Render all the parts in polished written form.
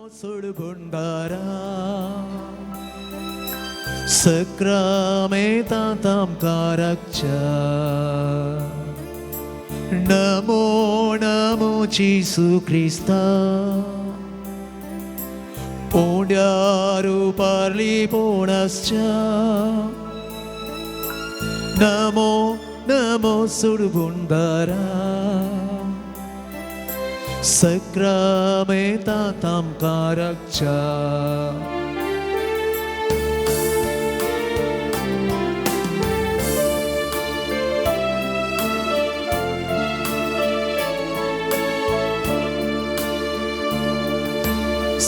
सुडगुंडारा सक्रामेतां कारक्चा नमो नमो जीसु ख्रिस्ता ओड्यारू Parly पोणस्चा Namo Namo सुडगुंडारा सक्रामेतां कारक्चा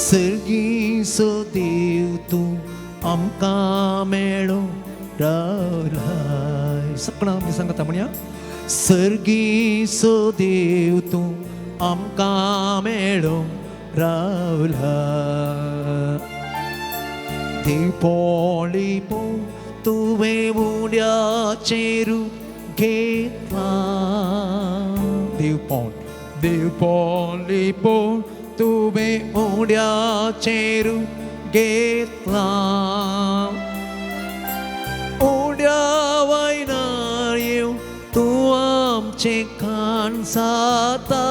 सर्गीचो देव तूं आमकां मेळो रावलाय. सगळां आमी सांगता म्हणया सर्गीचो देव तूं आमकां मेळो रावला. दिवपोळी तुवें उड्याचेर घेतला. दिवपोळी तुवें उड्याचेर घेतला. उड्या वयनाळ्यो तूं आमचें खाण जाता.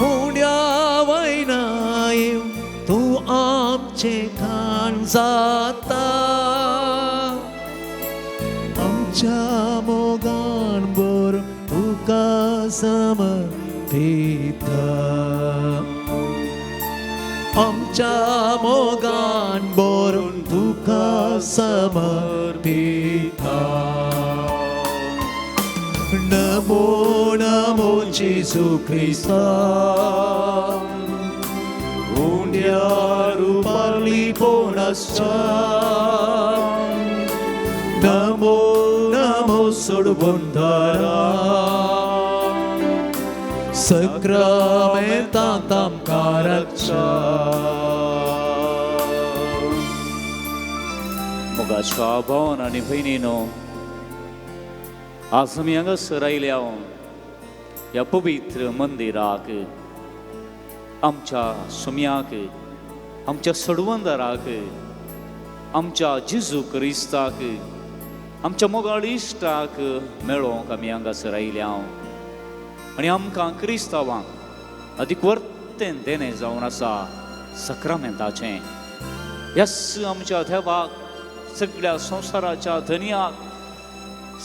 उड्या वयनाळ्यो तूं आमचें खाण जाता. आमच्या मोगान बरो तुका समर्पिता. आमच्या मोगान बरोवन तुका समर्पिता. नमो नमो जेजू ख्रिस्ता उंड्यारू पार्ली पोणस्चा. नमो नमो सुडगुंडारा सक्रामेतां कारक्चा. मोगाच्या भावान आनी भयणीनो, आज आमी हांगासर आयल्या ह्या पवित्र मंदिराक आमच्या सुम्याक, आमच्या सडवंदराक, आमच्या जेजू क्रिस्ताक, आमच्या मोगाळ इश्टाक मेळोवंक आमी हांगासर आयल्या. आनी आमकां क्रिस्तांवांक अदीक वर्तें देणें जावन आसा सक्रामेंताचें. यस आमच्या देवाक, सगळ्या संवसाराच्या धन्याक,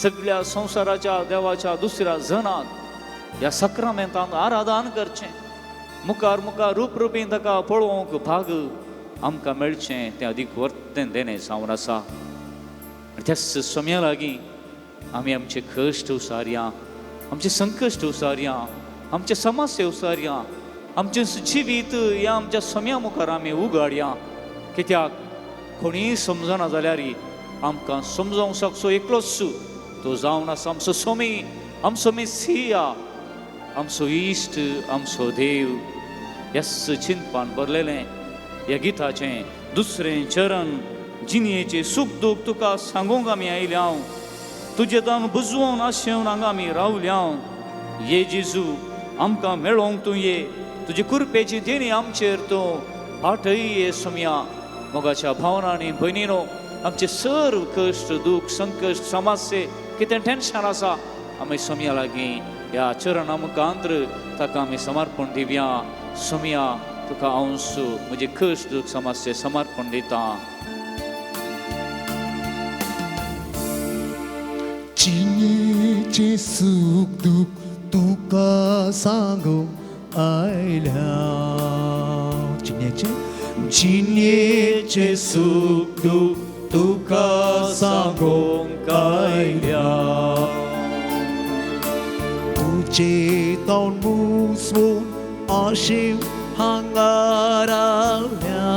सगळ्या संवसाराच्या देवाच्या दुसऱ्या जनाक ह्या सक्रामेंतांत आराधन करचें. मुखार मुखार रूपरूपी ताका पळोवंक भाग आमकां मेळचें तें अदीक वर्तें देणें जावन आसा. त्याच सोम्या लागीं आमी आमचे कश्ट उसारया, आमचे संकश्ट उसारया, आमचे समस्या उसारया, आमचें जिवीत ह्या आमच्या सोम्या मुखार आमी उगाडया. कित्याक कोणीय समजना जाल्यार आमकां समजावंक शकचो एकलोच तो जावन आसा आमचो सोमी, आमचो मेसिया, आमचो इश्ट, आमचो देव. यस चिंतपान बरलेलें ह्या गिताचें दुसरें चरण. जिणयेचें सूख दूख तुका सांगूंक आमी आयल्या. तुजें दान बुजवून आशेवन हांगा आमी रावल्या. ये जेजू आमकां मेळोवंक तूं ये. तुजे कुरपेची देणी आमचेर तूं फाटय ये सोम्या. मोगाच्या भावना आनी भयणीनो, आमचे सर्व कश्ट दूख संकश्ट समस्ये कितें टेन्शन आसा आमी सोम्या लागीं ह्या चरणा मुखांतर ताका आमी समर्पण दिवया. सोम्या तुका हांव म्हजे कश्ट दूख समस्ये समर्पण दिता. जिणयेचें सूख दूख तुका सांगूंक आयल्या. जिणयेचें सूख दूख तुका सांगूंक आयल्या. तुजें तोंड मुसवून आशेव हांगा रावल्या.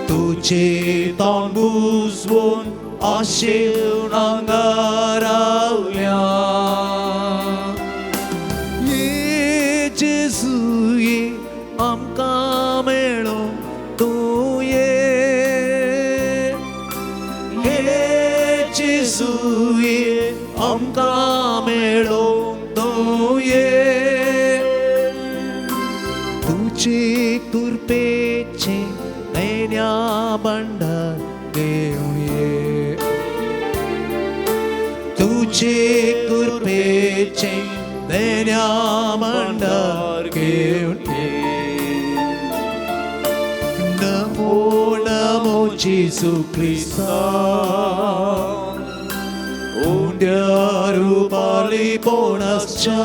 तुजें तोंड मुसवून आशेव हांगा रावल्या. ये जेजू ये आमकां मेळो तूं ये. ये जेजू ये आमकां मेळो तूं ये. तुझे कृपेचे नैन्या भंडार घेऊन ये तुझे कृपेचे नैन्या भंडार घेऊन ये नमो नमो जेसू ख्रिस्ता रूपाली पोणसच्या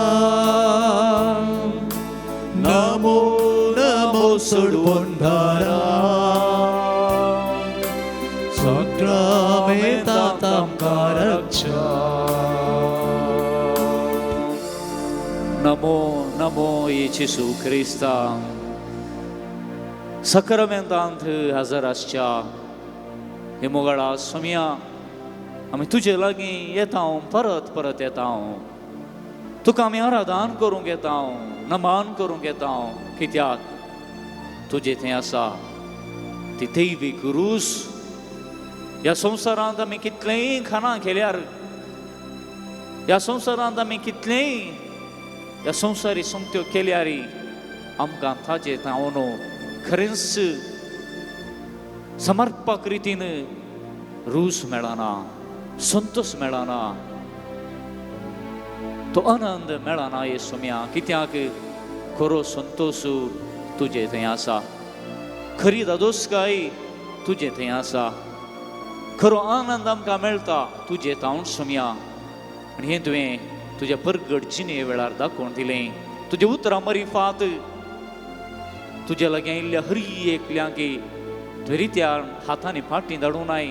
नमो नमो सोडवणारा सक्रमेंता तामकारच्या नमो नमो येशू ख्रिस्ता सक्रमेंतांत हजर आसच्या हे मोगाळा सोम्या आमी तुजे लागीं येता परत परत येता तुका आमी आराधन करूंक येता नमान करूंक येता कित्याक तुजे थंय आसा ती दैवीक रूस ह्या संवसारांत आमी कितलेंय खाणां केल्यार ह्या संवसारांत आमी कितलेंय ह्या संवसारी संगत्यो केल्यारय आमकां ताजे हांव खरेंच समर्पक रितीन रूस मेळना संतोष मेळना तो आनंद मेळना हे सोम्या कित्याक खरो संतोष तुजे थंय आसा खरी दादोसकाय तुजे थंय आसा खरो आनंद आमकां मेळटा तुजे तावन सोम्या आनी हें तुवें तुज्या परगट जिणे वेळार दाखोवन दिलें तुजें उतरां मरिफात तुज्या लागीं आयिल्ल्या हरी एकल्यांक तुवें रित्यार हातांनी फाटीं धाडूनाय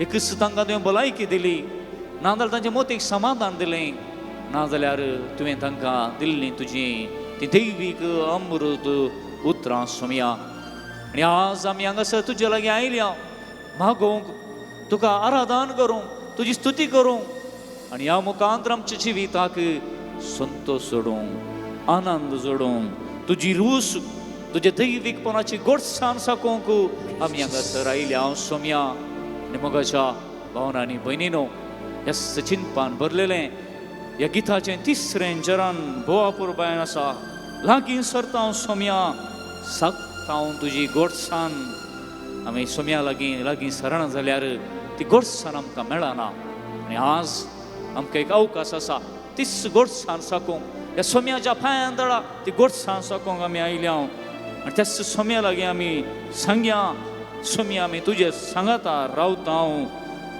एकच तांकां तुवें भलायकी दिली नाजाल्यार तांच्या मोतीक समाधान दिलें नाजाल्यार तुवें तांकां दिल्लीं तुजीं ती दैवीक अमृत उतरां सोम्या आनी आज आमी हांगासर तुजे लागीं आयल्या मागोवंक तुका आराधन करूंक तुजी स्तुती करूंक आनी ह्या मुखांतर आमच्या जिविताक संतोष जोडूंक आनंद जोडूंक तुजी रूस तुजे दैवीकपणाची गोडसाण साकोवंक आमी हांगासर आयल्या सोम्या आनी मोगाच्या भावनांनी भयणीनो ह्या सचिनपान भरलेलें ह्या गिताचें तिसरें चरण बोवापूर बायन आसा लागीं सरता हांव सोम्या सागता हांव तुजी गोडसाण आमी सोम्या लागीं सरण जाल्यार ती गोडसाण आमकां मेळना आनी आज आमकां एक अवकाश आसा तीच गोडसाण साकोवंक ह्या सोम्याच्या पांयां दळा ती गोडसाण साकोवंक आमी आयल्या आनी त्याच सोम्या लागीं आमी सांगया सोम्या आमी तुजे सांगाता रावता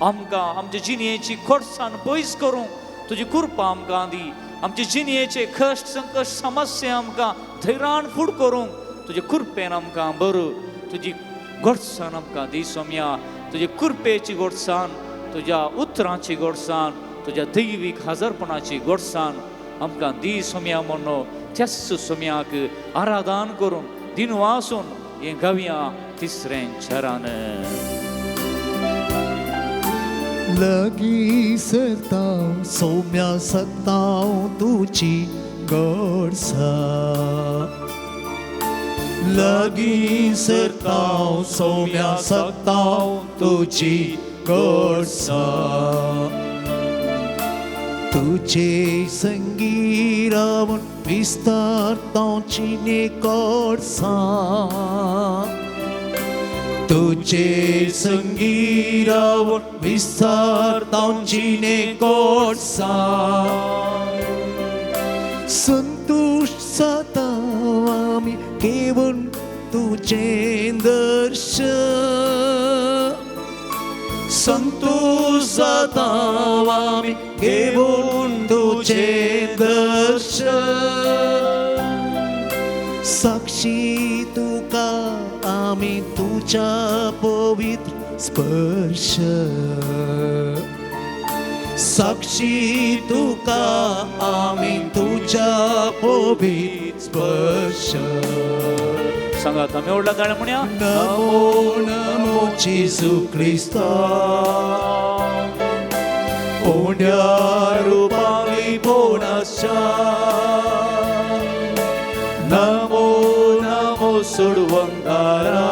आमकां आमच्या जिणेची खोडसाण पयस करूंक तुजी कृपा आमकां दी आमचे जिणेचे कश्ट संकट समस्या आमकां धैर्यान फूड करूंक तुजे कृपेन आमकां बर तुजी गोडसाण आमकां दी सोम्या तुजे कृपेची गोडसाण तुज्या उतरांची गोडसाण तुज्या दैवीक हजरपणाची गोडसाण आमकां दी सोम्या म्हणून त्याच सोम्याक आराधन करून दिन वासून हें गावया तिसरें चरण लगी सरता सोम्या सकता तुझी गोडसा लगी सरता सोम्या सकता तुझी गोडसा तुझे संगी रावण विस्तारता चिने गोडसा तुझे संगी रावण विस्तारता चिने गोडसा संतोष जाता आमी केवळ तुझे दर्शन संतोष जाता आमी केवळ तुझे दर्शन साक्षी तुका आमी तुझ्या पवित्र स्पर्श साक्षी तुका आमी तुझ्या पवित्र स्पर्श सांगात आमी ओडला ताळे म्हणया नमो नमो जेसू ख्रिस्ता ओंड्या रूपाली पोणसच्या नमो नमो सोडवंगारा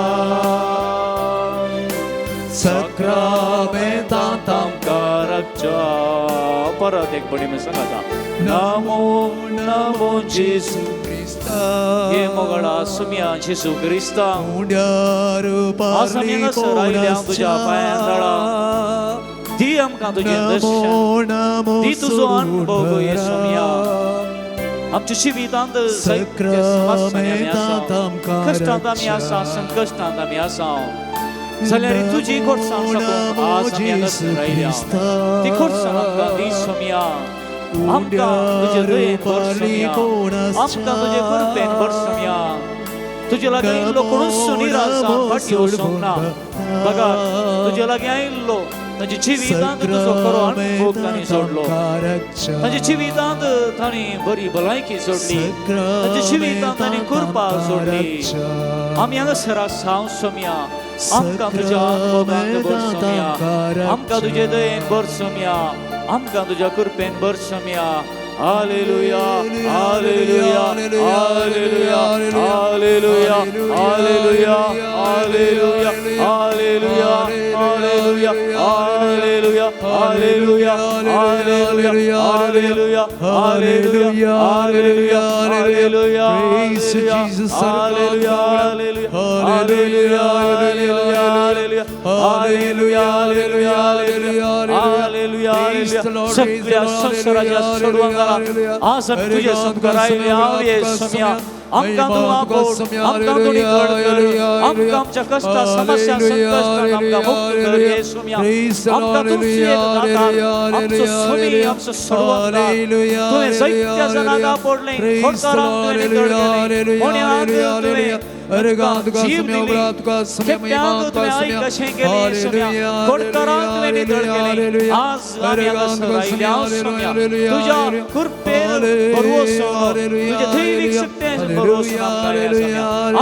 सक्रमेंतांत आमकां रक्षा परत एक बडी सांगाता नमो नमो जेसू ये मोगळा सुम्या जेजू क्रिस्ता उंड्यार पारली राहिल्या तुझ्या पायांतळा दी आमकां तुझें दर्शन नमो दी तुजो अनुभव ये सुम्या आमच्या जिवितांत जायते समस्यांनी आमी आसा कश्टांत आमी आसा संकश्टांत आमी आसा जाल्यार तुजी खोडसाण साकून आज आमी हांगासर राहिल्या ती खोडसाण आमकां दी सुम्या आमकां तुजे दयेन भर सुम्या आमकां तुजे कृपेन भर सुम्या तुजे लागीं इल्लो कोणूच निरासा फाटी वचूंक ना बघा तुजे लागीं आयिल्लो ताच्या जिवितांत तुजो खरो अनुभव तांणी सोडलो ताच्या जिवितांत तांणी बरी भलायकी सोडली ताच्या जिवितांत तांणी कृपा सोडली आमी हांगासर आसा सुम्या आमकां तुज्या अनुभवांत भर सुम्या आमकां तुजे दयेन भर सुम्या आमकां तुज्या कृपेन भर सुम्या Hallelujah, hallelujah, hallelujah, hallelujah, hallelujah, hallelujah, hallelujah, hallelujah, hallelujah, hallelujah, hallelujah, hallelujah, hallelujah, hallelujah, hallelujah. Praise Jesus, hallelujah, hallelujah, hallelujah, hallelujah, hallelujah, hallelujah, hallelujah. सगळ्या संसाराच्या सोडवंगाला आज आमी तुजे संस्कार आयले हांव येसुम्या आमकां तूं आपोड आमकां तूं निवड कर आमकां आमच्या कश्टा समस्या संकश्टांत आमकां मुक्त कर येसुम्या आमकां तूं सुयेग दाता आमचो सुमी आमचो सोडवंगार तुवें जायत्या जाणांक आपोडलें खोडकारांक तुवें निवड केलें कोण्याक तुवें जीव दिली केप्यांक तुवें आयक कशें केलें येसुम्या खोडकारांक तुवें निवड केलें आज आमी हांगासर आयल्या सुम्या तुज्या कृपेन भरवोसो तुज्या दैवीक शक्तीन भरवोसो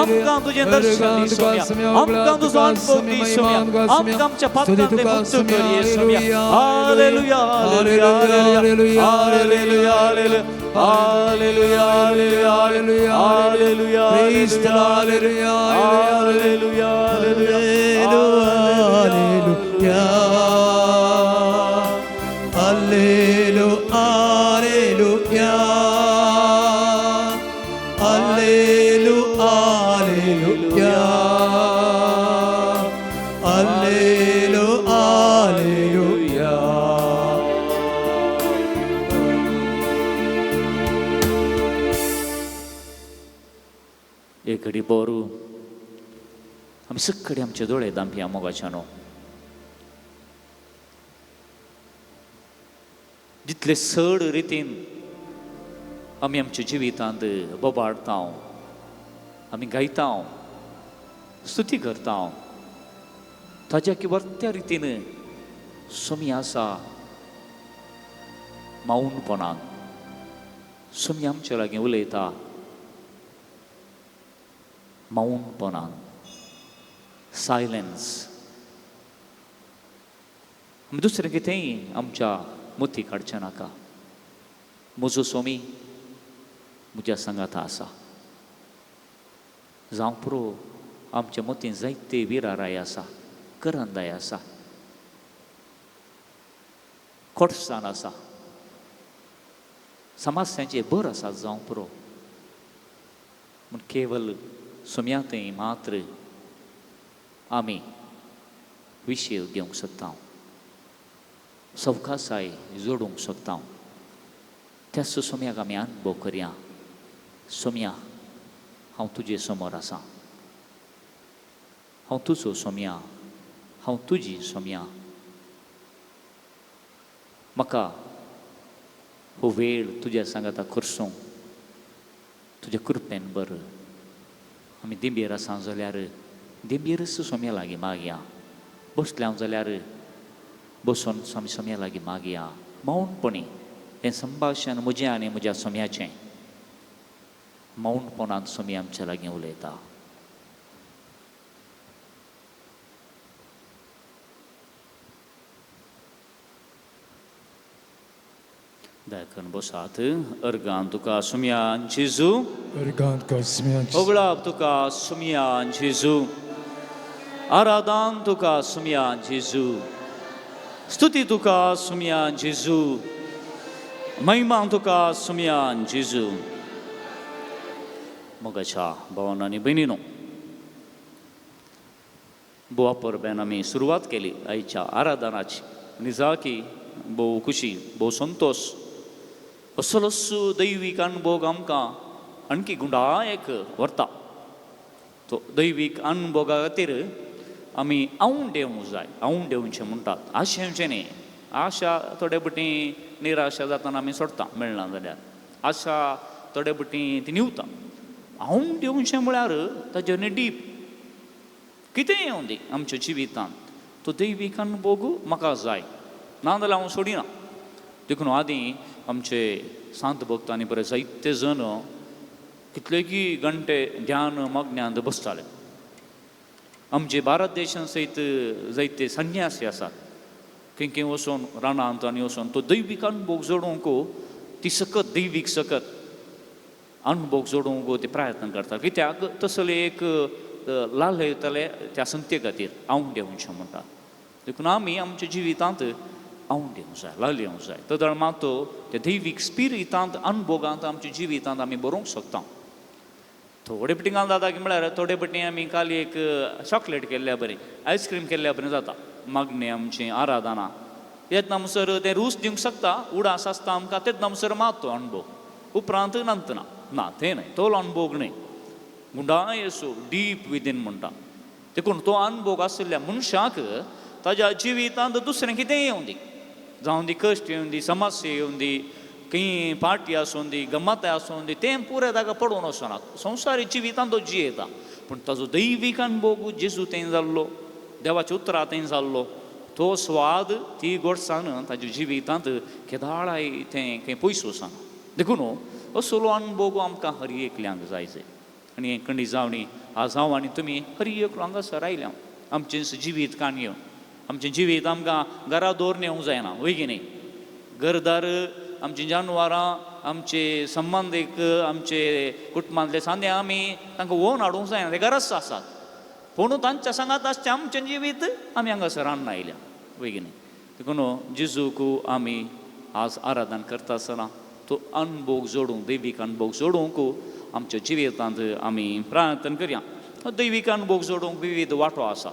आमकां तुजें दर्शन दी सुम्या आमकां तुजो अनुभव दी सुम्या आमकां आमच्या पातकांत तें मुक्त कर येसुम्या hallelujah hallelujah hallelujah hallelujah hallelujah hallelujah hallelujah praise the Lord hallelujah hallelujah hallelujah hallelujah hallelujah hallelujah hallelujah एक घडी बोरू आमी सगळे आमचे दोळे दांपिया मोगाच्यानो जितले चड रितीन आमी आमच्या जिवितांत बोबाडता आमी गायता स्तुती करता ताज्या की वर्त्या रितीन सुमी आसा मौनपणान सुमी आमच्या लागीं उलयता मौनपणान सायलेन्स आमी दुसरें कितेंय आमच्या मुती काडचें नाका म्हजो स्वामी म्हज्या सांगाता आसा जावं पुरो आमच्या मतीन जायते विराराय आसा करंदाय आसा खोटसाण आसा समस्यांचे भर आसा जावं पुरो पूण केवल सुम्यातय मात्र आमी विशय घेवंक सोदता सवकासाय जोडूंक सोदता त्याच सुम्याक आमी अनुभव करया सुम्या हांव तुजे समोर आसा हांव तुजो सुम्या हांव तुजी सुम्या म्हाका हो वेळ तुज्या सांगाता करसूंक तुज्या कृपेन बर आमी दिंबेर आसा जाल्यार दिंबेरच सोम्या लागीं मागया बसल्या जाल्यार बसून सोम्या लागीं मागया मौनपणी हें संभाशण म्हजें आनी म्हज्या सोम्याचें मौनपणान सोमी आमच्या लागीं उलयता Dacăn bosat, अर्गांतुका सुम्यान जेजू ओगळाप तुका सुम्यान जेजू आराधन तुका सुम्यान जेजू स्तुती तुका सुम्यान जेजू महिमा तुका सुम्यान जेजू मग अच्छा भावांनो आणि बहिणीनो, बुवा परब्यान आमी सुरवात केली आयच्या आराधनाची. आनी जा की भोव खुशी, भोव संतोष, असलोच दैवीक अनुभव आमकां आणकी गुंडायक व्हरता. तो दैवीक अनुभवा खातीर आमी आऊंड येवंक जाय. आऊंड येवचें म्हणटात, आशेवचें न्ही. आशा थोडे बटी निराशा जाताना आमी सोडटा मेळना जाल्यार. आशा थोडे बटी ती निवता. आऊंड येवचें म्हळ्यार ताजेर न्ही डीप कितें येवं दी आमच्या जिवितांत तो दैवीक अनुभव म्हाका जाय, नाजाल्यार हांव सोडिना. देखून आदीं आमचे सांत भक्तांनी बरे जायते जण कितलेकी घंटे ध्यान मग्न्यांत बसताले. आमचे भारत देशांत सयत जायते संन्यासी आसात. खंय वचून रानांत आनी वचून तो दैवीक अनुभव जोडूंक ती सकत दैवीक सकत अनुभव जोडूंक ते प्रयत्न करतात. कित्याक तसले एक लाल येतले त्या संते खातीर आऊंड येवचें म्हणटात. देखून आमी आमच्या जिवितांत आऊंड येवंक जाय, लाल येवंक जाय. तदळ मात ते दैवीक स्पिरितांत अनुभवांत आमच्या जिवितांत आमी बरोवंक शकता. थोडे पटी घाल जाता की म्हळ्यार थोडे पटी आमी काल एक चॉकलेट केल्ल्या बरी, आयस्क्रीम केल्ल्या बरी जाता. मागणी आमची आराधना तेच नमसर ते रूच दिवंक शकता, उडास आसता आमकां तेच नमसर मात तो अनुभव. उपरांत नंतना ना तें न्हय, तो अनुभव न्हय. गुंडाय असो डीप विदीन म्हणटा. देखून तो अनुभव आशिल्ल्या मनशाक ताज्या जिवितांत दुसरें कितें येवं दी, जावं दी कश्ट येवं दी, समस्या येवं दी, खंय पार्टी आसूं दी, गमत आसूं दी, तें पुरे ताका पडून वचना. संवसारी जिवितांत तो जियेता, पूण ताजो दैवीक अनुभव जेजू तें जाल्लो, देवाच्या उतरां तें जाल्लो, तो स्वाद ती गोडसाण ताज्या जिवितांत केदाळाय तें खंय पयस वचना. देखून असलो अनुभव आमकां हर एकल्यांक जाय जाय. आनी खंडी जावनी आज हांव आनी तुमी हर एक हांगासर आयल्या. आमचें जिवीत काणयो, आमचें जिवीत आमकां घरा दवरून येवंक जायना, वय की न्ही. घरदार आमचीं जानवरां, आमचे संबंदीक, आमचे कुटुंबांतले सांदे आमी तांकां व्होवन हाडूंक जायना, ते गरज आसात. पूण तांच्या सांगात आसचें आमचें जिवीत आमी हांगासर हाडून आयल्या, वय की न्ही. देखून जेजूक आमी आज आराधन करता आसतना तो अनुभव जोडूंक, दैवीक अनुभव जोडूंक आमच्या जिवितांत आमी प्रयत्न करया. दैवीक अनुभव जोडूंक विविध वाटो आसा,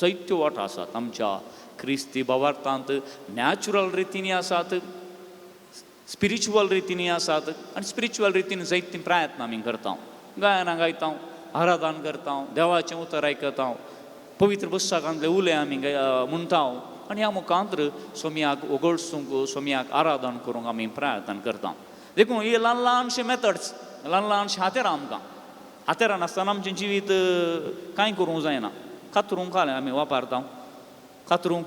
जायत्यो वाटो आसात. आमच्या क्रिस्ती भावार्थांत नॅचरल रितीनी आसात, स्पिरिच्युअल रितीनी आसात. आनी स्पिरिच्युअल रितीन जायतीं प्रयत्न आमी करता. गायनां गायता, आराधन करता, देवाचें उतर आयकता, पवित्र पुस्तकांतले उले आमी म्हणटा. आनी ह्या मुखांतर सोम्याक ओगळसूंक, सोम्याक आराधन करूंक आमी प्रयत्न करता. देखून हे ल्हान ल्हानशे मेथड्स, ल्हान ल्हानशे हातेरां आमकां. हातेरां नासतना आमचें जिवीत कांय करूंक जायना. कातरूंक आमी वापरता, कातरूंक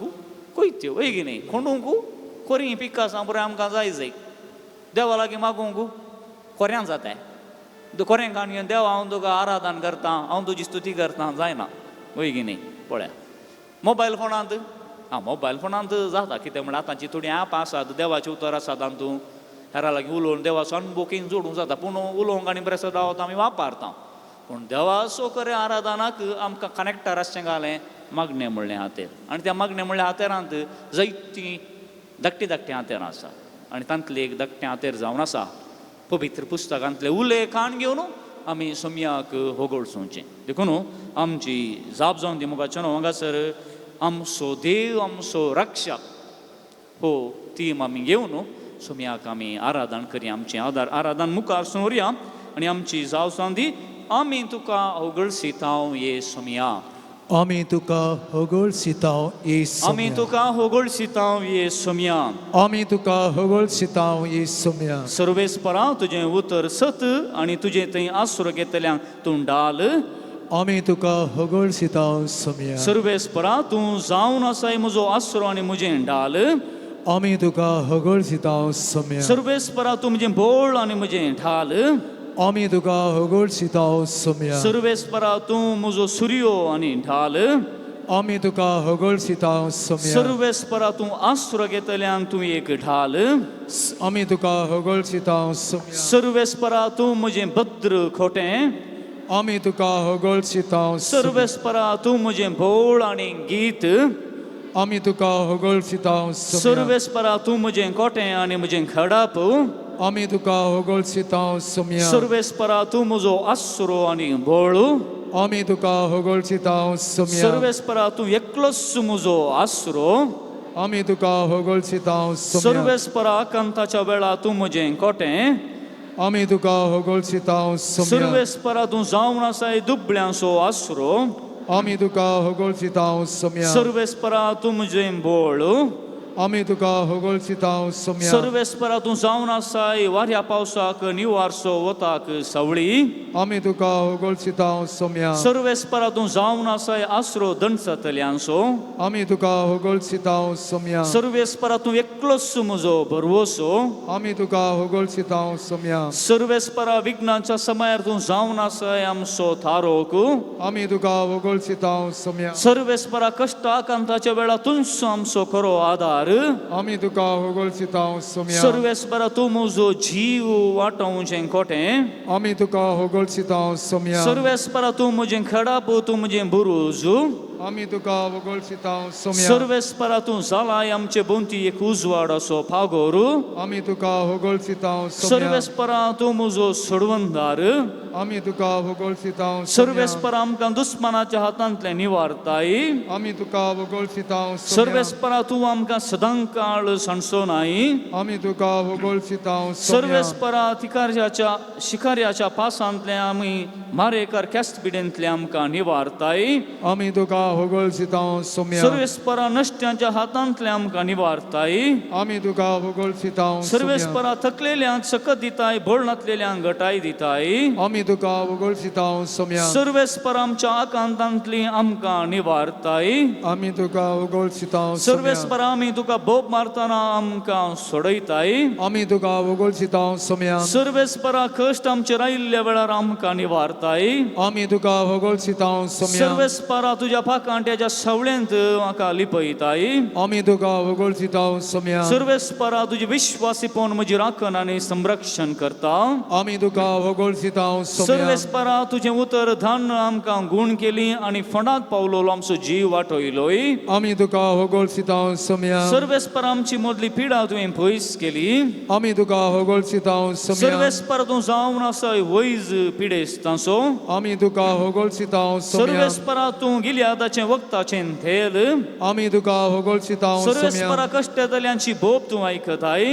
कोयत्यो, वय की न्ही. खोंडूंक कोरीं पिकासां पुराय आमकां जाय जाय. देवा लागीं मागूंक कोऱ्यां जाताय. कोऱ्यांक आनी देवा हांव तुका आराधन करता, हांव तुजी स्तुती करता, जायना, वय की न्ही. पळया मोबायल फोनांत, मोबायल फोनांत जाता कितें म्हळ्यार आतांची थोडी ऍप आसात, देवाचें उतर आसा तातूंत, हेरा लागीं उलोवन देवाचो अनुभव खंय जोडूंक जाता. पूण उलोवंक आनी बरें सदां आमी वापरता. पूण देवाचो खरें आराधनाक आमकां कनेक्टर आसचें घालें मागणें म्हणलें हातेर. आनी त्या मागणें म्हणल्या हातेरांत जायतीं धाकटीं धाकटीं हातेरां आसात. आनी तांतलें एक धाकटें हातेर जावन आसा पवित्र पुस्तकांतले उले काण घेवन आमी सोम्याक होगळसूचें. देखून आमची जाप जावन दी मुखाचें हांगासर आमचो देव, आमचो रक्षक, हो थीम आमी घेवन सोम्याक आमी आराधन करया. आमचें आराधन मुखार सोरया आनी आमची जाव जावन दी. आमी तुका होगळसितांव ये सोम्या, आमी तुका होगळसितांव ये सोम्या, आमी तुका होगळसितांव ये सोम्या, आमी तुका होगळसितांव ये सोम्या. सर्वेस्परा तुजें उतर सत आनी तुजें थंय आसरो घेतल्यांक तूं डाल. आमी तुका होगळसितांव सोम्या. सर्वेस्परा तूं जावन आसाय म्हजो आसरो आनी म्हजें डाल. आमी तुका होगळसितांव सोम्या. सर्वेस्परा तूं म्हजें बोळ आनी म्हजें ढाल. आमी तुका होगळसितांव सोम्या. सर्वेस्परा तूं म्हजो सुर्यो आनी ढाल. आमी तुका होगळसितांव सोम्या. सर्वेस्परा तूं आसरो घेतल्यांक तूं एक ढाल. आमी तुका होगळसितांव सोम्या. सर्वेस्परा तूं म्हजें भद्र खोटें. आमी तुका होगळसितांव सोम्या. सर्वेस्परा तूं म्हजें बोळ आनी गीत. आमी तुका होगळसितांव सोम्या. सर्वेस्परा तूं म्हजें कोटें आनी म्हजें खडप. आम्ही तुका होगोळसिता सोम्या सर्वेस्परा तू म्हजो आसरो आनी बळ आम्ही तुका होगोळसिता सोम्या सर्वेस्परा तू एकलोच म्हजो आसरो आम्ही तुका होगोळसिता सोम्या सर्वेस्परा आकांताच्या वेळा तू म्हजें कोटें आम्ही तुका होगोळसिता सोम्या सर्वेस्परा तू जावन आसाय दुबळ्यांचो आसरो आम्ही तुका होगोळसिता सोम्या सर्वेस्परा तू म्हजें बळ आम्ही तुका होगोळसिता सोम्या सर्वेस्परा तू जावन आसाय वाऱ्या पावसाक निवारसो वताक सावळी आम्ही तुका होगोळसिता सोम्या सर्वेस्परा तू जावन आसाय आसरो दणसतल्यांचो आम्ही तुका होगोळसिता सोम्या सर्वेस्परा तू एकलोच म्हजो भरवोसो आम्ही तुका होगोळसिता सोम्या सर्वेस्परा विघ्नाच्या समयार तू जावन आसाय आमचो थारोक आम्ही तुका होगोळसिता सोम्या सर्वेस्परा कष्टाकांताच्या वेळा तुमचो आमचो खरो आधार आम्ही तुका होगोळसिता सोम्या सर्वेस्परा तू म्हजो जीव वाटोवचें कोटें आम्ही तुका होगोळसिता सोम्या सर्वेस्परा तू म्हजें खडाप तू म्हजें बुरूज आम्ही तुका होगोळसिता सोम्या सर्वेस्परा तू जालाय आमचे बोंती एक उजवाड असो फागोर आम्ही तुका होगोळसिता सोम्या सर्वेस्परा तू म्हजो सोडवंदार आम्ही तुका होगोळसिता सोम्या सर्वेस्परा आमकां दुस्मानाच्या हातांतल्यान निवारताय आम्ही तुका होगोळसिता सोम्या सर्वेस्परा तू आमकां सदांकाळ सणसोनाय आम्ही तुका होगोळसिता सोम्या सर्वेस्परा तिकार्याच्या शिकाऱ्याच्या पासांतल्यान आमी मारेकार कॅस्टबिडेंतल्यान आमकां निवारताय आम्ही तुका होगोळसिता सोम्या सर्वेस्परा नश्ट्यांच्या हातांतल्यान आमकां निवारताय आम्ही तुका होगोळसिता सोम्या सर्वेस्परा थकलेल्यांक सकत दिताय बळ नातलेल्यांक घटाय दिताय आम्ही तुका होगोळसिता सोम्या सर्वेस्परा आमच्या आकांतांतली आमकां निवारताय आम्ही तुका होगोळसिता सोम्या सर्वेस्परा आमी तुका बोब मारतना आमकां सोडयताय आम्ही तुका होगोळसिता सोम्या सर्वेस्परा कश्ट आमचे रायिल्ल्या वेळार आमकां निवारताय आम्ही तुका होगोळसिता सोम्या सर्वेस्परा तुज्या पाकांट्याच्या सवळ्यांत म्हाका लिपयताय आम्ही तुका होगोळसिता सोम्या सर्वेस्परा तुजी विश्वासीपण म्हजी राखण आनी संरक्षण करता आम्ही तुका होगोळसिता सोम्या सर्वेस्परा तुजें उतर धान आमकां गूण केली आनी फंडाक पावलो आमचो जीव वाटयलोय आम्ही तुका होगोळसिता सोम्या सर्वेस्परा आमची मदली पिडा तुवें पयस केली आम्ही तुका होगोळसिता सोम्या सर्वेस्परा तूं जावन आसाय वैज पिडेस्तांचो आम्ही तुका होगोळसिता सोम्या सर्वेस्परा तूं गिल्यादाचें वक्ताचें थेल आम्ही तुका होगोळसिता सर्वेस्परा सोम्या कश्टतल्यांची बोब तूं आयकताय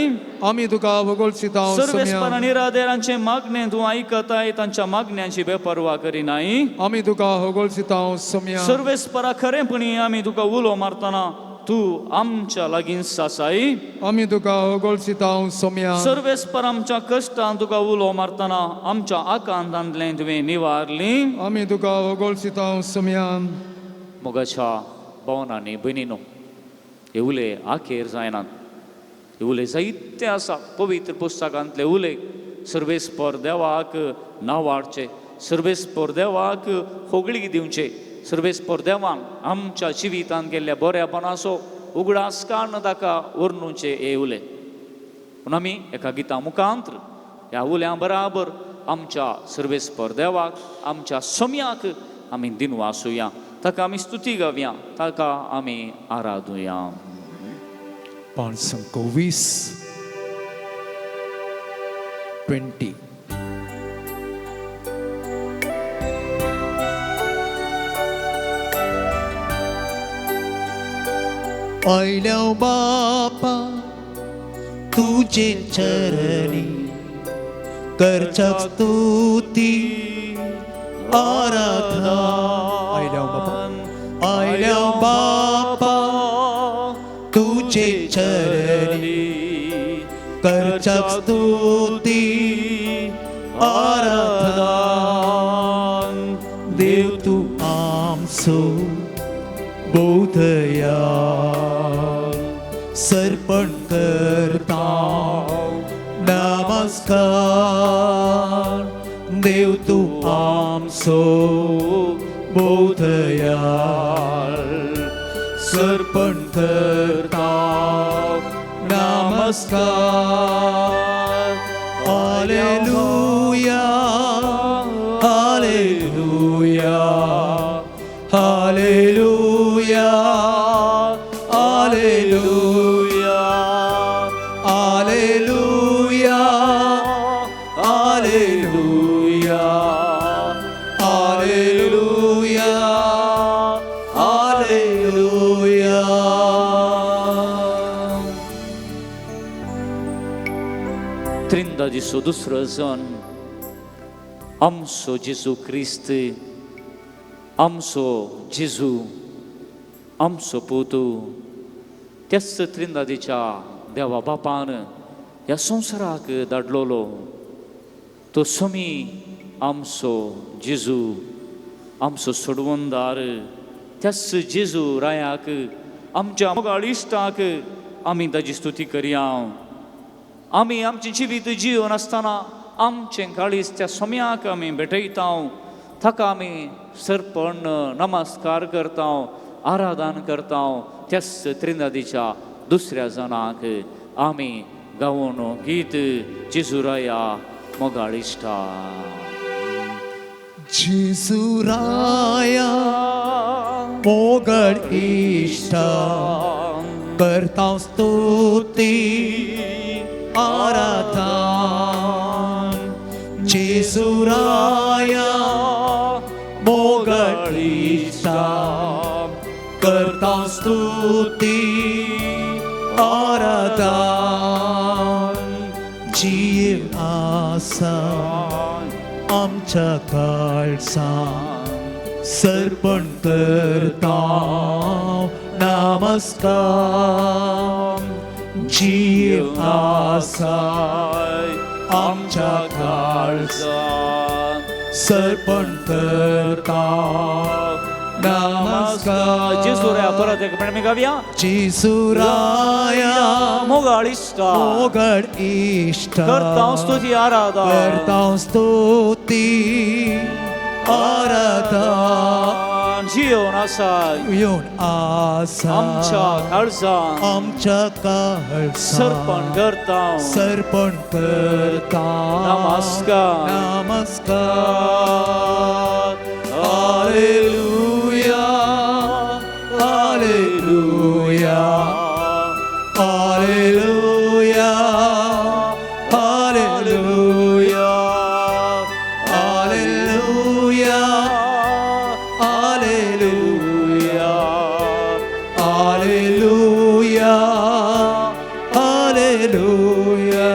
आम्ही तुका होगोळसिता सर्वेस्परा सोम्या निराधेरांचे मागणें तूं आयकताय तांच्या मागण्यांची बेपर्वा करिनाय आम्ही तुका होगोळसिता सोम्या सर्वेस्परा खरेपणी आमी तुका उलो मारतना तूं आमच्या लागीं आसाय आम्ही तुका होगोळसिता सोम्या सर्वेस्परा आमच्या कश्टांत तुका उलो मारतना आमच्या आकांतांतलें तुवें निवारली आम्ही तुका होगोळसिता सोम्या मोगाच्या भावनांनी भयणीनो हे उले आखेर जायनात हे उले जायते आसा पवित्र पुस्तकांतले उले सर्वेस्पर देवाक नांवाडचे सर्वेस्पर देवाक होगळी दिवचे सर्वेस्पर देवान आमच्या जिवितांत गेल्ल्या बऱ्यापणाचो उगडास काडन ताका वर्णुचे हे उले पूण आमी एका गिता मुखांतर ह्या उल्या बराबर आमच्या सर्वेस्पर देवाक आमच्या सोम्याक आमी दिनवासुया ताका आमी स्तुती गावया ताका आमी आराधुया पान संको 20 आयल्या बापा तुझे चरणी करचक स्तुती आराधना आयल्या बापा तुझे चरणी करचक स्तुती आराधना देव तू आमचो बोधया सर्पण करता नमस्कार देव तू आमचो बोधया सर्पण करता नमस्कार hallelujah hallelujah hallelujah hallelujah hallelujah Trinda disso दुसरं जण आमचो जेजू क्रिस्त आमचो जेजू आमचो पोतू त्याच त्रिंदादीच्या देवा बापान ह्या संवसाराक धाडलोलो तो सोमी आमचो जेजू आमचो सोडवणदार त्याच जेजू रायाक आमच्या मोगाळ इश्टाक आमी ताची स्तुती करया आमी आमचें जिवीत जिवन आसतना आमचें काळीज त्या सोम्याक आमी भेटयता ताका आमी सरपण नमस्कार करता आराधन करता त्याच त्रिंदादीच्या दुसऱ्या जणाक आमी गावन गीत जेजुराया मोगाळ इश्टा जेजुराया मोगाळ इश्टा करता स्तुती आराधन जेजुराया मोगाळ इश्टा करता स्तुती आराधन जीव आसा आमच्या काळजान सर्पण करता नमस्कार जीव आसा आमच्या काळजान सर्पण करता नमस्कार जेजुराया परत एक मिनिट मी गाऊया जेजुराया मोगाळ इश्टा मोगाळ इश्टा करता स्तुती आराधन करता स्तुती आराधन जीवन आसा येऊन आसा आमच्या काळजान आमच्या काळजान सर्पण करता सर्पण करता नमस्कार नमस्कार hallelujah hallelujah hallelujah hallelujah hallelujah hallelujah hallelujah hallelujah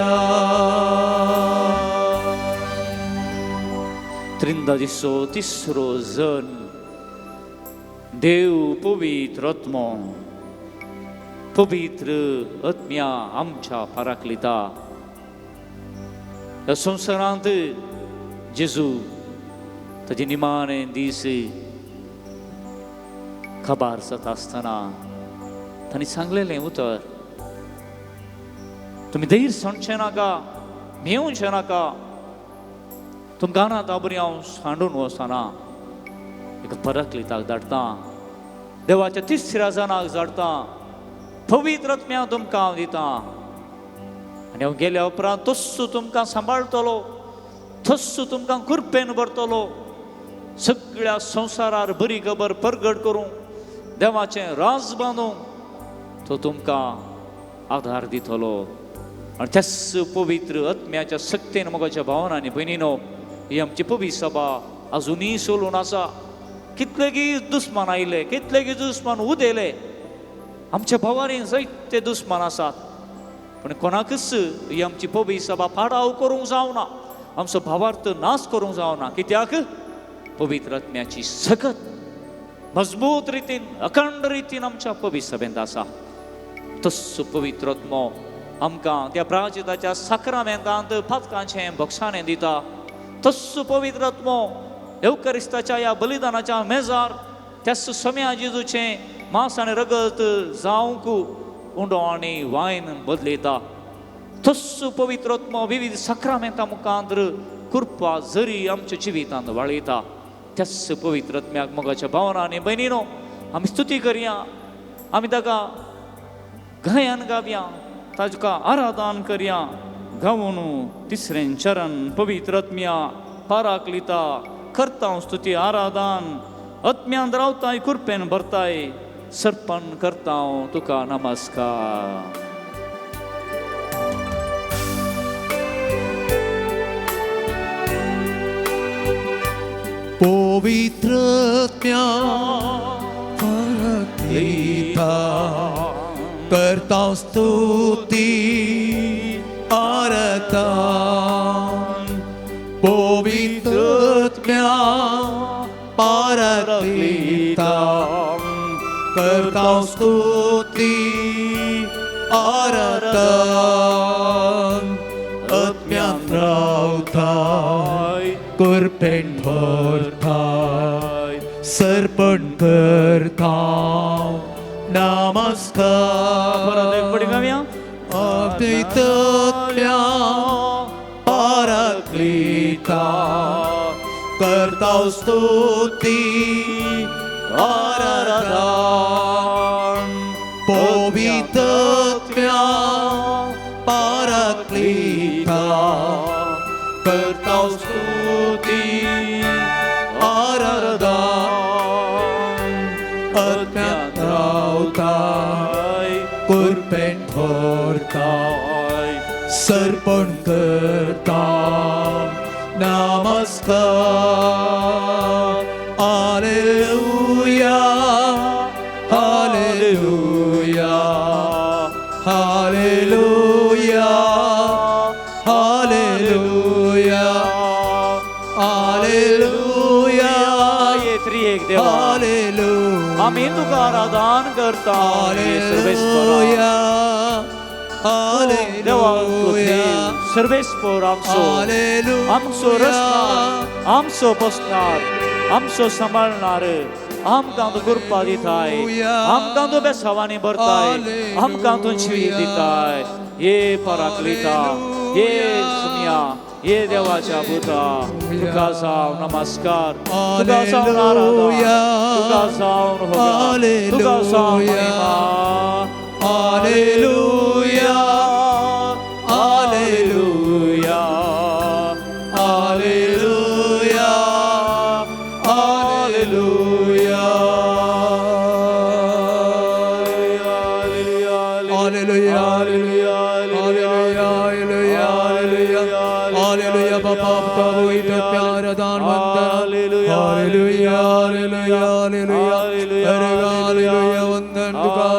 त्रिंदादीचो तिसरो जण देव पवित्र आत्मो पवित्र आत्म्या आमच्या पाराकलिता ह्या संवसारांत जेजू ताचे निमाणे दीस खबर जाता आसतना तांणी सांगलेलें उतर तुमी धैर्य सोडचें नाका भिवचें नाका तुमकां ना ताबरी हांव सांडून वचना एक परकलिताक धाडटा देवाच्या तिसऱ्या जणाक धाडटा पवित्र आत्म्या तुमकां हांव दिता आनी हांव गेल्या उपरांत तस्सो तुमकां सांबाळटलो तस्सो तुमकां कृपेन भरतलो सगळ्या संवसारार बरी खबर परगट करूं देवाचें राज बांदूंक तो तुमकां आधार दितलो आनी त्याच पवित्र आत्म्याच्या शक्तीन मोगाच्या भावनांनी भयणीनो ही आमची पवित्र सभा अजुनूय चलून आसा कितलेगीच दुस्मान आयले कितलेगीच दुस्मान उदेले आमच्या भावांनी जायते दुस्मान आसात पण कोणाकच ही आमची पवित्र सभा पाडाव करूंक जावना आमचो भावार्थ नाश करूंक जावना कित्याक पवित्र आत्म्याची सकत मजबूत रितीन अखंड रितीन आमच्या पवित्र सभेंत आसा तस्सो पवित्र आत्मो आमकां त्या प्राचिताच्या साक्रामेंतांत फातकांचें भक्षाणें दिता तस्सो पवित्र आत्मो एवकरिस्ताच्या ह्या बलिदानाच्या मेजार त्याच सोम्या जेजूचें मांस आनी रगत जावंक उंडो आनी वायन बदलयता तस्सो पवित्र आत्मो विविध साक्रामेंतां मुखांतर कृपा जरी आमच्या जिवितांत वाळयता त्याच पवित्र आत्म्याक मोगाच्या भावनांनी भयणीनो आमी स्तुती करया आमी ताका गायन गावया ताका आराधन करया गावन तिसरें चरण पवित्र आत्म्या पाराकलिता करता स्तुती आराधन आत्म्यांत रावताय कृपेन भरताय सर्पण करता तुका नमस्कार पवित्र आत्म्या पाराकलिता करता स्तुती आराधन तत्म्या पारक्लीता करता स्तुती आराधन आत्म्यान रावताय करपेन भरताय सर्पण करता नमस्कार तत्म्या पारक्लीता करता स्तुती आराधन पवित्रत्म्या पारक्लीता करता स्तुती आराधन आत्म्यान रावताय करपेन भरताय सर्पण करता नमस्कार hallelujah hallelujah hallelujah hallelujah hallelujah ये त्रिएक देवा हालेलुया आम्ही तुका आराधन करता हालेलुया हालेलुया सर्वेस्पर आमचो रचणार आमचो बसणार आमचो सांभाळणार आमकां तूं कृपा दिताय आमकां तूं बेसावांनी भरताय आमकां तूं जीव दिताय ये पराक्लिता ये सुमिया ये देवाच्या पुता तुका जाव नमस्कार तुका जाव आराधना तुका जाव होगा तुका जाव महिमा hallelujah hallelujah hallelujah hallelujah hallelujah hallelujah hallelujah बाबा प्रभु इतना प्यार दान वंदन हालेलुया हालेलुया हालेलुया हालेलुया वंदन तुका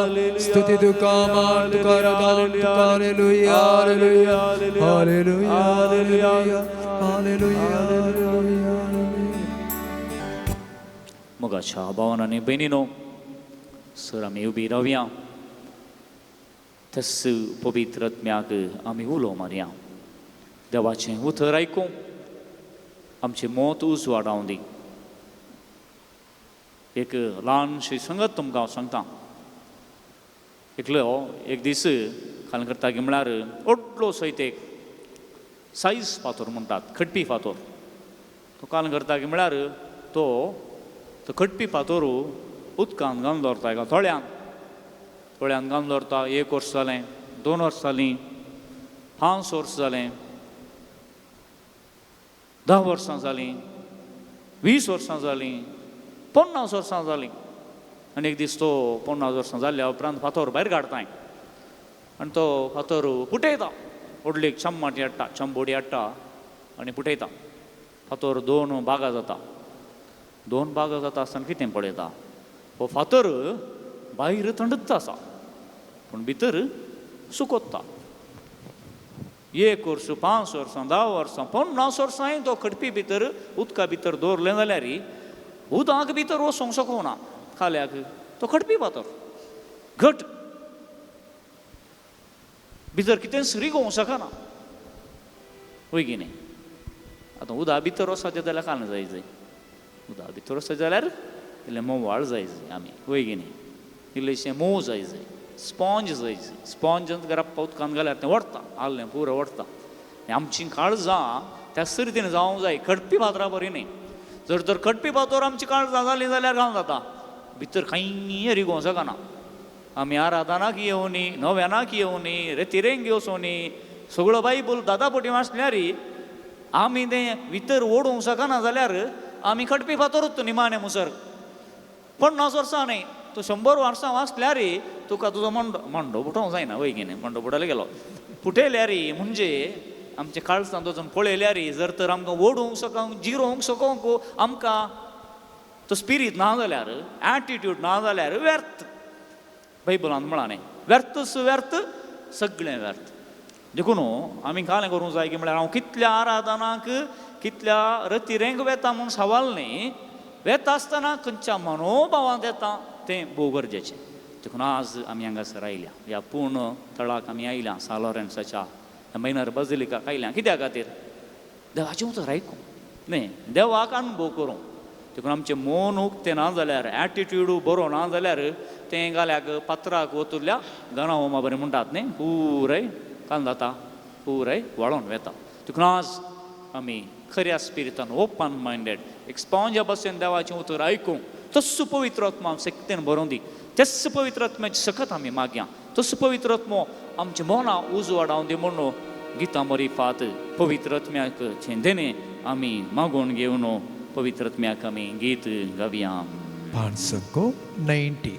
स्तुति तुका मान तुका आराधना तुका hallelujah hallelujah hallelujah hallelujah hallelujah मोगाच्या भावांनो आनी भयणीनो सर आमी उबी रावया तस पवित्र आत्म्याक आमी उलो मारया देवाचें उतर आयकूं आमचें मोत उजवाडावं दी एक ल्हानशी संगत तुमकां हांव सांगता एकलो एक दीस खाल करता गे म्हळ्यार व्हडलो सैतेक सायज फातोर म्हणटात खटपी फातोर तो काल करता गे म्हळ्यार तो खटपी फातोर उदकांत घालून दवरता एका थोड्यान घालून दवरता 1 वर्स जालें 2 वर्स जालीं 5 वर्स जालें 10 वर्सां जालीं 20 वर्सां जालीं 50 वर्सां जालीं आनी एक दीस तो 50 वर्सां जाल्ल्या उपरांत फातोर भायर काडताय आनी तो फातोर फुटयता व्हडलीक चम्माटी हाडटा चंबोडी हाडटा आनी फुटयता फातोर 2 भागां जाता 2 भागां जाता आसतना कितें पळयता हो फातर भायर थंडत आसा पूण भितर सुकोत्ता 1 वर्स 5 वर्सां 10 वर्सां 50 वर्सांय तो खटपी भितर उदका भितर दवरलें जाल्यार उदक भितर वचोंक शकना खाल्याक तो खटपी फातर घट भितर कितें रिगोवंक शकना वय की न्ही आतां उदक भितर वचचें जाल्यार कान जाय उदक भितर वचचें जाल्यार इल्लें मोवाळ जाय आमी वय की न्ही इल्लेशें मोव जाय स्पॉंज जाय स्पॉंजांत गरप्पा उदकांत घाल्यार तें वडटा आल्लें पुरो वडटा आमची काळजां त्या तरेन जावंक जाय खटपी फातरा बरी न्ही जर तर खटपी फातर आमची काळजां जालीं जाल्यार घालूं जाता भितर खंय रिगोवंक शकना आमी आराधनाक येवनी नव्यानाक येवनी रेतिरेंग येवचोनी सगळो बायबल दादापोटी वाचल्यार आमी तें भितर ओडूंक शकना जाल्यार आमी खटपी फातरूच निमाणें मुसर 50 वर्सां न्ही तूं 100 वर्सां वाचल्यार तुका तुजो मंडो फुटोवंक जायना वय की न्ही मंडो फुटले गेलो फुटयल्यार म्हणजे आमच्या काळजांत वचून पळयल्यार जर तर आमकां ओडूंक सकूंक जिरोवंक सकूंक आमकां तो स्पिरीट ना जाल्यार एटिट्यूड ना जाल्यार व्यर्थ बायबलांत म्हळां न्ही व्यर्थच व्यर्थ सगळें व्यर्थ देखून आमी कालें करूंक जाय की म्हळ्यार हांव कितल्या आराधनाक कितल्या रतीरेंक वेता म्हूण सवाल न्ही, वेता आसतना खंयच्या मनोभावांत येता तें भोव गरजेचें. देखून आज आमी हांगासर आयल्या, ह्या पूर्ण तळाक आमी आयल्या, सा लॉरेन्साच्या ह्या मैनर बजिलिकाक आयल्या. कित्या खातीर? देवाचें उतर आयकूं न्ही, देवाक अनुभव करूं. देखून आमचें मन उक्तें ना जाल्यार, एटिट्यूड बरो ना जाल्यार तें गाल्याक पात्राक वतुरल्या गना होमा बरें म्हणटात न्ही, पुराय काल जाता, पुराय वळोन वेता. देखून आज आमी खऱ्या स्पिरितान ओपन मायंडेड एक स्पॉन्जा बसून देवाचें उतर आयकूं. तस्सो पवित्र आत्मा सक्तीन बरोवन दी. तेच पवित्र आत्म्याची सकत आमी मागया. तसो पवित्र आत्मो आमच्या मना उजवाडावन दी म्हणून गितां बरी फात पवित्र आत्म्याक छेंदेने आमी मागून घेवन पवित्र आत्म्याक आमी गीत गावया. पांचसंको 90.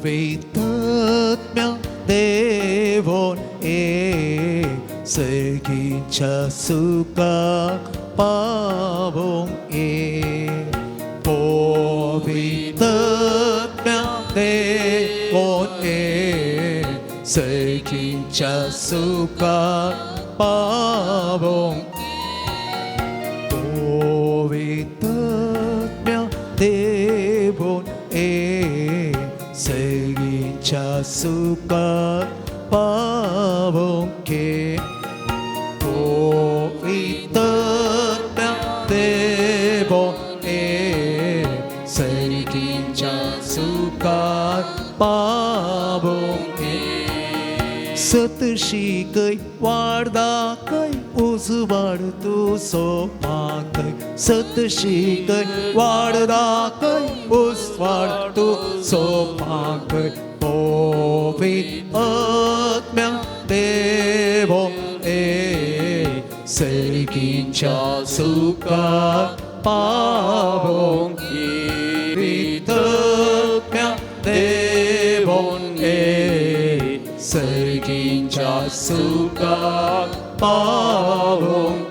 Povitatmya devon segincha suka pavong Povitatmya devon segincha suka pavong Povitatmya devon segincha suka pavong Povitatmya devon segincha suka pavong Satshikay vardakay uzvartu somakay Satshikay vardakay uzvartu somakay Povitatmya devon segincha suka pavong Povitatmya devon segincha suka pavong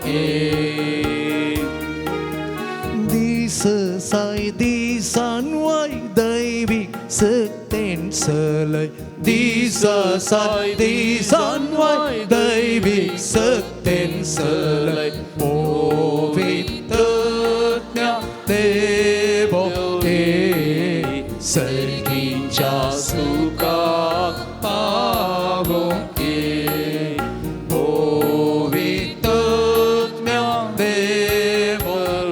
Disasay disanway daivik sakten salay Disasay disanway daivik sakten salay Povitatmya devon segincha suka pavong Povitatmya devon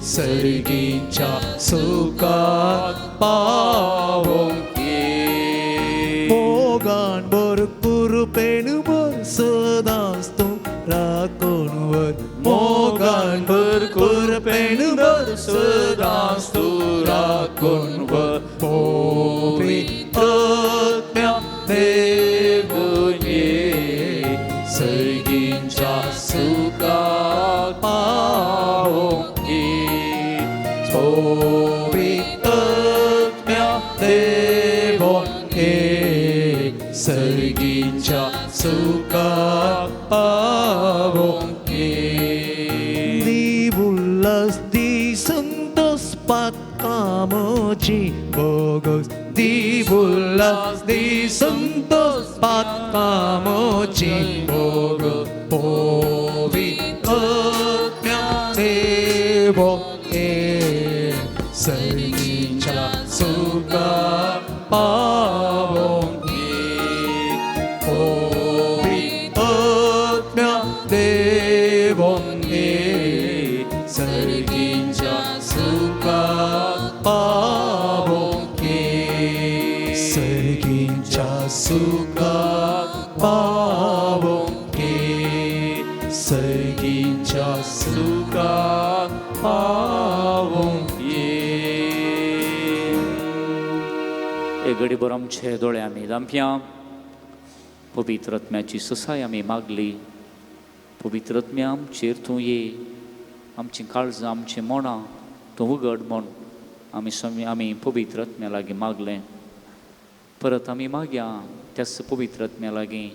segincha suka pavong Mogan berpuru penu bersedastu rakonwer Mogan berpuru penu bersedastu rakonwer Povitatmya devon segincha suka pavong Povitatmya devon segincha suka pavong Dibulas di santos pat kamoji bogos Dibulas di santos pat kamoji bogos Povitatmya devon segincha suka pavong Povitatmya devon segincha suka pavong segincha suka pavong segincha suka pavong एक घडीभर आमचे दोळे आमी धांपया. पवित्र आत्म्याची ससाय आमी मागली. पवित्र आत्म्या आमचेर तूं ये, आमची काळजां आमची मनां तूं उगड म्हूण आमी पवित्र आत्म्या लागीं मागलें. परत आमी मागया त्याच पवित्र आत्म्या लागीं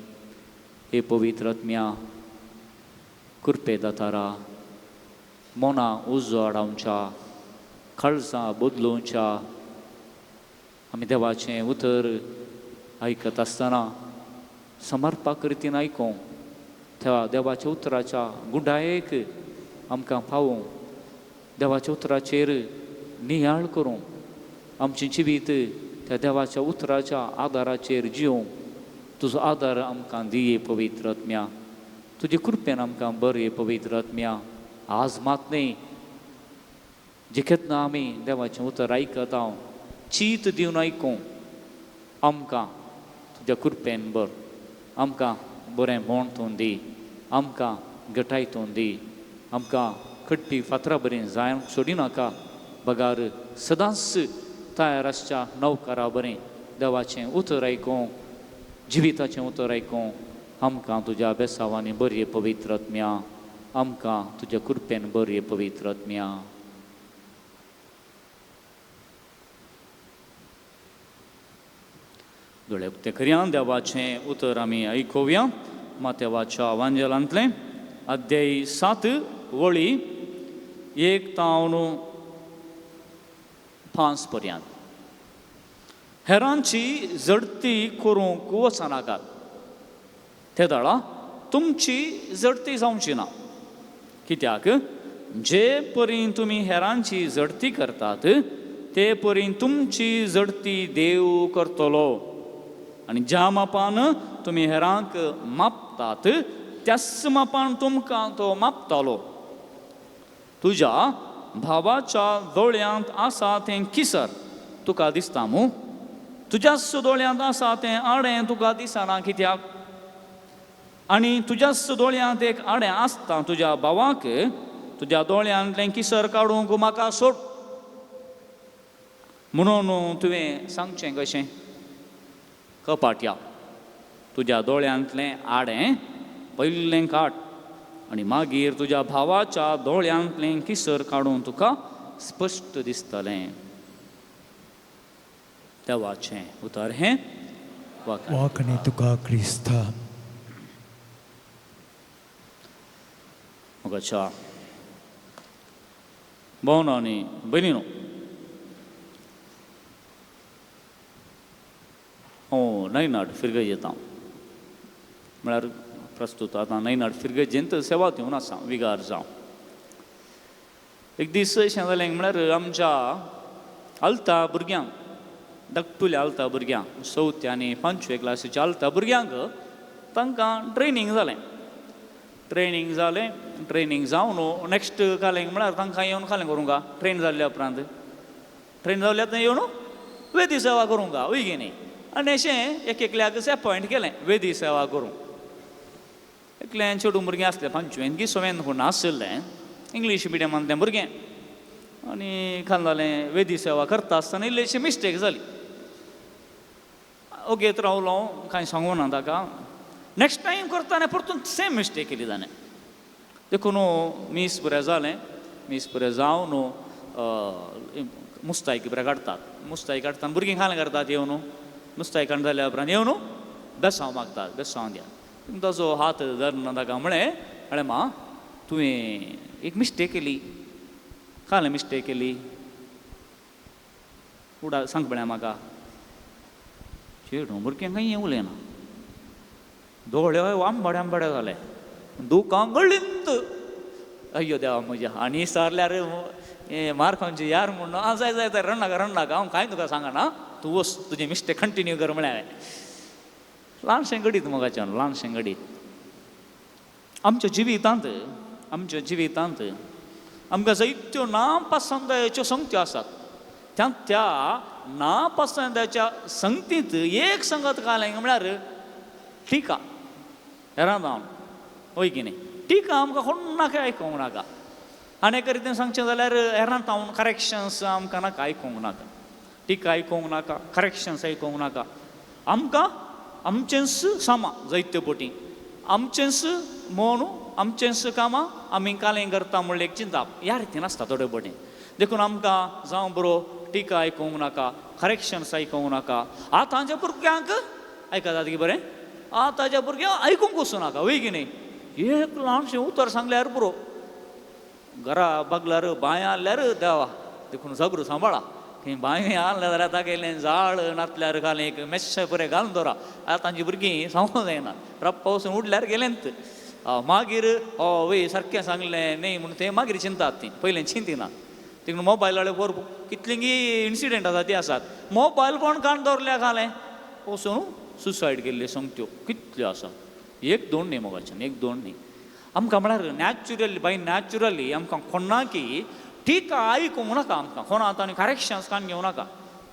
हे पवित्र आत्म्या कृपे दातारा मोना उजवाड आमच्या काळजां बदलूंच्या आमी देवाचें उतर आयकत आसतना समर्पक रितीन आयकूं त्या देवाच्या उतराच्या गुंडायेक आमकां पावूं देवाच्या उतराचेर नियाळ करूं आमचें जिवीत त्या देवाच्या उतराच्या आदाराचेर जिवूं तुजो आदार आमकां दिये पवित्र आत्म्या तुजे कृपेन आमकां बरे पवित्र आत्म्या आज मात न्ही जे केन्ना आमी देवाचें उतर आयकत हांव चीत दिवन आयकूं आमकां तुज्या कृपेन बर आमकां बरें मोणतून दी आमकां घटायतून दी आमकां खडपी फातरां बरीं जावंक सोडिनाका बगार सदांच तयार आसच्या नौकारा बरें देवाचें उतर आयकूं जिविताचें उतर आयकूं आमकां तुज्या बेसांवांनी बरे पवित्र आत्म्या आमकां तुज्या कृपेन बरे पवित्र आत्म्या दोळे उक्ते करया देवाचें उतर आमी आयकुया मातेवाच्या वांजेलांतलें अध्याय 7 वळी 1 तावन 5 पर्यंत हेरांची जडती करूंक वचनाकात ते दाळा तुमची जडती जावची ना कित्याक जे परीन तुमी हेरांची जडती करतात ते परीन तुमची जडती देव करतलो आनी ज्या मापान तुमी हेरांक मापतात त्याच मापान तुमकां तो मापतालो तुज्या भावाच्या दोळ्यांत आसा तें किसर तुका दिसता मू तुज्याच दोळ्यांत आसा तें आडें तुका दिसना कित्याक आनी तुज्याच दोळ्यांत एक आडें आसता तुज्या भावाक तुज्या दोळ्यांतलें किसर काडूंक म्हाका सोड म्हणून तुवें सांगचें कशें कपाट्या तुज्या दोळ्यांतलें आडें पयलें काड आनी मागीर तुज्या भावाच्या दोळ्यांतलें किसर काडून तुका स्पश्ट दिसतलें देवाचें उतर हें वाकणे तुका क्रिस्ता मोगाच्या भावना आनी भयणीनो हांव नयनाड फिरगय येता म्हळ्यार प्रस्तुत आतां नयनाड फिरगय जेंत सेवा दिवन आसा विगार जावं एक दीस अशें जालें म्हळ्यार आमच्या आलता भुरग्यांक धाकटुल्या आलता भुरग्यांक 4थी आनी 5वे क्लासीच्या आलता भुरग्यांक तांकां ट्रेनींग जावन नॅक्स्ट कालेंक म्हळ्यार तांकां येवन खालें करूंक ट्रेन जाल्ल्या उपरांत ट्रेन जाल्ल्या येवन वेदी सेवा करूंक वय गे न्ही आनी अशें एक एकल्याक अपॉयंट केलें वेदी सेवा करूंक एकल्यान चेडूं भुरगें आसलें 5वेंत की 6वेंत कोण आसलें इंग्लीश मिडियमांत तें भुरगें आनी खाल जालें वेदी सेवा करता आसतना इल्लीशी मिस्टेक जाली ओगेत रावलो कांय सांगूं ना ताका नेक्स्ट टायम करतना परतून सेम मिस्टेक केली ताणें देखून मीस बरें जालें मीस बरें जावन मुस्तायक बरें काडटात मुस्तायक काडटाना भुरगीं खालें करतात येवन मुस्तायक काडून जाल्या उपरांत येवन बेसांव मागतात बेसांव दिया ताजो हात धरना ताका म्हळें मा तुवें एक मिस्टेक केली खालें मिस्टेक केली उडा सांग म्हळें म्हाका चेडूं भुरग्यांक कांय उलयना दोळे आंबाडे जाले दुकां गळिंत अय्यो देवा म्हज्या आनी सारल्यार मार खंयचे यार म्हणून जाय जाय तर रणनाका हांव कांय तुका सांगना तूं वच तुजें मिस्टेक कंटिन्यू कर म्हळें ल्हानशें घडीत मोगाचें ल्हानशें घडीत आमच्या जिवितांत आमकां जायत्यो नापसंदाच्यो संगत्यो आसात त्या नापसंदाच्या संगतींत एक संगत घालें म्हळ्यार टिका हेरां जावन वय की न्ही टिका आमकां कोणाक आयकूंक नाका आनी एका रितीन सांगचें जाल्यार हेरां तावन करेक्शन्स आमकां नाका आयकूंक नाका टिका आयकूंक नाका करेक्शन्स आयकूंक नाका आमकां आमचेंच सामा जायत्यो पोटी आमचेंच मोनू आमचेंच कामां आमी कालें करता म्हणलें एक चिंता ह्या रितीन आसता थोडे पोटी देखून आमकां जावं बरो टिका आयकूंक नाका करेक्शन्स आयकूंक नाका आतांच्या भुरग्यांक आयकतात की बरें आताच्या भुरग्यां आयकूंक वचूनाका वय की न्ही एक ल्हानशें उतर सांगल्यार पुरो घरा बागल्यार बांय आल्यार देवा देखून झगडू सांबाळा खंय बांय आसलें जाल्यार तागेलें झाड नातल्यार घालें एक मेश्श बरें घालून दवरा आतांची भुरगीं सांगूंक जायना राप्पा वचून उडल्यार गेलेंत मागीर वय सारकें सांगलें न्ही म्हणून ते मागीर चिंतात तीं पयलें चिंतिना तिकडून मोबायलाळे वर कितलींगी इन्सिडेंट आसा ती आसात मोबायल कोण काण दवरल्या घालें वचून सुसायड केल्ल्यो संगत्यो कितल्यो आसा एक दोन न्ही मोगाच्यान एक दोन न्ही आमकां म्हळ्यार नॅचुरली बाय नॅचुरली आमकां कोणा की टिका आयकूंक नाका आमकां कोणा आतां करेक्शन्स कान घेवं नाका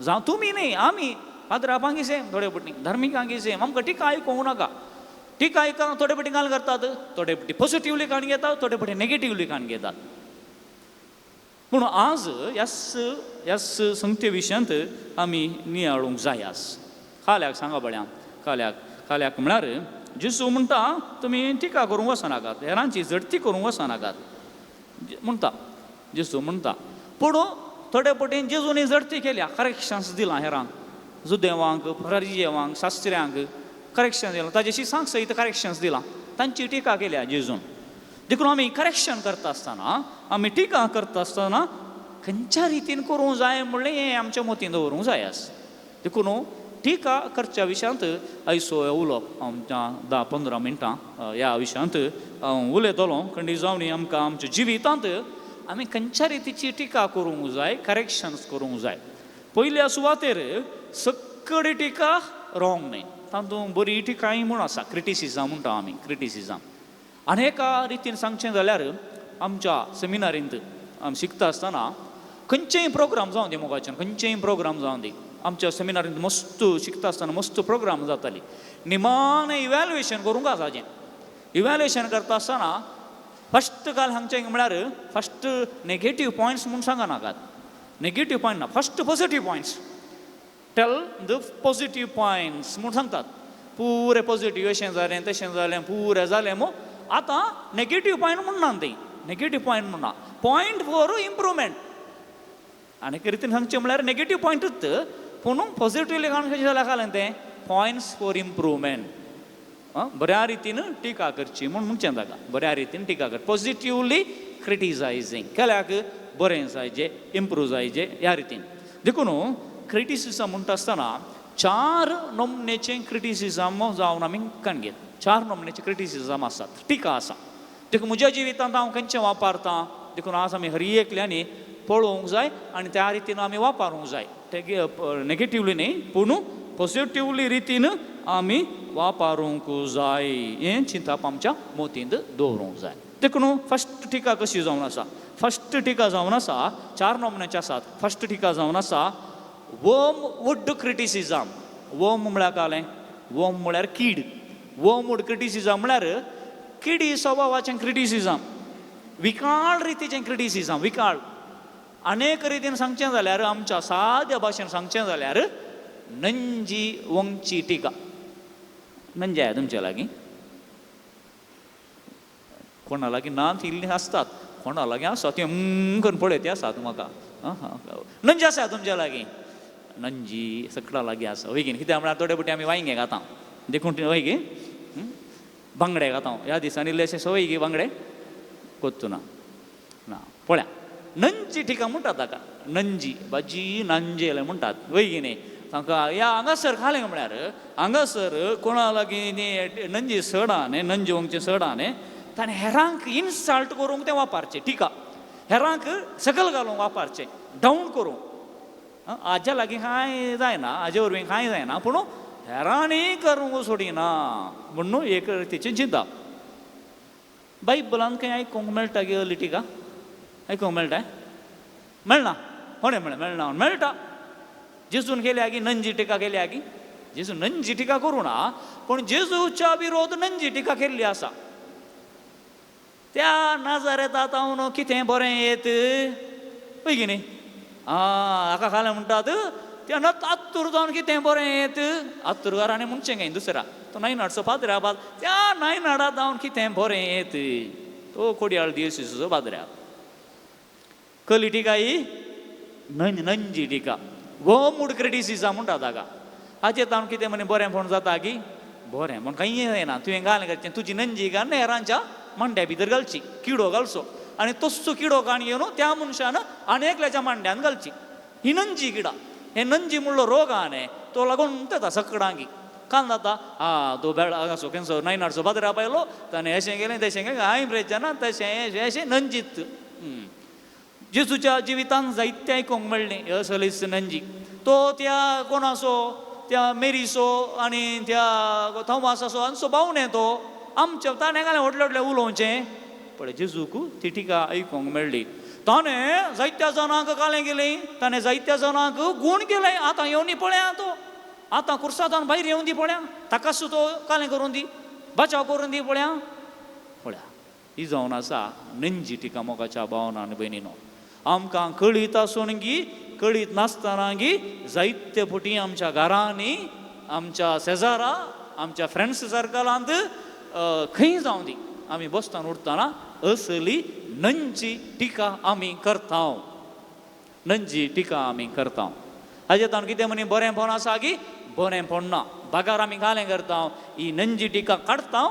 जावं तुमी न्ही आमी पाद्रापांकी सेम थोडे पटी धर्मिकांकी सेम आमकां टिका आयकूंक नाका टिका आयकूंक थोडे पटी कान करतात थोडे पटी पॉझिटिव्हली कान घेतात थोडे पटी नेगेटिव्हली कान घेतात म्हणून आज ह्याच संगते विशयांत आमी नियाळूंक जाय आज खाल्याक सांगा बळ्या खाल्याक म्हळ्यार जेजू म्हणटा तुमी टिका करूंक वचनाकात हेरांची झडती करूंक वचनाकात म्हणटा जेजू म्हणटा पूण थोडे पटीन जेजूनी झडती केल्या करेक्शन्स दिलां हेरांक जुदेवांक फरिजेवांक शास्त्र्यांक करेक्शन दिलां ताजेशी सांग सयत करेक्शन्स दिलां तांची टिका केल्या जेजून देखून आमी करेक्शन करता आसतना आमी टिका करता आसतना खंयच्या रितीन करूंक जाय म्हणलें हें आमच्या मतीन दवरूंक जाय आस देखून टिका करच्या विशयांत आयचो उलोवप आमच्या 10-15 मिनटां ह्या विशयांत हांव उलयतलों खंडी जावन आमकां आमच्या जिवितांत आमी खंयच्या रितीची टिका करूंक जाय करेक्शन्स करूंक जाय पयल्या सुवातेर सक्कडी टिका रॉंग न्ही तातूंत बरी टिकाय म्हूण आसा क्रिटिसिजम म्हणटा आमी क्रिटिसिजम आनी एका रितीन सांगचें जाल्यार आमच्या सेमिनारींत आमी शिकता आसतना खंयचेय प्रोग्राम जावं दी मोगाच्यान खंयचेय प्रोग्राम जावं दी आमच्या सेमिनारींत मस्त शिकता आसतना मस्त प्रोग्राम जाताली निमाणें इवॅल्युएशन करूंक आसाचें इवॅल्युएशन करता आसतना फस्ट गजाल सांगचें म्हळ्यार फस्ट नेगेटीव पॉयंट्स म्हूण सांगनाकात नेगेटीव पॉयंट ना first positive points tell the positive points म्हूण सांगतात पुरें पॉझिटीव अशें जालें तशें जालें पुरें जालें मो आतां नेगेटीव पॉयंट म्हणना ती नेगेटीव पॉयंट म्हणना पॉयंट फॉर इम्प्रुवमेंट आनी रितीन सांगचें म्हळ्यार नेगेटीव पॉयंटूच पूण पॉझिटिव्हली काण कशें जाल्यार जालें तें पॉयंट्स फॉर इम्प्रुवमेंट बऱ्या रितीन टिका करची म्हूण म्हणचें ताका बऱ्या रितीन टिका कर पॉझिटिव्हली क्रिटिसायझींग केल्याक बरें जायचें इम्प्रूव जायचें ह्या रितीन देखून क्रिटिसिजम म्हणटा आसतना 4 नमनेचें क्रिटिसिजम जावन आमी काण घेत 4 नमनेचें क्रिटिसिजम आसात टिका आसा देखून म्हज्या जिवितांत हांव खंयचें वापरतां देखून आज आमी हर एकल्यांनी पळोवंक जाय आनी त्या रितीन आमी वापरूंक जाय तेगे नेगेटिव्हली न्ही पूण पॉझिटिव्हली रितीन आमी वापरूंक जाय हें चिंतप आमच्या मोतींत दवरूंक जाय देखून फस्ट टिका कशी जावन आसा फस्ट टिका जावन आसा 4 नमनेचे आसात फस्ट टिका जावन आसा वर्मवूड क्रिटिसिजम वर्म म्हळ्यार कालें वर्म म्हळ्यार कीड वर्मवूड क्रिटिसिजम म्हळ्यार किडी स्वभावाचें क्रिटिसिजम विकाळ रितीचें क्रिटिसिजम विकाळ अनेक रितीन सांगचें जाल्यार आमच्या साद्या भाशेन सांगचें जाल्यार नंजी वंगची टिका नंजी आहे तुमच्या लागीं कोणा लागीं ना इल्लीं आसतात कोणा लागीं आसा तें करून पळय ते आसात म्हाका नंजी आसा तुमच्या लागीं नंजी सकला लागीं आसा वय गी कित्याक म्हळ्यार थोडे पटी आमी वांयगे खाता देखून वय गी बांगडे खाता ह्या दिसांनी इल्लेशे सवय गी बांगडे कोत्तू ना पळया नंजी टिका म्हणटात ताका नंजी भाजी नांजेल म्हणटात वय गी न्ही तांकां ह्या हांगासर खालें म्हळ्यार हांगासर कोणा लागीं नंजी सडा न्ही नंजी वंगचें सडा न्ही ताणें हेरांक इन्सल्ट करूंक तें वापरचें टिका हेरांक सकल घालूंक वापरचें डावन करूंक हाज्या लागीं कांय जायना हाजे वरवीं कांय जायना पूण हेरांनी करूंक सोडिना म्हणून एक रितीचें चिंता बायबलांत खंय आयकूंक मेळटा गे असली टिका आयकूंक मेळटा मेळना कोणें मेळना मेळटा जेजून केल्या गी नंजी टिका केल्या गी जेजू नंजी टिका करूं ना पूण जेजूच्या विरोध नंजी टिका केल्ली आसा त्या नाजारेतांत कितें बरें येत पळय गी न्ही हाका खालें म्हणटात त्या आत्तूर जावन कितें बरें येत आत्तूरकारांनी म्हणचें गे दुसरा तो नायनाडचो पाद्र्या बाद त्या नायनाडांत जावन कितें बरें येत तो कोडयाळ दिवसीचो पाद्र्या कली टिका ही नंजी टिका वर्मवूड क्रिटिसिजम म्हणटा ताका हाचेर जावन कितें म्हणे बरें फोण जाता की बरें म्हण काही येना तुवें घालें करचें तुजी नंजी घालून हेरांच्या मांड्या भितर घालची किडो घालचो आनी तस्सो किडो काण घेवन त्या मनशान आनी एकल्याच्या मांड्यान घालची ही नंजी किडा हे नंजी म्हणलो रोग आहा न्ही तो लागून तेता सकडांगी काल जाता तो बेळाचो केन्सो नायनाडचो बाजरा पायलो ताणें अशें केलें तशें केलें हांवें ब्रेजना तशें अशें नंजीत जेजूच्या जिवितांत जायतें आयकूंक मेळ्ळें असलीच नंजी तो त्या कोणाचो त्या मेरीचो आनी त्या थोमासाचो हांचो भावने तो आमच्या ताणें घालें व्हडलें व्हडलें उलोवचें पण जेजूक ती टिका आयकूंक मेळ्ळी ताणें जायत्या जाणांक कालें गेलें ताणें जायत्या जाणांक गूण केलें आतां येवन पळया तो आतां कुर्सातान भायर येवन दी पळया ताकाच तो कालें करून दी बचाव करून दी पळया पळया ही जावन आसा नंजी टिका मोगाच्या भावनान भयणीनो आमकां कळीत आसून गी कळीत नासतना गी जायते फावटी आमच्या घरांनी आमच्या शेजारा आमच्या फ्रेंड्स सर्कलांत खंय जावं दी आमी बसताना उरतना असली नंजी टिका आमी करता नंजी टिका आमी करता हाजे ताण कितें म्हणी बरेंपण आसा की बरेंपण ना बागार आमी घालें करता ही नंजी टिका काडटा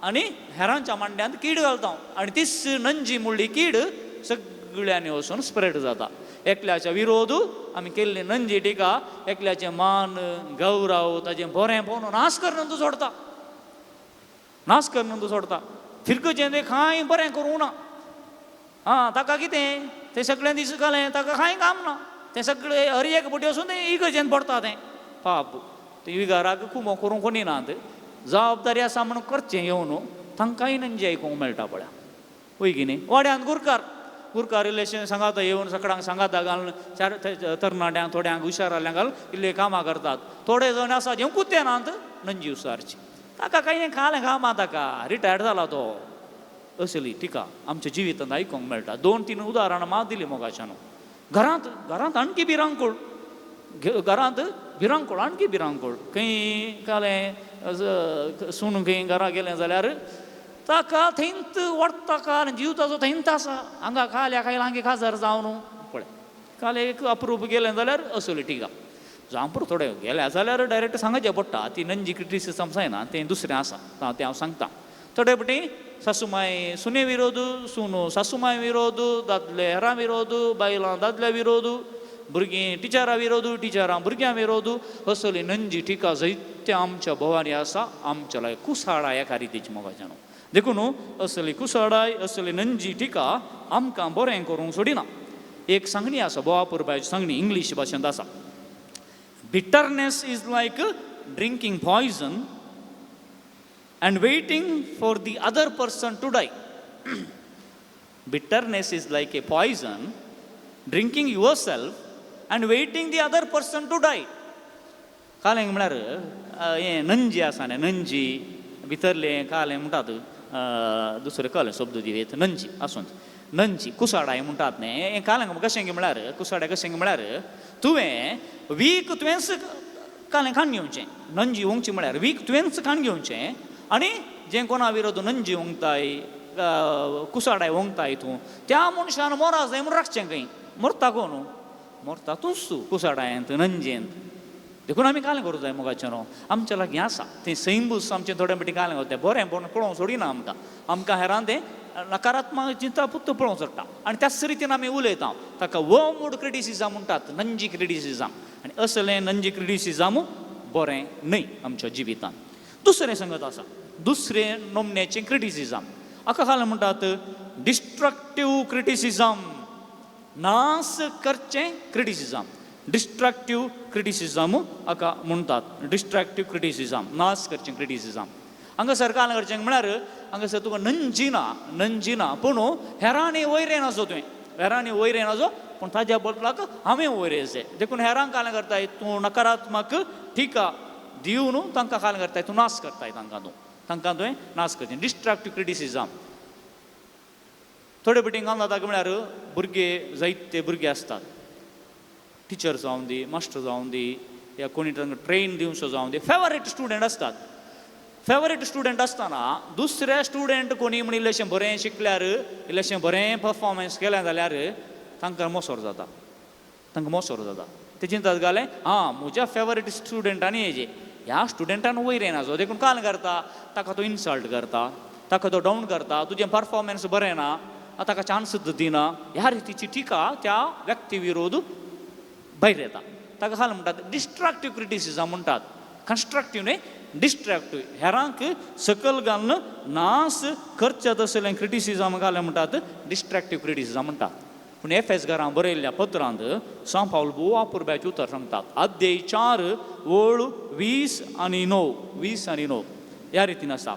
आनी हेरांच्या मांड्यांत कीड घालता आनी तीच नंजी म्हणली कीड सगळ्यांनी वचून स्प्रेड जाता एकल्याच्या विरोध आमी केल्ली नंजी टिका एकल्याचें मान गौरव ताजें बरेंपण नाश करून तूं सोडता नाश करून तूं सोडता फिरकचें तें कांय बरें करूं ना ताका कितें तें सगळें दीस घालें ताका कांय काम ना तें सगळें हर एक फावटी वचून तें इगर्जेन पडटा तें पाप ते विगाराक कुमो करूंक कोणी नात जबाबदारी आसा म्हणून करचें येवन तांकांय नंजी आयकूंक मेळटा पळया वय की न्ही वाड्यान गुरकार रिलेशन सांगाता येवन सगळ्यांक सांगाता घालून चार तरणाट्यांक थोड्यांक हुशाराल्यांक घालून इल्ले कामां करतात थोडे जण आसा जे कुत्ते नात नंजी उसारची ताका काही खालें कामां ताका रिटायर्ड जाला तो असली टिका आमच्या जिवितांत आयकूंक मेळटा 2-3 उदाहरणां मात दिलीं मोगाच्यान घरांत आणखी भिरांकूळ घरांत भिरांकूळ आणखी भिरांकूळ खंय कालें सून खंय घरा गेलें जाल्यार ताका थंयत वडटा काल जीव ताजो थंयत आसा हांगा खाल्या खायला हांगे खाजार जावन पळय काल एक अप्रूप गेलें जाल्यार असली टिका जावं पुरो थोडे गेल्या जाल्यार डायरेक्ट सांगचें पडटा ती नंजी क्रिटिसिजम जायना तें दुसरें आसा तें हांव सांगता थोडे फावटी सासूमाय सुने विरोध सुनो सासूमाय विरोध दादले हेरां विरोध बायलां दादल्या विरोध भुरगीं टिचरां विरोध टिचरां भुरग्यां विरोध असली नंजी टिका जायते आमच्या भोवारी आसा आमच्या लायक कुसाळाय एका रितीची मोगाच्यान देखून असली कुसाळाय असली नंजी टिका आमकां बरें करूंक सोडिना एक सांगणी आसा बोवा पुरबायची सांगणी इंग्लीश भाशेंत आसा Bitterness is like drinking poison and waiting for the other person to die. Bitterness is like a poison, drinking yourself and waiting the other person to die. कालें म्हळ्यार हें नंजी आसा न्ही नंजी भितरलें कालें म्हणटात दुसरें कळ्ळें शब्द दिवेत नंजी आसून नंजी कुसाडाय म्हणटात न्ही हें कालें कशें म्हळ्यार कुसाड्या कशें म्हळ्यार तुवें वीक तुवेंच कालें खाण घेवचें नंजी ओंगची म्हळ्यार वीक तुवेंच खाण घेवचें आनी जें कोणा विरोध नंजी ओंगताय कुसाडाय ओंगताय तूं त्या मनशान मोरा जाय म्हूण राखचें खंय मरता कोण मरता तूंच तूं कुसाडायेंत नंजेंत देखून आमी कालें करूं जाय मोगाचें न्हू आमच्या लागीं आसा तें सैंबूस आमचें थोडे फावटी कालें करता बरेंपण पळोवंक सोडिना आमकां हेरां तें नकारात्मक चिंता पुत्त पळोवंक सोडटा आनी त्याच रितीन आमी उलयता ताका वर्मवूड क्रिटिसिजम म्हणटात नंजी क्रिटिसिजम आनी असलें नंजी क्रिटिसिजम बरें न्हय आमच्या जिवितांत दुसरें संगत आसा दुसरें नमन्याचें क्रिटिसिजम हाका कालें म्हणटात डिस्ट्रक्टीव क्रिटिसिजम नाश करचें क्रिटिसिजम डिस्ट्रक्टीव क्रिटिसिजम हाका म्हणटात डिस्ट्रक्टीव क्रिटिसिजम नाश करचें क्रिटिसिजम हांगासर कालें करचें म्हळ्यार हांगासर तुका नंजी ना पूण हेरांनी वयरें नाजो तुवें हेरांनी वयरें नाजो पूण ताज्या बदलाक हांवें वयरें देखून हेरांक कालें करताय तूं नकारात्मक टिका दिवन तांकां कालें करताय तूं नाश करताय तांकां तुवें नाश करचें डिस्ट्रक्टीव क्रिटिसिजम थोडे फावटी काल जाता म्हळ्यार भुरगे जायते भुरगे आसतात टिचर जावं दी मास्टर जावं दी या कोणी तांकां ट्रेन दिवचो जावं दी फेवरेट स्टुडंट आसतात फेवरेट स्टुडंट आसतना दुसरे स्टुडंट कोणी म्हण इल्लेशें बरें शिकल्यार इल्लेशें बरें परफॉर्मन्स केलें जाल्यार तांकां मोसोर जाता ते चिंतात घालें म्हज्या फेवरेट स्टुडंटांनी हेजे ह्या स्टुडंटान वयर येनाचो देखून काल करता ताका तो इन्सल्ट करता, ताका तो डावन करता, तुजें परफॉर्मन्स बरें ना, ताका चान्स दिना, ह्या रितीची टिका त्या व्यक्ती विरोध भायर येता. ताका खाल म्हणटात डिस्ट्रक्टीव क्रिटिसिजम म्हणटात. कन्स्ट्रक्टीव न्हय, डिस्ट्रक्टीव. हेरांक सकल घालून नास करचे तसलें क्रिटिसिजम घालें म्हणटात डिस्ट्रक्टीव क्रिटिसिजम म्हणटात. पूण एफेसकारांक बरयल्ल्या पत्रांत सांत पावल भोव अपुर्ब्याचें उतर सांगतात. अध्याय 4 ओळ 20 आनी 9 ह्या रितीन आसा.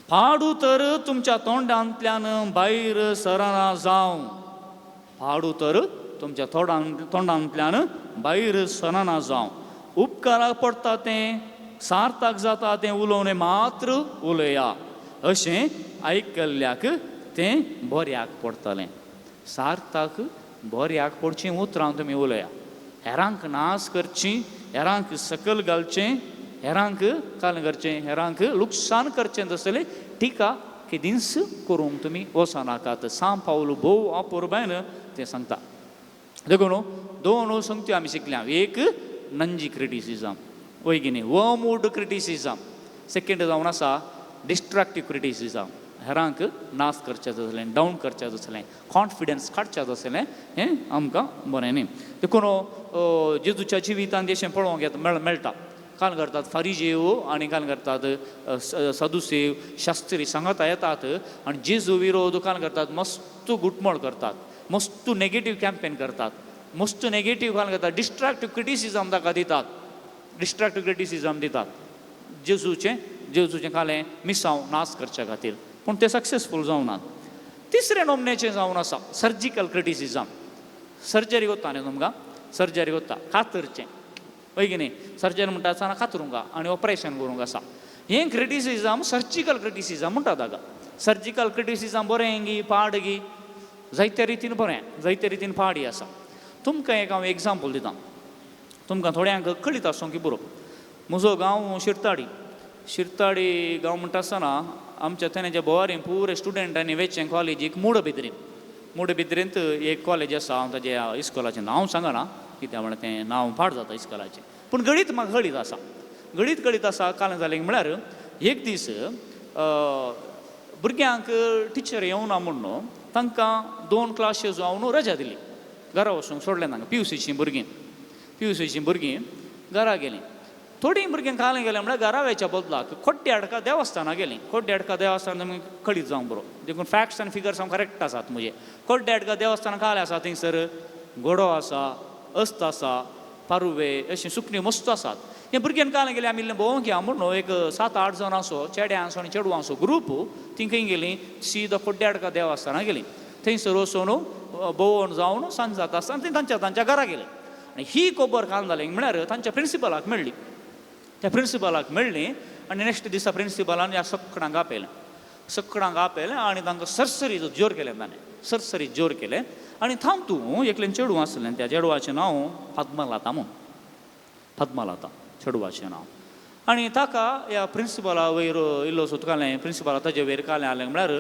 पाडू तर तुमच्या तोंडांतल्यान भायर सरना जावं. पाडू तर तुमच्या तोंडांतल्यान भायर सरना जावं. उपकाराक पडटा तें, सार्थक जाता तें उलोवणें मात्र उलया. अशें आयकल्ल्याक तें बऱ्याक पडटलें. सार्थक बऱ्याक पडचें उतरां तुमी उलया. हेरांक नास करचीं, हेरांक सकल घालचें, हेरांक काल करचें, हेरांक लुकसाण करचें तसलें टिका केदींच करूंक तुमी वचनाकात. सांत पावल भोव अपुर्बायन तें सांगता. देखून दोन संगत्यो आमी शिकल्या. एक नंजी क्रिटिसिजम, वयगिनी वर्मवूड क्रिटिसिजम. सेकंड जावन आसा डिस्ट्रक्टीव क्रिटिसिजम. हेरांक नास करचें तसलें, डावन करचें तसलें, कॉन्फिडन्स काडचें तसलें हें आमकां बरें न्ही. देखून जेजूच्या जिवितांत अशें पळोवंक मेळटा. काल करतात फारिजेव आनी काल करतात सदुसेव शास्त्री सांगता येतात आनी जेजू विरोध काल करतात मस्त गुटमळ करतात, मस्त नेगेटीव कॅम्पेन करतात, मस्त नेगेटीव काल करतात. डिस्ट्रक्टीव क्रिटिसिजम ताका दितात, डिस्ट्रक्टीव क्रिटिसिजम दितात जेजूचें कालें मिसांव नास करचे खातीर. पूण ते सक्सेसफूल जावनात. तिसरे नोमनेचें जावन आसा सर्जिकल क्रिटिसिजम. सर्जरी कोत्ता न्ही तुमकां, सर्जरी कोत्ता कातरचें वयगिनी. सर्जरी म्हणटा आसतना कातरूंका आनी ऑपरेशन करूंक आसा. हें क्रिटिसिजम सर्जिकल क्रिटिसिजम म्हणटा ताका. सर्जिकल क्रिटिसिजम बरें गी पाड गी जायत्या रितीन बरें, जायत्या रितीन पाडी आसा. तुमकां एक हांव एग्जाम्पल दितां, तुमकां थोड्यांक कळीत आसूं की बरोबर. म्हजो गांव शिरताडी गांव म्हणटा आसतना आमच्या थंयच्या बोवारीन पुरे स्टुडंटांनी वेचें कॉलेजीक मुडबिद्रींत एक कॉलेज आसा. हांव ताज्या इस्कॉलाचें नांव सांगना कित्याक म्हणल्यार तें नांव पाड जाता इस्कॉलाचें. पूण गणीत म्हाका कळीत आसा. काल जालें म्हळ्यार एक दीस भुरग्यांक टिचर येवना म्हूण न्हू तांकां 2 क्लासीस जावन रजा दिली. घरा वचूंक सोडलें तांकां. PUCचीं भुरगीं घरा गेलीं. थोडीं भुरगीं काल गेलें म्हळ्यार घरा वयच्या बदलाक खोड्ड्याडका देवस्थाना गेलीं. खोड्ड्याडका देवस्थान तुमी कळीत जावंक बरो. देखून फॅक्ट्स आनी फिगर्स आमकां करेक्ट आसात म्हजे. खोड्ड्याडका देवस्थान काल आसा थंयसर घोडो आसा, अस्त आसा, पारुवे अशीं सुकणीं मस्त आसात. हे भुरग्यान काल गेलीं आमी भोंवंक या म्हूण एक 7-8 जाण आसो, चेड्यां आसो आनी चेडवां आसो ग्रूप. तीं खंय गेलीं सीदा खोड्ड्याडका देवस्थाना गेलीं. थंयसर वचून भोंवून जावन सांज जाता आसतना तीं तांच्या घरा गेलीं. आनी ही खबर काल जाली म्हळ्यार तांच्या प्रिंसिपलाक मेळ्ळी. त्या प्रिंसिपलाक मेळ्ळी आनी नेक्स्ट दिसा प्रिंसिपलान ह्या सगळ्यांक आपयलें आनी तांकां सरसरीत जोर केलें. ताणें सरसरीत जोर केलें आनी थांब तूं एकलें चेडूं आसलें. त्या चेडवाचें नांव पद्मलता चेडवाचें नांव. आनी ताका ह्या प्रिंसिपला वयर इल्लो सुतकालें. प्रिंसिपला ताजे वयर कालें आलें म्हळ्यार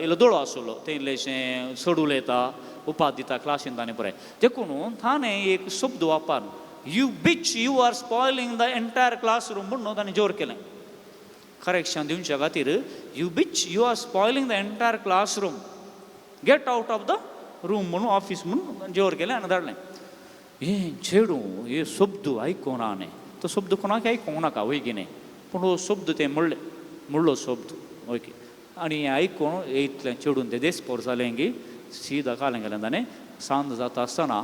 इल्लो दोळो आसलो. तें इल्लेशें चड उलयता, उपाद दिता क्लासीन ताणें पळय. देखून ताणें एक शब्द वापरलो, you bitch you are spoiling the entire classroom म्हणून ताणें जोर केलें. करेक्शन दिवच्या खातीर you bitch you are spoiling the entire classroom, get out of the room म्हणून ऑफिस म्हणून जोर केलें आनी धाडलें. हें चेडूं हे शब्द आयकोना न्ही. तो शब्द कोणाक आयकोंक नाका वयगी न्ही. पूण हो शब्द तें म्हणलो शब्द ओके. आनी हें आयकोन इतलें चेडून तें देसपोर जालें की सीदा कालें गेलें ताणें. सांज जाता आसतना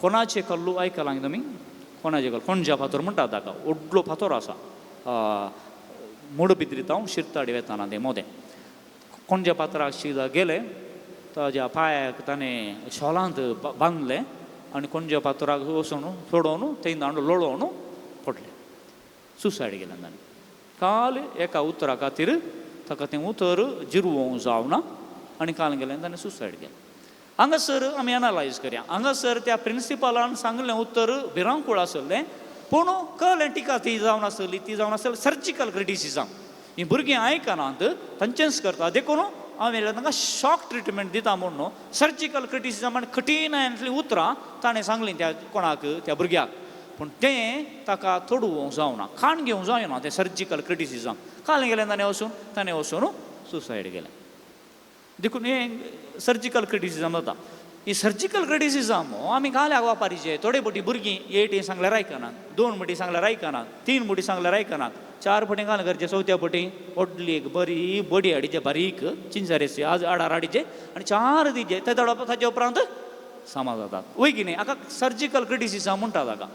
कोणाचें कल्लू आयकलां तुमी? कोणाचें कल्लू? कोणज्या फातर म्हणटात ताका. व्हडलो फातर आसा मुडबिद्रीतांव शिरताडी वेताना तें मोदें. कोणज्या फातराक सीदा गेले, ताज्या पांयाक ताणें शॉलांत बांदलें आनी कोणज्या फातराक वचून सोडोवन थंय दांडो लोळोवन पडलें. सुसायड केलें ताणें. काल एका उतरा खातीर ताका तें उतर जिरवोंक जावना आनी काल गेलें ताणें सुसायड केलें. हांगासर आमी एनालायज करया. हांगासर त्या प्रिंसिपलान सांगलें उतर भिरांकूळ आसलें, पूण कळ्ळें टिका ती जावन आसली सर्जिकल क्रिटिसिजम. हीं भुरगीं आयकनात, तांचेंच करता. देखून हांवें तांकां शॉक ट्रिटमेंट दिता म्हूण सर्जिकल क्रिटिसिजम आनी कठीणांतलीं उतरां ताणें सांगलीं त्या कोणाक, त्या भुरग्याक. पूण तें ताका थोडूंक जावना, खाण घेवंक जायना तें सर्जिकल क्रिटिसिजम. काल गेलें ताणें वचून सुसायड केलें. देखून हें सर्जिकल क्रिटिसिजम जाता. ही सर्जिकल क्रिटिसिजम आमी घाल्याक वापरीचे. थोडे फावटी भुरगीं एक सांगल्यार आयकनात, 2 फावटी सांगल्यार आयकनात, 3 फावटी सांगल्यार आयकनात, 4 फावटी घाल करचे, 4थ्या फावटी व्हडली एक बरी बडी हाडीचे बारीक चिंचारेचे आज आडार हाडीचे आनी 4 दिचे ते दडप. ताचे उपरांत समाज जातात. वय की न्ही? हाका सर्जिकल क्रिटिसिजम म्हणटा ताका.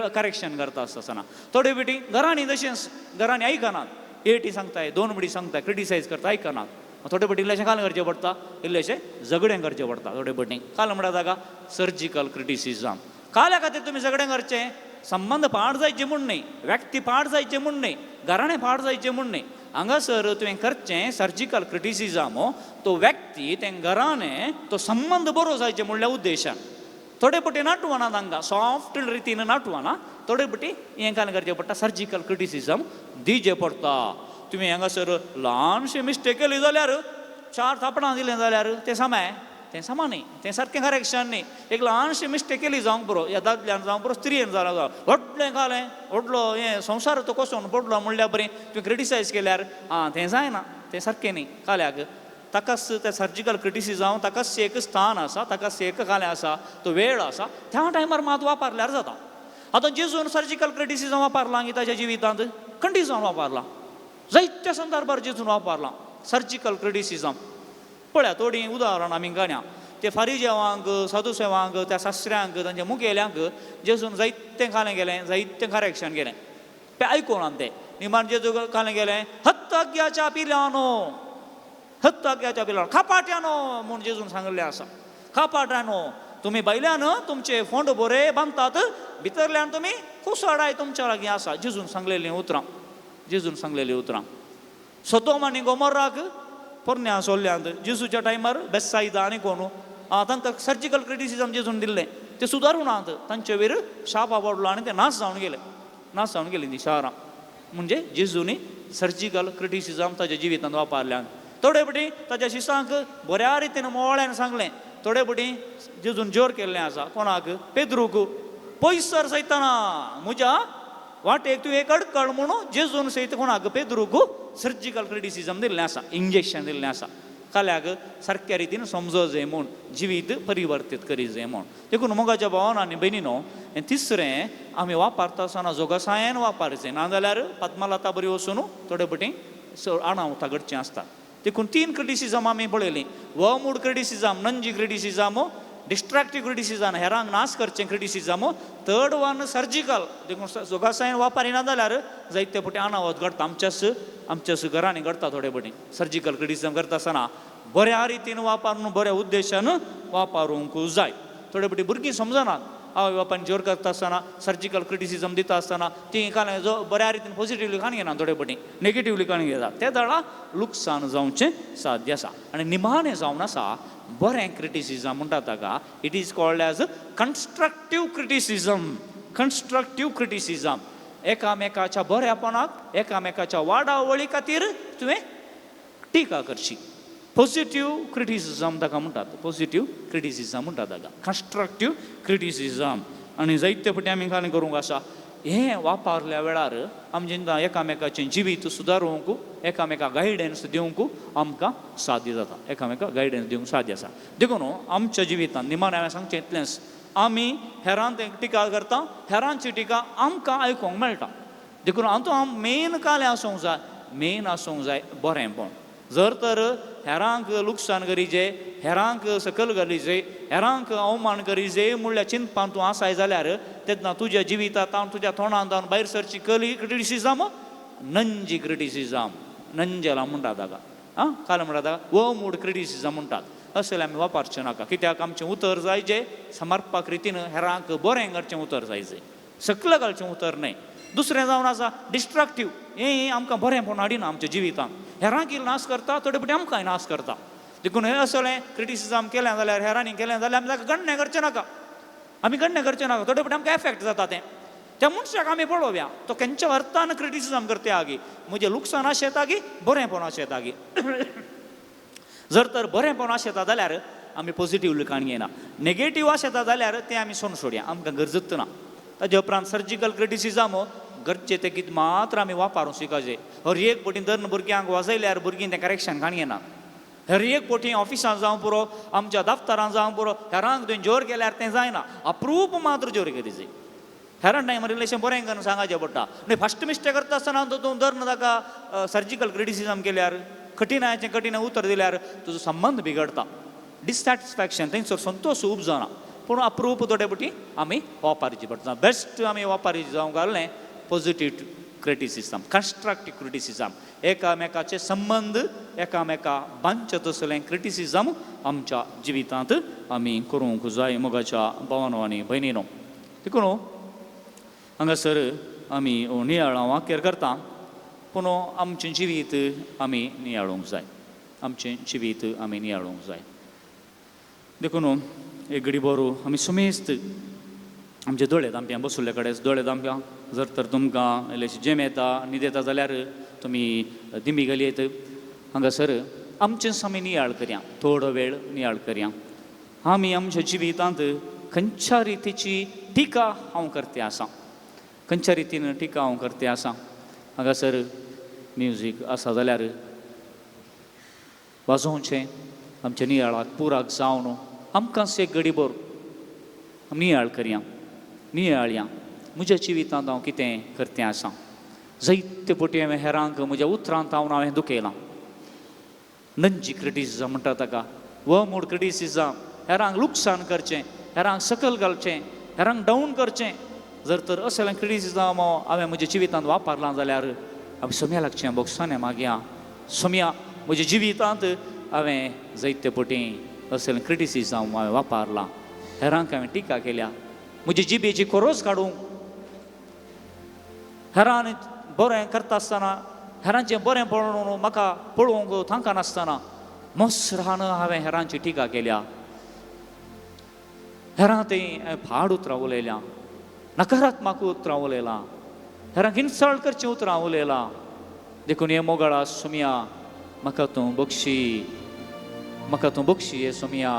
करेक्शन करता आसतना थोडे फावटी घरांनी तशेंच घरांनी आयकनात. एक सांगताय, 2 फावटी सांगताय, क्रिटिसायज करता आयकनात. थोडे फावटी इल्लेशें काल करचें पडटा, इल्लेशें झगडें करचें पडटा. थोडे फावटी काल म्हणटा ताका सर्जिकल क्रिटिसिजम. काल्या खातीर तुमी झगडें करचें. संबंध पाड जायचे म्हूण न्ही, व्यक्ती पाड जायचे म्हूण न्ही, घराणें पाड जायचें म्हूण न्ही. हांगासर तुवें करचें सर्जिकल क्रिटिसिजम तो व्यक्ती, तें घराणें, तो संबंध बरो जायचे म्हणल्या उद्देशान. थोडे फावटी नाटवना तांकां, सॉफ्ट रितीन नाटवना. थोडे फावटी हें काल करचें पडटा, सर्जिकल क्रिटिसिजम दिवचें पडटा. तुमी हांगासर ल्हानशी मिस्टेक केली जाल्यार 4 थापणां दिलें जाल्यार तें समा न्ही, तें सारकें करेक्शन न्ही. एक ल्हानशी मिस्टेक केली जावंक पुरो, येदांतल्यान जावं पुरो, स्त्रियेन जावं व्हडलें घालें, व्हडलो हें संवसार तो कसोन पडलो म्हणल्यार बरें तुवें क्रिटिसायज केल्यार तें जायना, तें सारकें न्ही. काल्याक ताकाच तें सर्जिकल क्रिटिसिजम, ताकाच एक स्थान आसा, ताकाच एक कालें आसा, तो वेळ आसा, त्या टायमार मात वापरल्यार जाता. आतां जेजून सर्जिकल क्रिटिसिजम वापरलां की ताच्या जिवितांत खंडी जावन वापरलां. जायत्या संदर्भार जेजून वापरलां सर्जिकल क्रिटिसिजम. पळया थोडीं उदाहरण आमी घेया. ते फारिजेवांक, सादुसेवांक, त्या शास्त्र्यांक, तांच्या मुखेल्यांक जेजून जायतें कालें गेलें, जायतें करेक्शन केलें. तें आयकून ते निमाण जेजू कालें गेलें, हत्तग्याच्या पिल्यांनो, हत्तग्याच्या पिल्यांनो, खापाट्यानो म्हूण जेजून सांगलेलें आसा. खापाट्यानो, तुमी भायल्यान तुमचे फोंड बरे बांदतात, भितरल्यान तुमी कुसडाय तुमच्या लागीं आसा. जेजून सांगलेलीं उतरां. सोदोम आनी गोमोराक पोरन्या सोल्ल्यांत जेजूच्या टायमार बेतसाइदा आनी कोण तांकां सर्जिकल क्रिटिसिजम जेजून दिल्लें, ते सुदारुनात. तांचे वयर शाप आवडलो आनी ते नाश जावन गेलीं तीं शारां. म्हणजे जेजूनी सर्जिकल क्रिटिसिजम ताच्या जिवितांत वापरल्यान. थोडे फावटी ताच्या शिसांक बऱ्या रितीन मोवळ्यान सांगलें. थोडे फावटी जेजून जोर केल्लें आसा. कोणाक? पेद्रूक. पयस सर सैताना, म्हज्या वाटेक तूं एक अडकळ म्हणून जेजून सयत कोणाक? पेद्रूक सर्जिकल क्रिटिसिजम दिल्लें आसा, इंजेक्शन दिल्लें आसा. काल्याक सारक्या रितीन समजो जाय म्हूण, जिवीत परिवर्तीत करी जाय म्हूण. देखून मोगाच्या भावान आनी भयणीनो, हें तिसरें आमी वापरता आसतना जोगासायेन वापरचें. नाजाल्यार पद्मालता बरी वचून थोडे फावटी आणावता घडचें आसता. देखून 3 क्रिटिसिजम आमी पळयलीं. वमूड क्रिटिसिजम, नंजी क्रिटिसिजम, डिस्ट्रक्टीव क्रिटिसिजम, हेरांक नाश करचें क्रिटिसिजम. 3rd one surgical. देखून जोगासायेन वापरिना जाल्यार जायते फावटी अनावत घडटा. आमच्याच घरांनी घडटा. थोडे फावटी सर्जिकल क्रिटिसिजम करता आसतना बऱ्या रितीन वापरून, बऱ्या उद्देशान वापरूंक जाय. थोडे फावटी भुरगीं समजनात. आवय बापायन जोर करता आसतना, सर्जिकल क्रिटिसिजम दिता आसतना ती कालें जो बऱ्या रितीन पॉझिटिव्हली काण घेना, थोडे फावटी नेगेटिव्हली काण घेतात. ते दळा लुकसाण जावचें साध्य आसा. आनी निमाणें जावन आसा बरें क्रिटिसिजम म्हणटा ताका. It is called as constructive criticism. Constructive criticism एकामेकाच्या बऱ्यापणाक, एकामेकाच्या वाडावळी खातीर तुवें टिका करची. पॉझिटिव्ह क्रिटिसिजम ताका म्हणटात. पॉझिटिव्ह क्रिटिसिजम म्हणटा ताका कन्स्ट्रक्टीव क्रिटिसिजम. आनी जायते फावटी आमी कालें करूंक आसा हें वापरल्या वेळार आमचें एकामेकाचें जिवीत सुदारूंक, एकामेकाक गायडन्स दिवंक आमकां साध्य जाता. एकामेकाक गायडन्स दिवंक साध्य आसा. देखून आमच्या जिवितांत निमाणें हांवें सांगचें इतलेंच, आमी हेरांत टिका करता, हेरांची टिका आमकां आयकूंक मेळटा. देखून हातूंत मेन कालें आसूंक जाय, मेन आसूंक जाय बरेंपण. जर तर हेरांक लुकसाण करीचे, हेरांक सकल घालीचे, हेरांक अवमान करीचे म्हणल्यार चिंतपान तूं आसाय जाल्यार तेन्ना तुज्या जिवितांत तुज्या तोंडांत जावन भायर सरची क्रिटिसिजम, नंजी क्रिटिसिजम, नंजेला म्हणटा ताका. काल म्हणटा ताका वमूड क्रिटिसिजम म्हणटात. अशें आमी वापरचें नाका. कित्याक आमचें उतर जायचें समर्पक रितीन हेरांक बरें करचें उतर जायचें, सकल घालचें उतर न्हय. दुसरें जावन आसा डिस्ट्रक्टीव. हें आमकां बरेंपण हाडिना आमच्या जिवितांत. हेरांक नाश करता, थोडे फावटी आमकांय नाश करता. देखून हें असलें क्रिटिसिजम केलें जाल्यार, हेरांनी केलें जाल्यार आमी ताका गण्य करचें नाका. आमी गण्य करचें नाका. थोडे फावटी आमकां एफेक्ट जाता तें. त्या मनशाक आमी पळोवया तो खंयच्या अर्थान क्रिटिसिजम करता गी, म्हणजे लुकसाण आशेता गी, बरेंपण आशेता गी. जर तर बरेंपण आशेता जाल्यार आमी पॉझिटिव्ह काण घेयना. नेगेटीव आशेता जाल्यार तें आमी सोन सोडया, आमकां गरजच ना. ताजे उपरांत सर्जिकल क्रिटिसिजम गरजे ते कितें मात्र आमी वापरूंक शिकाचे. हर एक पटी दर भुरग्यांक वाजयल्यार भुरगीं तें करेक्शन काणी येना. हर एक पटी ऑफिसांत जावं पुरो, आमच्या दफ्तरांत जावं पुरो, हेरांक तुवें जोर केल्यार तें जायना. अप्रूप मात्र जोर करीचे. हेरां टायम रिलेशन बरें करून सांगाचें पडटा. आनी फस्ट मिस्टेक करता आसतना तूं दर ताका सर्जिकल क्रिटिसिजम केल्यार, कठिणाचें कठीण उतर दिल्यार तुजो संबंध बिगडटा. डिससॅटिस्फॅक्शन थंयसर संतोश उब जाना. पूण अप्रूप थोडे पटी आमी वापरची पडटा. बेस्ट आमी वापरची जावंक घाललें पॉझिटिव्ह क्रिटिसिजम, कन्स्ट्रक्टिव्ह क्रिटिसिजम. एकामेकाचे संबंध एकामेका बांदचे तसलें क्रिटिसिजम आमच्या जिवितांत आमी करूंक जाय मोगाच्या भावांनो आनी भयणीनो. देखून हांगासर आमी नियाळां वाक्यर करता, पूण आमचें जिवीत आमी नियाळूंक जाय. आमचें जिवीत आमी नियाळूंक जाय. देखून एक घडी बरो आमी सुमेस्त आमचे दोळे दामप्यां बसुल्ले कडेन दोळे दामप्यां जर तर तुमकां इल्लेशें जेम येता न्हीद येता जाल्यार तुमी दिमी घालयत. हांगासर आमचेंच आमी नियाळ करया, थोडो वेळ नियाळ करया. आमी आमच्या जिवितांत खंयच्या रितीची टिका हांव करते आसा, खंयच्या रितीन टिका हांव करते आसा. हांगासर म्युजीक आसा जाल्यार वाजोवचें आमच्या नियाळाक पुराक जावन आमकांच एक घडी भर नियाळ करया, नियाळया. म्हज्या जिवितांत हांव कितें करतें आसा. जायते पटी हांवें हेरांक म्हज्या उतरांत हांवें दुखयलां. नंजी क्रिटिसिजम म्हणटा ताका, वमूड क्रिटिसिजम. हेरांक लुकसाण करचें, हेरांक सकयल घालचें, हेरांक डावन करचें. जर तर असलें क्रिटिसिजम हांवें म्हज्या जिवितांत वापरलां जाल्यार आमी सोम्या लागचें बोगसाने मागया. सोम्या म्हज्या जिवितांत हांवें जायते पटी असलें क्रिटिसिजम हांवें वापरलां. हेरांक हांवें टिका केल्या. म्हजी जिबेची खोरोस काडूंक, हेरांनी बरें करता आसतना हेरांचें बरें पळोवन म्हाका पळोवंक थांका नासतना मोसरान हांवें हेरांची टिका केल्या. हेरां थंय हांवें फाड उतरां उलयल्यां, नकारात्मक उतरां उलयलां, हेरांक इन्सल्ट करचीं उतरां उलयलां. देखून हे मोगाळा सोम्या म्हाका तूं बक्षी, म्हाका तूं बक्षी हे सोम्या.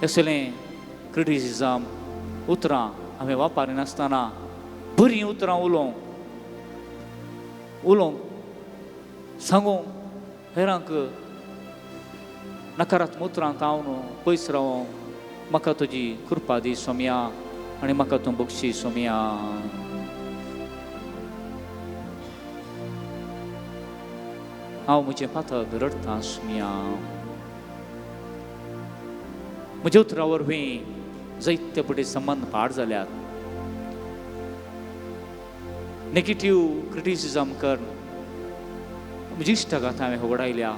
असलें क्रिटिसिजम उतरां हांवें वापरिनासतना बरीं उतरां उलोवंक सांगूंक, हेरांक नकारात्मक उतरांक हांव पयस रावंक. म्हाका तुजी कृपा दी सोम्या आनी म्हाका तूं बक्षी सोम्या. हांव म्हजें पातक रडटां सोम्या. म्हज्या उतरां वरवीं जायते पटी संबंद पाड जाल्यात. नेगेटिव्ह क्रिटिसिजम कर म्हजी इश्टागात हांवें होगडायल्या,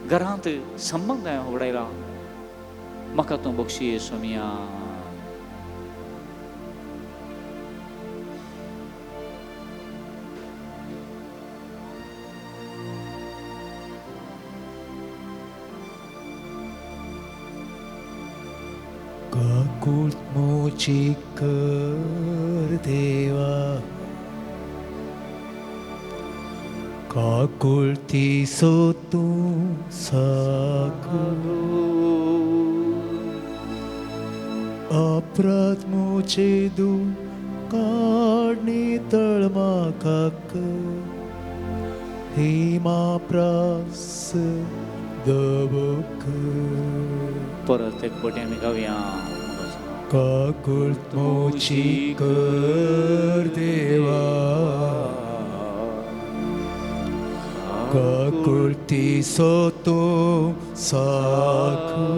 घरांत संबंद हांवें होगडायला. म्हाका तूं बक्षी सोम्या. काकूट मोची कर देवा, काकुळती सोतू साकू. अपराध मोचे दू काढणी तळमाकाक, हिमा प्रास दबक. परत एक पटी आमी गावया. काकुळत मोची कर देवा, काकुळती सोतो साकू.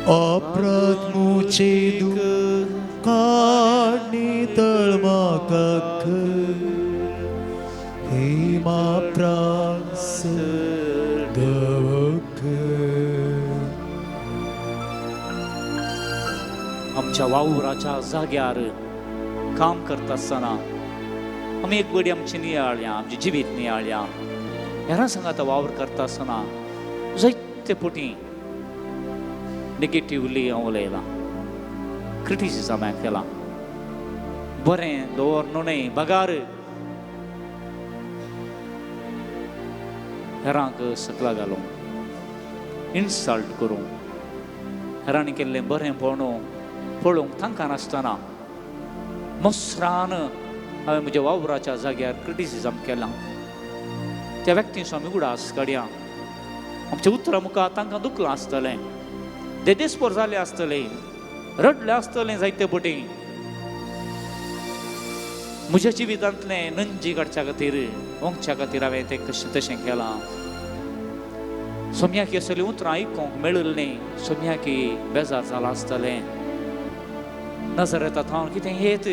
अपराध मोचे दू काढणी तळमाकाक, हिमा प्रास दबक. आमच्या वावराच्या जाग्यार काम करता आसतना आमी एक बडी आमची नियाळ्या, आमची जिवीत नियाळ्या. हेरां सांगात वावर करता आसतना जायते पटी नेगेटिव्हली हांव उलयलां, क्रिटिसिजम हांवें केलां. बरें दवर न्हय बगार हेरांक सकला घालूंक, इन्सल्ट करूंक, हेरांनी केल्लें बरें पळोवंक तांकां नासतना मोसरान हांवें म्हज्या वावराच्या जाग्यार क्रिटिसिजम केलां. त्या व्यक्तींचो आमी उगडास काडया. आमच्या उतरां मुखार तांकां दुखलां आसतलें, ते देस्पर जाले आसतले, रडले आसतलें जायते पटी. म्हज्या जिवितांतलें नंजी काडच्या खातीर ओंगच्या खातीर हांवें तें कशें तशें केलां. सोम्याकी असलीं उतरां आयकूंक मेळिल्लीं, सोम्याकी बेजार जालां आसतलें. नजरेंतांत हांव कितें येत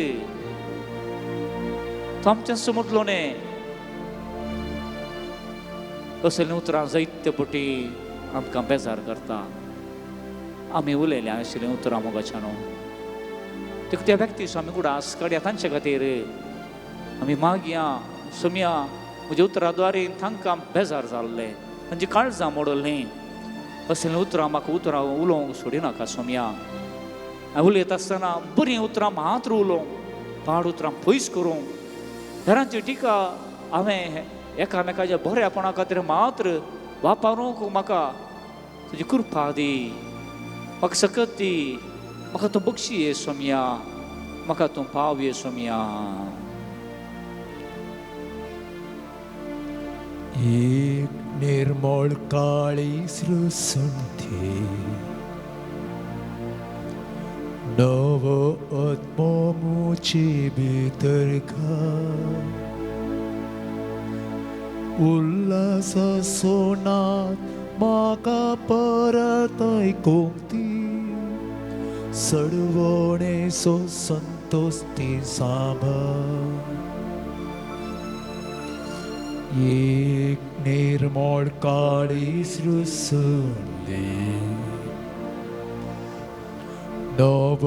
तो आमच्या समोरलो न्ही. असलीं उतरां जायते पटी आमकां बेजार करता. आमी उलयल्या आशिल्लीं उतरां मोगाच्या न्हू. देखून त्या व्यक्तीचो आमी उगडास काडया. तांचे खातीर आमी मागया. सोम्या म्हज्या उतराद्वारे तांकां बेजार जाल्लें, तांची काळजां मोडल्लीं. असलीं उतरां म्हाका उतरां उलोवंक सोडिनाका सोम्या. हांव उलयता आसतना बरीं उतरां मात्र उलोवंक, पाड उतरां पयस करूंक. हेरांची टिका हांवें एकामेकाच्या बऱ्यापणा खातीर मात्र वापरूंक म्हाका तुजी कृपा दी, म्हाका सकत दी. म्हाका तूं बक्षी सोम्या, म्हाका तूं पावये सोम्या. एक निर्मळ काळीज रुसुंथे नव आत्मो मुचे भितर घाल. उल्हास सोनात म्हाका परत ऐकूंक दी. सडवणे सो संतोष ती सांबाळ. एक निर्मळ काळीज रुसुंले नव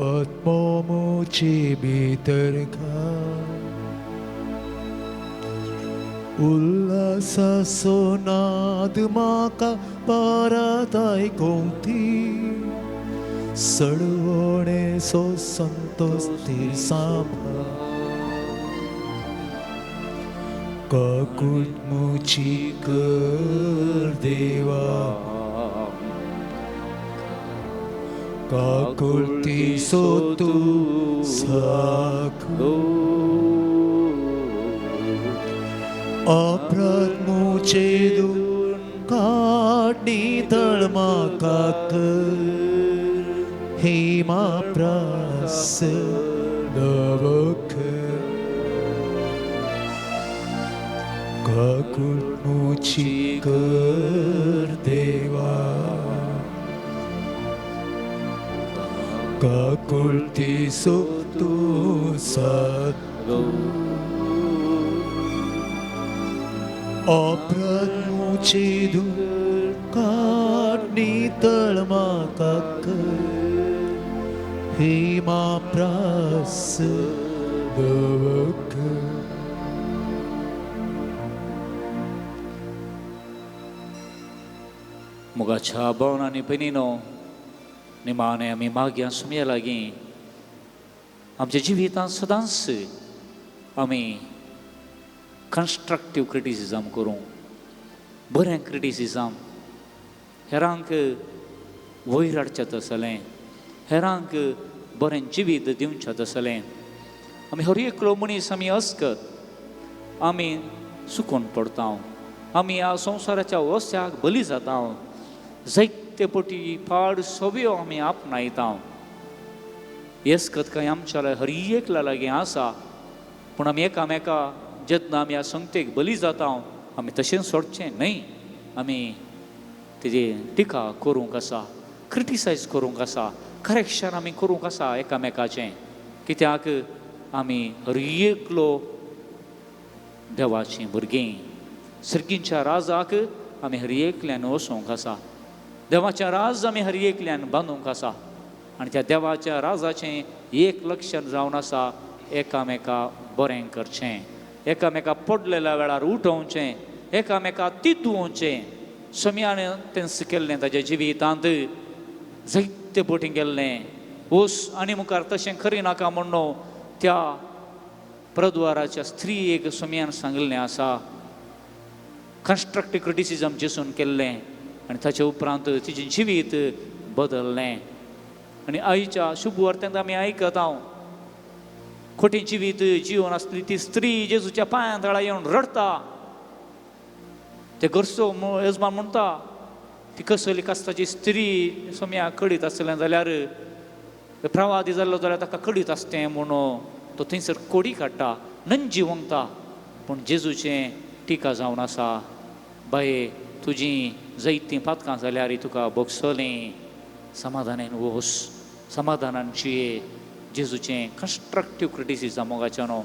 आत्मो मुचे भितर घाल. उल्हास सोनाद म्हाका परत ऐकूंक दी. सडवणे सो संतोष ती सांबाळ. काकूट मुची कर देवा, काकुळती सो तू साखो. अपराध मुचे दूर काढणी तळ म्हाका कर. हेमा प्रास नव कर. काकुट मुची कर देवा, काकुळती सो तू साखो. अपराध मुचे दूर काढणी तळ म्हाका कर. हेमा प्रास नव कर. मोगाच्या भवनांनी भयणीनो, निमाणे आमी मागया सोम्या लागीं आमच्या जिवितांत सदांच आमी कन्स्ट्रक्टीव क्रिटिसिजम करूं, बरें क्रिटिसिजम. हेरांक वयर हाडचें तसलें, हेरांक बरें जिवीत दिवचें तसलें. आमी हर एकलो मनीस आमी अस्कत, आमी चुकोवन पडटा, आमी ह्या संवसाराच्या वस्त्याक बली जाता. जायते पटी पाड सव्यो आमी आपणायता. येसकत काय आमच्या हर एकल्या लागीं आसा, पूण आमी एकामेका जेन्ना आमी ह्या संगतेक बली जाता आमी तशें सोडचें न्हय. आमी तेजी टिका करूंक आसा, क्रिटिसायज करूंक आसा, करेक्शन आमी करूंक आसा एकामेकाचें. कित्याक आमी हर एकलो देवाचीं भुरगीं. सर्गींच्या राजाक आमी हर एकल्यान वचूंक आसा. देवाचें राज आमी हर एकल्यान बांदूंक आसा. आनी त्या देवाच्या राजाचें एक लक्षण जावन आसा एकामेका बरें करचें, एकामेका पडलेल्या वेळार उठोवचें, एकामेका तितूवचें. सोम्यान तें केल्लें ताच्या जिवितांत जायते पटी गेल्लें. ओस आनी मुखार तशें खरी नाका म्हणून त्या प्रद्वाराच्या स्त्रीयेक सोम्यान सांगिल्लें आसा. कन्स्ट्रक्टीव क्रिटिसिजम जेसून केल्लें आनी ताचे उपरांत तिचें जिवीत बदललें. आनी आईच्या शुभ वर्तांत आमी आयकत हांव खोटें जिवीत जिवन आसली ती स्त्री जेजूच्या पांया तळा येवन रडता. ते घरचो यजमान म्हणटा ती कसली कास्ताची स्त्री सोम्याक कळीत आसलें जाल्यार प्रवादी जाल्लो जाल्यार ताका कळीत आसतें म्हणून तो थंयसर कोडी काडटा, नंजी वंगता. पूण जेजूचें टिका जावन आसा, बाये तुजीं जायतीं पातकां जाल्यार तुका भोगसलें, समाधानान वोस, समाधानान जिये. जेजूचें कन्स्ट्रक्टीव क्रिटिसिजम मोगाचें न्हू.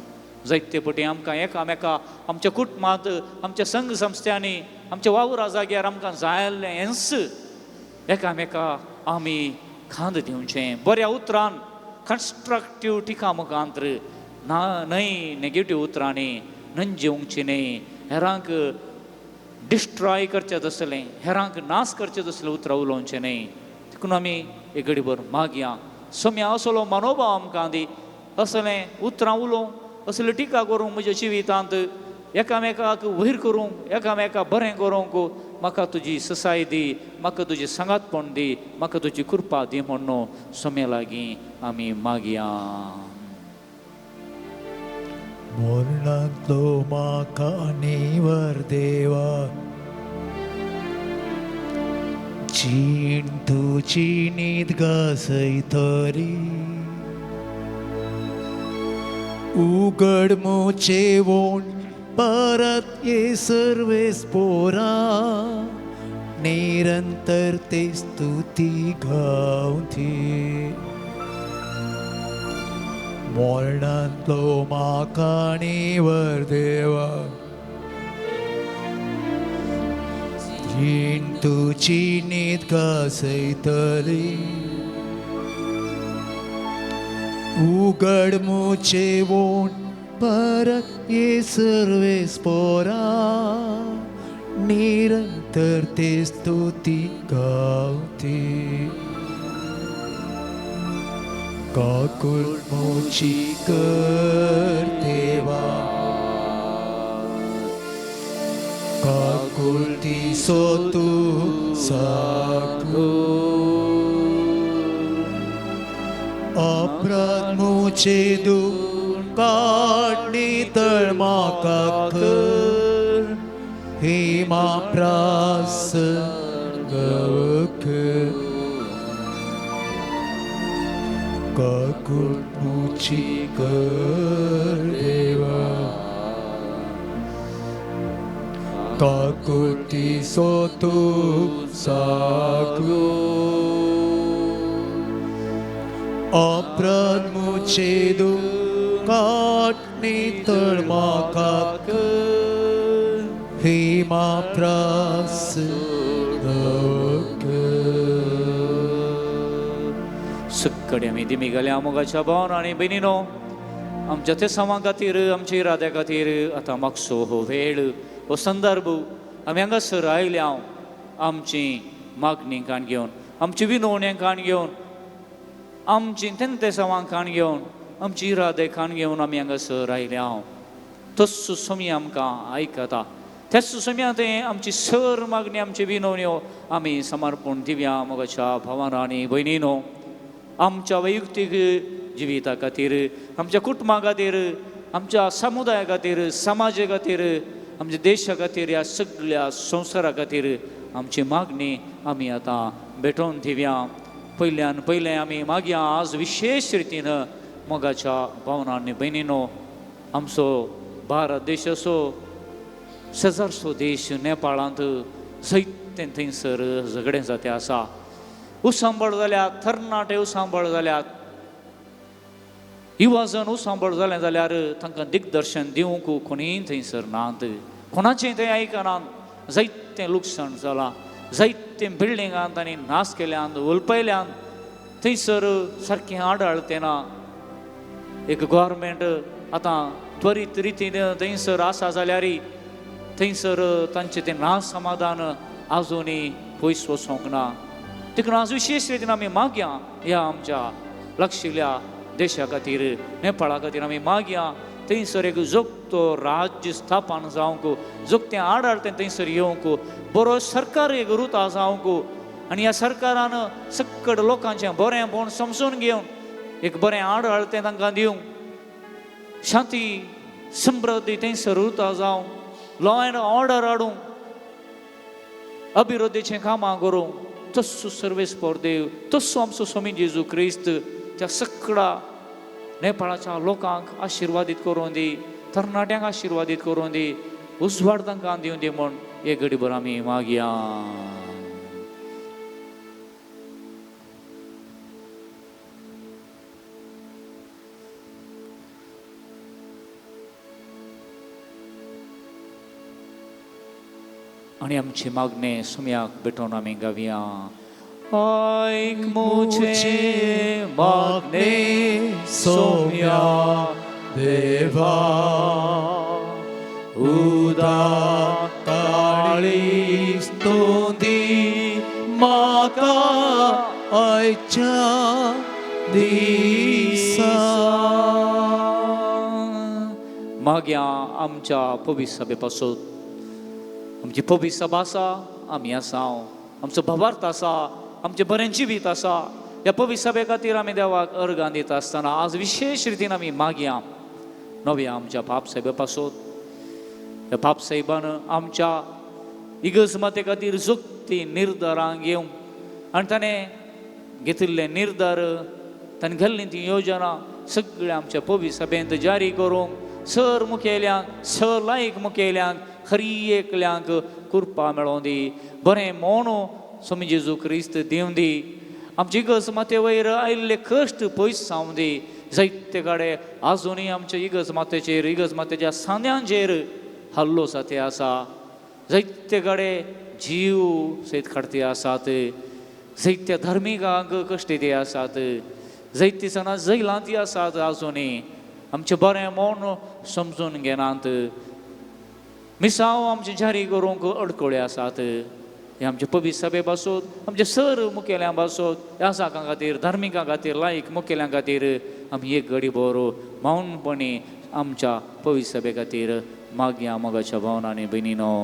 जायते पटी आमकां एकामेका आमच्या कुटुंबांत, आमच्या संघ संस्थांनी, आमच्या वावरा जाग्यार आमकां जायल्लें हेंच एकामेका आमी खांद दिवचें. बऱ्या उतरान कन्स्ट्रक्टीव टिका मुखांतर ना, न्हय नेगेटीव उतरांनी नंजिवंगची न्हय. हेरांक डिस्ट्रॉय करचें तसलें, हेरांक नाश करचें तसलें उतरां उलोवचें न्हय. देखून आमी एक घडीभर मागया सोम्या असलो मनोभाव आमकां दी, असलें उतरां उलोवंक, असलें टिका करूंक म्हज्या जिवितांत, एकामेकाक वयर करूंक, एकामेकाक बरें करूंक म्हाका तुजी ससाय दी, म्हाका तुजी सांगातपण दी, म्हाका तुजी कृपा दी म्हणून सोम्या लागीं आमी मागया. मोरणांतलो म्हाका निवर देवा, जीण तुजी न्हीद घासयतरी. उगड मोचे वोण परत ये सर्वेस पोरा, निरंतर ते स्तुती गावती. मोरणांतलो म्हाका निवर देवा, जीण तुजी न्हीद घासयतली. उगड मोचे वोण परत ये सर्वेस पोरा, निरंतर ते स्तुती गावती. काकुळ मोची कर देवा, काकुळ ती सोतू साकू. अपराध मोचे दूर काढणी तळ म्हाका कर, हे प्रास गवक. काकुळ मोची कर देवा, काकुळ ती सोतू साकू. अपराध मुझे दो काटनी तळ म्हाका कर, हे प्रास गवक. सक्कडे आमी दिमी गेल्या मोगाच्या भावना आनी भयणीनो, आमच्या ते समा खातीर, आमच्या इराद्या खातीर आतां मागसो हो वेळ, हो संदर्भ आमी हांगासर आयल्या आमची मागणी काण घेवन, आमची विनवण्या काण घेवन, आमची तेंते सवां काण घेवन, आमची इरादे काण घेवन आमी हांगासर आयल्या. तस्सो सोमी आमकां आयकता. त्याच सोम्या तें आमची सर मागणी, आमची विनवण्यो आमी समर्पण दिवया मोगाच्या भावांनो आनी भयणीनो. आमच्या वैयक्तीक जिविता खातीर, आमच्या कुटुंबा खातीर, आमच्या समुदाया खातीर, समाजा खातीर, आमच्या देशा खातीर, ह्या सगळ्या संवसारा खातीर आमची मागणी आमी आतां भेटोवन दिवया. पयल्यान पयलें आमी मागया आज विशेष रितीन मोगाच्या भावनांनी भयणीनो, आमचो भारत देश असो शेजारचो देश नेपाळांत जायते थंयसर झगडें जाते आसा. उसांबळ जाल्यात, तरणाटे उसांबळ जाल्यात, युवाजन उसांबळ जालें जाल्यार तांकां दिग्दर्शन दिवंक कोणीय थंयसर नात, कोणाचें तें आयकनात. जायतें लुकसाण जालां, जायते बिल्डिंगां तांणी नाश केल्यात, उलपयल्यात. थंयसर सारकें आडाळतें ना. एक गव्हर्मेंट आतां त्वरीत रितीन थंयसर आसा जाल्यार थंयसर तांचें तें नाश समाधान आजुनूय पयस वचोंक ना. देखून आज विशेष रितीन आमी मागया ह्या आमच्या लक्षिल्ल्या देशा खातीर, नेपाळा खातीर आमी मागया थंयसर एक जोगतो राज्य स्थापन जावंक, जोगतें आडाळतें थंयसर येवंक, बरो सरकार एक रुता जावंक, आनी ह्या सरकारान सक्कड लोकांचें बरेंपण समजून घेवन एक बरें आडळ तें तांकां दिवंक शांती समृद्धी थंयसर उरता जावं लॉ एंड ऑर्डर हाडूंक अभिवृद्धीचें कामां करूंक तस्सो सर्वेस्पर देव तस्सो आमचो स्वामी जेजू क्रिस्त त्या सगळ्या नेपाळाच्या लोकांक आशिर्वादीत करून दी तरणाट्यांक आशिर्वादीत करून दी उजवाड तांकां दिवं दी म्हूण एक घडीभर आमी मागया. आणि आमची मागणे सुम्याक भेटोवन आमी गावया. ऐक मुझे मागणे सोम्या देवा उदाकाळी स्तोंदी माका आयच्या दिसा. मागया आमच्या पवित्र सभे पासून आमची पवित्र सभा आसा आमी आसा आमचो भवार्थ आसा आमचे बरें जिवीत आसा ह्या पवित्र सभे खातीर आमी देवाक अर्गां दिता आसतना आज विशेष रितीन आमी मागया नव्या आमच्या पाप सभे पासून ह्या पाप साहेबान आमच्या इगर्ज माते खातीर जोगती निर्धारां घेवंक आनी ताणें घेतिल्ले निर्धार ताणें घाल्ली ती योजना सगळ्या आमच्या पवित्र सभेंत जारी करूंक सर मुखेल्यांक सर लायक मुखेल्यांक खरी एकल्यांक कृपा मेळोवन दी बरें मोनो स्वामी जेजू क्रिस्त दिवन दी आमची इगर्ज माते वयर आयिल्ले कश्ट पयस जावं दी जायते कडेन आजुनूय आमच्या इगर्ज मातेचेर इगर्ज मातेच्या सांद्यांचेर हल्लो जाते आसा जायते कडेन जीव सयत काडटे आसात जायत्या धार्मिकांक कश्ट ते आसात जायती जाणां जैलांती आसात आजुनूय आमचें बरें मोन समजून घेनात मिसांव आमचे जारी करूंक अडखळ्यो आसात हे आमचे पवित्र सभे पासून आमचे सर मुखेल्यां पासून ह्या साकां खातीर धार्मिकां खातीर लायक मुखेल्यां खातीर आमी एक घडी भर मौनपणी आमच्या पवित्र सभे खातीर मागया मोगाच्या भावनांनी भयणीनो.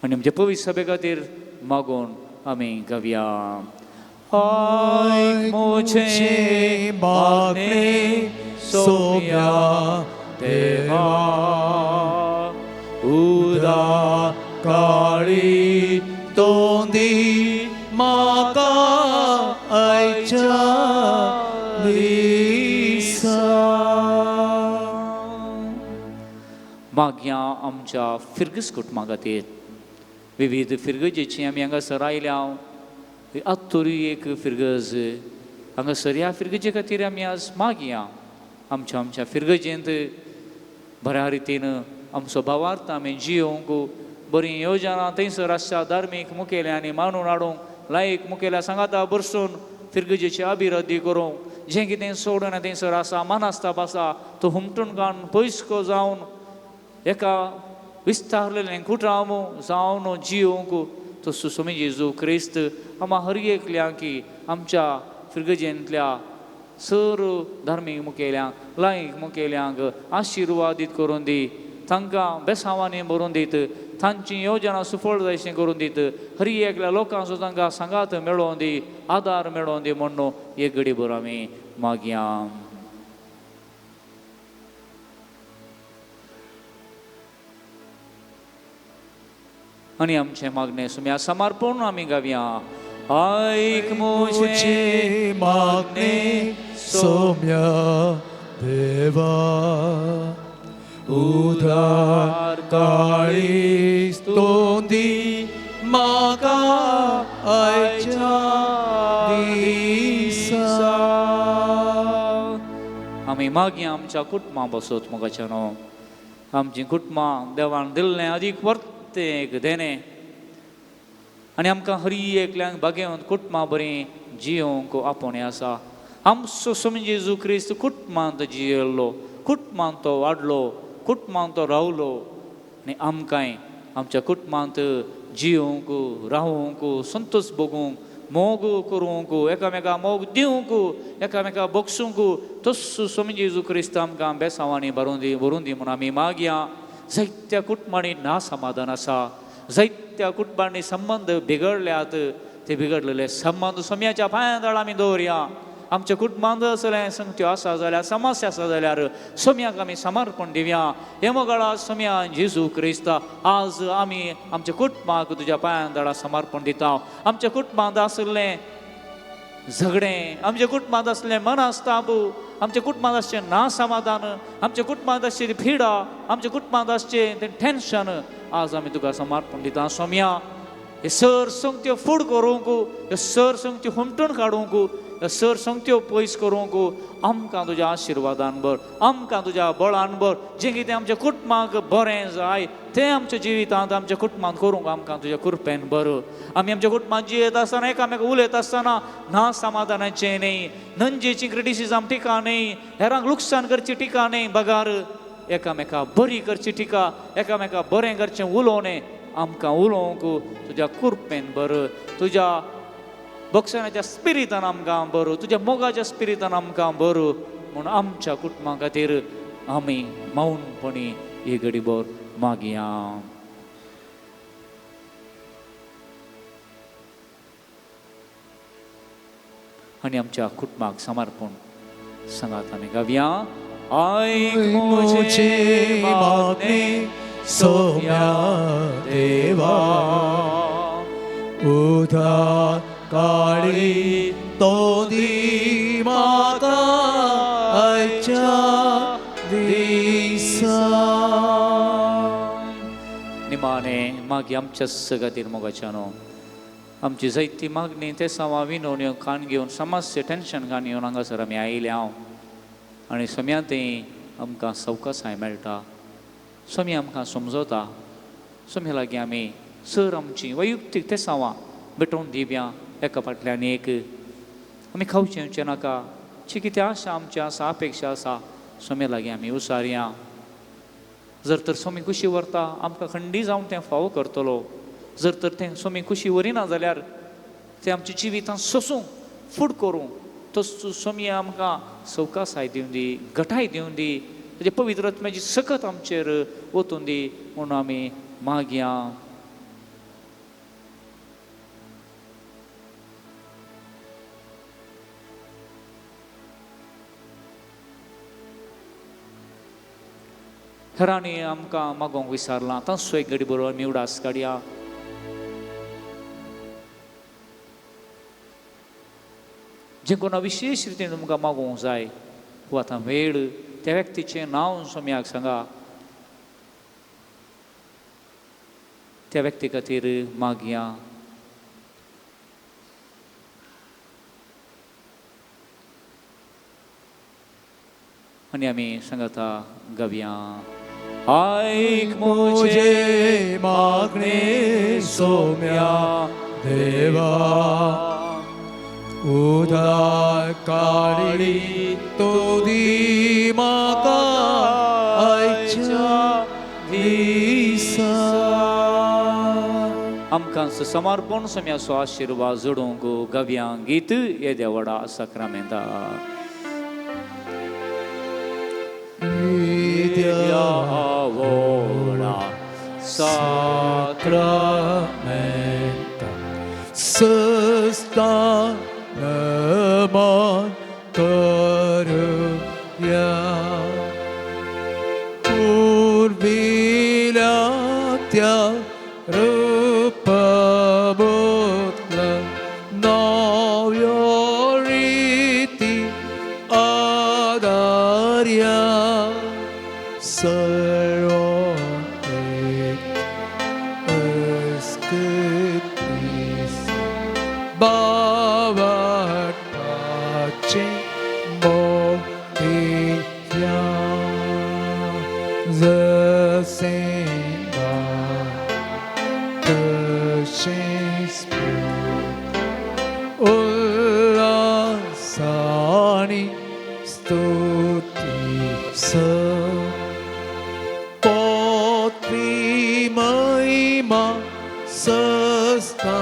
आनी आमचे पवित्र सभे खातीर मागून आमी गावया. ऐक मुझे मागणे सोम्या देवा उदाकाळी तोंदी माका आयच्या दिसा. मागया आमच्या फिरगस कुटुंबा खातीर विविध फिरगजेची आमी हांगासर आयल्या आत्तोरी एक फिरगज हांगासर ह्या फिरगजे खातीर आमी आज मागया आमच्या फिरगजेंत बऱ्या रितीन आमचो भावार्थ आमी जियोंक बरी योजना थंयसर आसच्या धार्मीक मुखेल्यांनी मांडून हाडूंक लायक मुखेल्या सांगाता बरसून फिरगजेची अभिवृद्धी करूंक जें कितें सोडून थंयसर आसा मानास्ताप आसा तो हुमटून काडून पयसको जावन एका विस्तारलेलें कुटुंब जावन जियोंक तसो स्वामी जेजू क्रिस्त आम्हा हर एकल्यांक आमच्या फिरगजेंतल्या सर धार्मीक मुखेल्यांक लायक मुखेल्यांक आशिर्वादीत करून दी तांकां बेसांवांनी भरून दीत तांची योजना सुफळ जायशें करून दीत हर एकल्या लोकांचो तांकां सांगात मेळोवन दी आदार मेळोवन दी म्हणून एक घडी भर आमी मागया. आनी आमचे मागणे सुम्या समर्पण आमी गावया. ऐक मुझे मागणे सोम्या देवा उदाकाळी स्तोंदी माका आयच्या दिसा. आमी मागया आमच्या कुटुंबा बसत मोगाच्या न्हू आमची कुटुंबां देवान दिल्लें अदीक वर्तेक देणे आनी आमकां हर एकल्यांक बागेवंत कुटुंबां बरीं जियोंक आपोवणें आसा. आमचो स्वामी जेजू क्रिस्त कुटुंबांत जियेल्लो कुटुंबांत तो वाडलो कुटुंबांत तो रावलो आनी आमकांय आमच्या कुटुंबांत जियोंक रावूंक संतोश भोगूंक मोग करूंक एकामेका मोग दिवंक एकामेका बक्षूंक तस्सो स्वामी जेजू क्रिस्त आमकां बेसांवांनी भरून दी म्हणून आमी मागया. जायत्या कुटुंबांनी ना समाधान आसा, जायत्या कुटुंबांनी संबंध बिगडल्यात. ते बिगडलेले संबंध स्वाम्याच्या पांयां आमी दवरया. आमच्या कुटुंबांत असले संगत्यो आसा जाल्यार समस्या आसा जाल्यार स्वाम्याक आमी समर्पण दिवया. हे मोगाळा स्वाम्या जेजू क्रिस्त आज आमी आमच्या कुटुंबाक तुज्या पांयां समर्पण दिता. आमच्या कुटुंबांत आसले झगडें, आमच्या कुटुंबांत असलें मनस्ताप, आमच्या कुटुंबांत आसचें ना समाधान, आमच्या कुटुंबांत आसची पिडा, आमच्या कुटुंबांत आसचें तें टेन्शन आज आमी तुका समर्पण दिता. स्वाम्या हे सर संगत्यो फूड करूंक, हे सर संगत्यो हुमटून काडूंक, हे सर संगत्यो पयस करूंक आमकां तुज्या आशिर्वादान भर, आमकां तुज्या बळान भर. जें कितें आमच्या कुटुंबाक बरें जाय तें आमच्या जिवितांत आमच्या कुटुंबांत करूंक आमकां तुज्या कृपेन भर. आमी आमच्या कुटुंबांत जियेत आसतना एकामेकाक उलयत आसतना ना समाधानाचें न्ही, नंजेची क्रिटिसिजम टिका न्ही, हेरांक लुकसाण करची टिका न्ही, बगार एकामेका बरी करची टिका, एकामेका बरें करचें उलोवणें आमकां उलोवंक तुज्या कृपेन भर. तुज्या बक्षणाच्या स्पिरितान आमकां भर, तुज्या मोगाच्या स्पिरितान आमकां भर. म्हूण आमच्या कुटुंबा खातीर आमी मौनपणी ही घडीभर मागया. आनी आमच्या कुटुंबाक समर्पण सांगात आमी गावया. ऐक म्हजे मागणे सोम्या देवा, उधार काळी तो दी म्हाका आयच्या दिसा. निमाणे मागी आमच्या सगातीर मोगाच्यानो आमची जायती मागणी ते सावा विनवण्यो कान घेवन समस्या टेन्शन कान घेवन हांगासर आमी आयल्या. आनी सोम्या तें आमकां सवकासाय मेळटा, सोम्या आमकां समजता. सोम्या लागीं आमी सर आमची वैयक्तीक ते सावा भेटोवन दिवया. एका फाटल्यान एक आमी खावचें येवचें नाका, जी कितें आशा आमची आसा, अपेक्षा आसा सोम्या लागीं आमी उसारया. जर तर सोमी खुशी व्हरता आमकां खंडी जावन तें फावो करतलो. जर तर तें सोमी खुशी व्हरिना जाल्यार तें आमच्या जिवितांत सोसूंक फूड करूं. तसो सोमी आमकां सवकासाय दिवन दी, घटाय दिवन दी, तेजे पवित्र आत्म्याची सकत आमचेर वचून दी म्हणून आमी मागया. हेरांनी आमकां मागोवंक विचारलां, तांचो एक घडी बरोबर आमी उडास काडया. जे कोणा विशेष रितीन तुमकां मागोवंक जाय वो आतां वेळ, त्या व्यक्तीचें नांव सोम्याक सांगा. त्या व्यक्ती खातीर मागया. आनी आमी सांगता गावया. ऐक म्हजे मागणे सोम्या देवा, उधार काळी तो दी म्हाका आयच्या दिसा. आमकां समर्पण सोम्याचो आशिर्वाद जोडूंक गावया. गीत येद्या व्हडा साक्रामेंता. येद्या व्हडा sacramenta sestaman karya urbilatya rupabutla navyariti adarya Sasta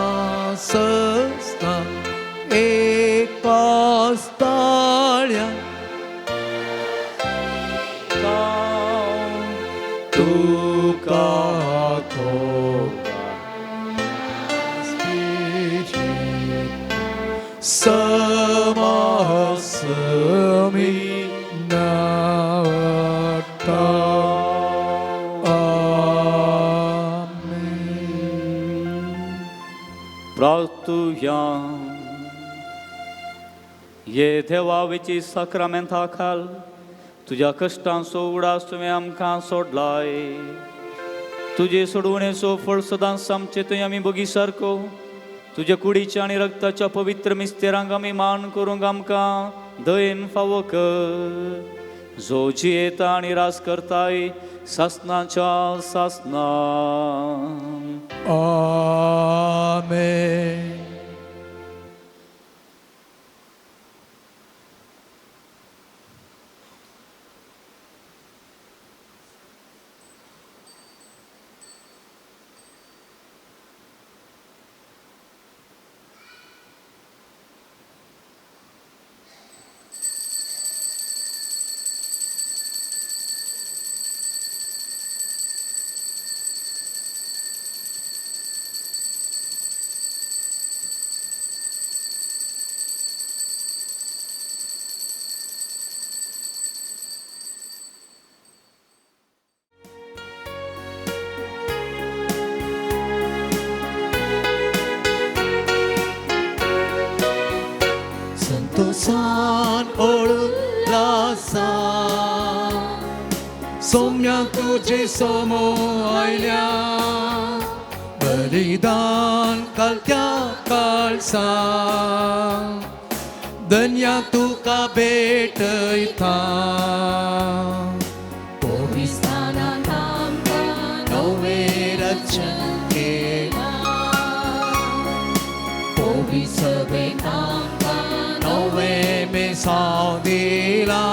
तुका कोका समसमी नावता प्रार्थुया ये देवाविची साक्रामेंता खाल तुझ्या कष्टांचो उडास तुवें आमकां सोडलाय तुजे सोडवणेचो फळ सदांच आमचे थंय आमी बगी सारको तुज्या कुडीच्या आनी रक्ताच्या पवित्र मिस्तेरांक आमी मान करूंक आमकां दयेन फावो कर जो जियेता आनी रास करताय सासनाच्या सासना आमेन. संतोषान ओळखलासा सौम्या तुझे समोर आयल्या बलिदान कालत्या काळसा धन्या तुका भेटयता पोविस्तानांत आमकां नवें रक्षण केला पोवी सभेक आमकां नवें मेसाव दिला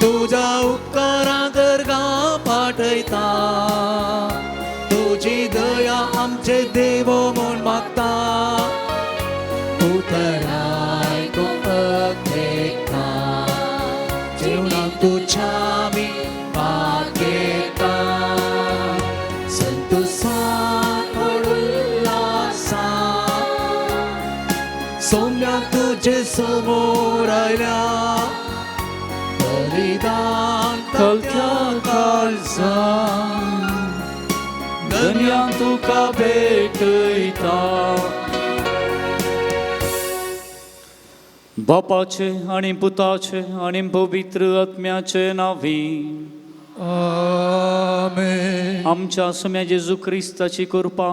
तुझ्या उपकारां दर्गा पाठयता तुझी दया आमचे देव म्हूण मागता उतराय देखता जीवनाक तुझ्या आमी मागेता संतोषान उल्हासा सौम्या तुझे समोर आयल्या बलिदान कालत्या काळजा धन्या तुका भेटयता बापाचे आणि पुताचे आणि पवित्र आत्म्याचे नावी आमेन. आमच्या सम्या जेजू क्रिस्ताची कृपा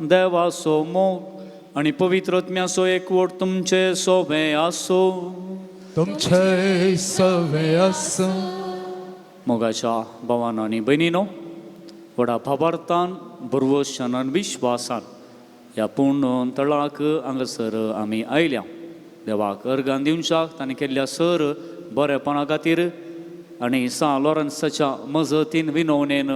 देवाचो मोग आणि पवित्र आत्म्याचो एकवट तुमचे सोबे आसो तुमचे सवे आसो. मोगाच्या भावांनो आनी भयणीनो व्हडा भावार्थान बरवशान आनी विश्वासान ह्या पूर्ण तळाक हांगासर आमी आयल्या देवाक अर्गां दिवच्याक ताणें केल्ल्या सर बरेपणा खातीर आनी सा लॉरन्साच्या मजतीन विनवणेन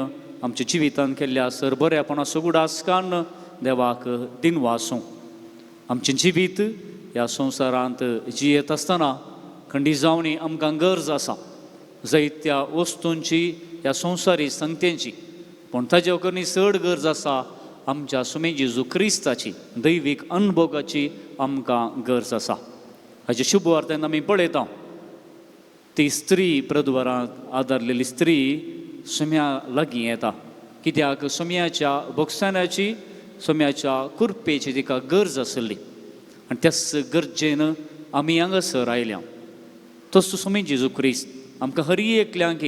आमच्या जिवितान केल्ल्या सर बरेपणा सुगुडासकान देवाक दिनवासूं आमचें जिवीत ह्या संवसारांत जियेत आसतना खंडी जावनी आमकां गरज आसा जायत्या वस्तूंची ह्या संवसारी संगतेची पूण ताजे उपरांत चड गरज आसा आमच्या सुमे जेजू क्रिस्ताची दैवीक अनुभवाची आमकां गरज आसा हाचे शुभ वार्तेन आमी पळयता ती स्त्री प्रद्वारांत आदारलेली स्त्री सुम्या लागीं येता कित्याक सुम्याच्या बोगसाण्याची सुम्याच्या कुरपेची तिका गरज आसली आनी त्याच गरजेन आमी हांगासर आयल्या तसो सुमे जेजू क्रिस्त आमकां हर एकल्यांक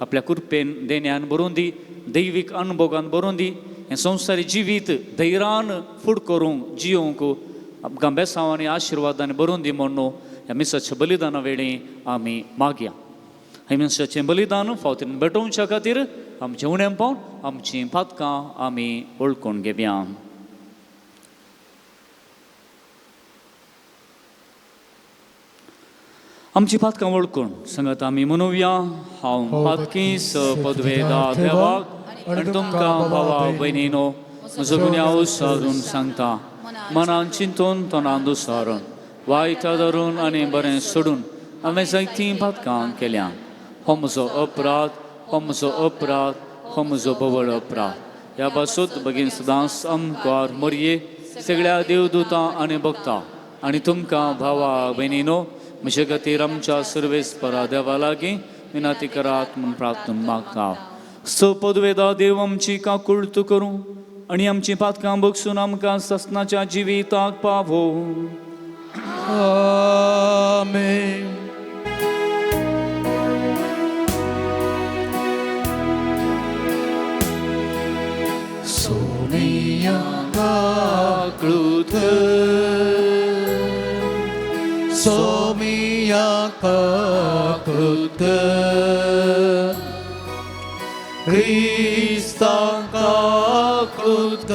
आपल्या कुरपेन देण्यान बरोवन दी दैवीक अनुभवान बरोवन दी हें संवसारी जिवीत धैर्यान फुड करूंक जियोंक आमकां बेसांव आनी आशिर्वादान बरोवन दी म्हणून ह्या मिसाच्या बलिदाना वेळी आमी मागया ह्या मिसाचें बलिदान फावतीन भेटोवच्या खातीर आमचें उणें पावन आमचीं पातकां आमी वळखून घेवया. आमची पातकां वळखून सांगात आमी मनोवया हांव पातकी स पदवेदा देवाक आनी तुमकां भावा भयणीनो म्हजो गुन्यांव सारून सांगता मनान चिंतून तोंडान दुसारून वायटा धरून आनी बरें सोडून हांवें जायतीं पातकां केल्या हो म्हजो अपराध हो म्हजो अपराध, हो म्हजो बोवळ अपराध. ह्या बसोत बेगीन सदांच आमकां मरये सगळ्या देवदूतां आनी भक्तां आनी तुमकां भावा भयणीनो म्हजे खातीर आमच्या सर्वेस्परा देवा लागीं विनंती करात म्हूण प्रार्थना मागता. सपदवेदा देव आमची काकुळट करूं आनी आमची पातकां बगसून आमकां ससनाच्या जिविताक पावो. Amen. सोनिया काकुळट Somia kakrut Christa kakrut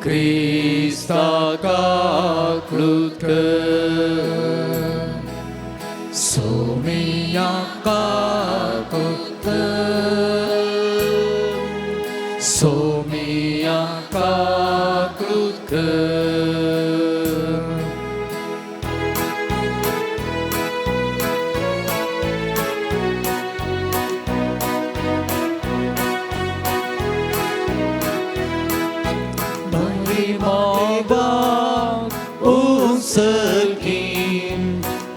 Christa kakrut Somia kakrut Somia kakrut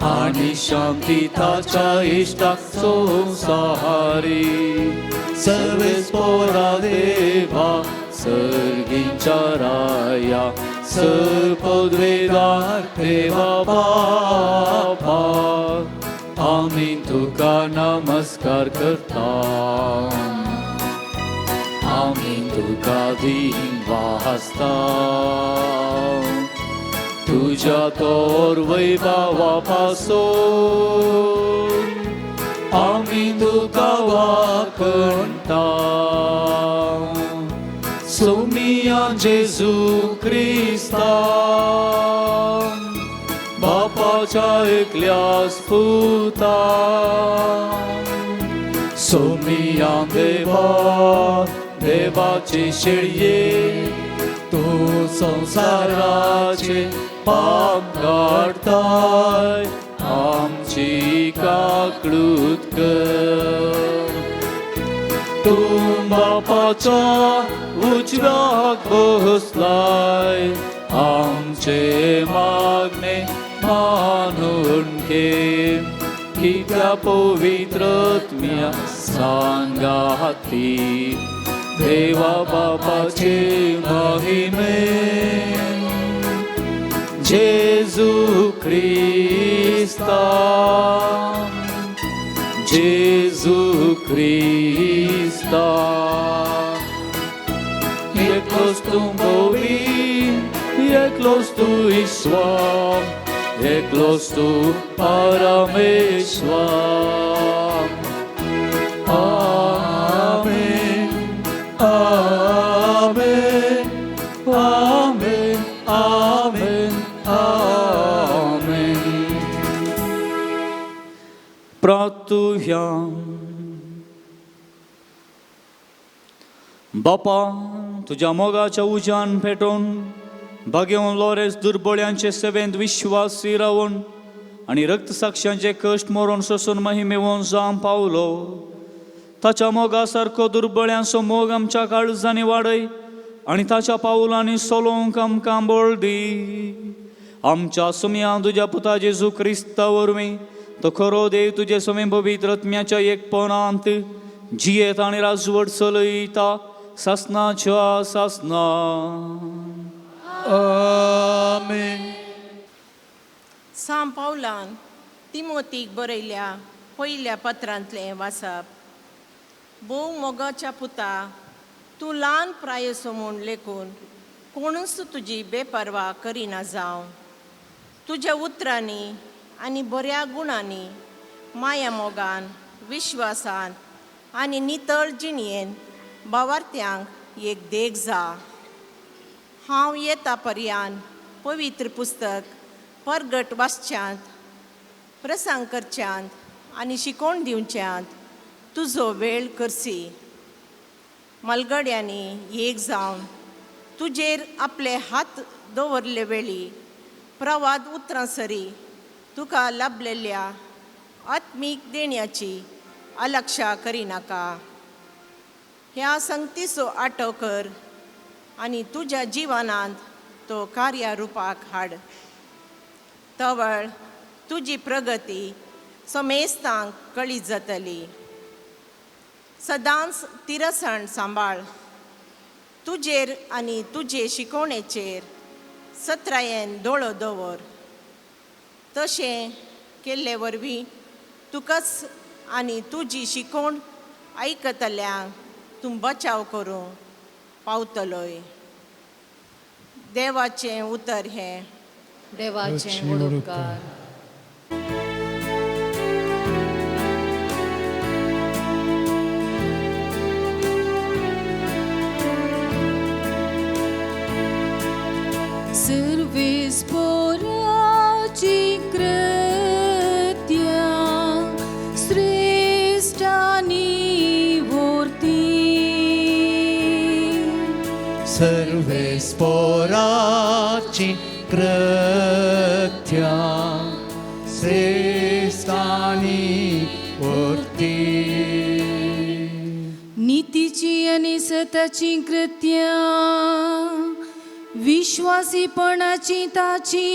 आणि शांती ताच्या इष्टाक संसारी सर्वेस्परा देवा सर्गींच्या राया सपदवेदार देवा बापा आमी तुका नमस्कार करता. आमी तुका दिन वाजता तुझ्या तोर वैभवापासून आमी तुका वाखणटा. सोमिया जेजू क्रिस्ता बापाच्या एकल्या स्पुता सोमिया देवा देवाचे शेळये तू संसाराचे पाप काढताय आमची काकळूत कर. तू बापाच्या उजव्याक बसलाय आमचे मागणे मानून घे. कित्या पवित्रत्म्या सांगाती देवा बापाचे महिमे जेजू ख्रिस्ता जेजू ख्रिस्ता. एकलोच तू पवित्र एकलोच तू ईश्वर एकलोच तू परमेश्वर. आमेन आमेन आमेन आमेन आमेन. प्रार्थूया. बापा तुझ्या मोगाच्या उजान पेटोवन भाग्यवन लोरेस दुर्बळ्यांचे सेवेंत विश्वासी रावून आणि रक्तसाक्षांचे कश्ट मरून सोसून महिमेवून जाम पावलो. ताच्या मोगा सारको दुर्बळ्यांचो मोग आमच्या काळजांनी वाडय आणि ताच्या पावलांनी सोलोवंक आमकां बळ दी. आमच्या सुमया तुझ्या पुता जेजू क्रिस्ता वरवीं तो खरो देव तुजे सुमे पवित्र आत्म्याच्या एकपणांत जियेत आणि राजवट चलयता सासनाच्या सासना. Amen. सांत पावलान तिमोतीक बरयल्या पयल्या पत्रांतलें वाचप. भोव मोगाच्या पुता तूं ल्हान प्रायसो म्हूण लेखून कोणूच तुजी बेपरवा करिना जावं. तुज्या उतरांनी आनी बऱ्या गुणांनी माया मोगान विश्वासान आनी नितळ जिणयेन भावार्थ्यांक एक देख जा. हांव येता पर्यान पवित्र पुस्तक परगट वाचच्यांत प्रसंग करच्यांत आनी शिकोवन दिवच्यांत तुजो वेळ करसी. मलगड्यांनी एक जावन तुजेर आपले हात दवरले वेळी प्रवाद उतरां सरी तुका लाभलेल्या आत्मीक देण्याची अलक्षा करी नाका. ह्या संगतीचो आटो कर आनी तुज्या जिवनांत तो कार्यारुपाक हाड. तवळ तुजी प्रगती समेस्तांक कळीत जातली. सदांच तिरसाण सांबाळ. तुजेर आनी तुजे शिकोवणेचेर सत्रायेन दोळो दवर. तशें केल्ले वरवीं तुकाच आनी तुजी शिकोवण आयकतल्यांक तूं बचाव करूं पावतलोय. देवाचें उतर हें. देवाचे वडोवकार. सर्वेस्पराची कृत्या श्रेष्ठ आनी व्हरती. सर्वेस्पराची कृत्या श्रेष्ठानी व्हरती. नीतीची आनी सताची कृत्या विश्वासीपणाची ताची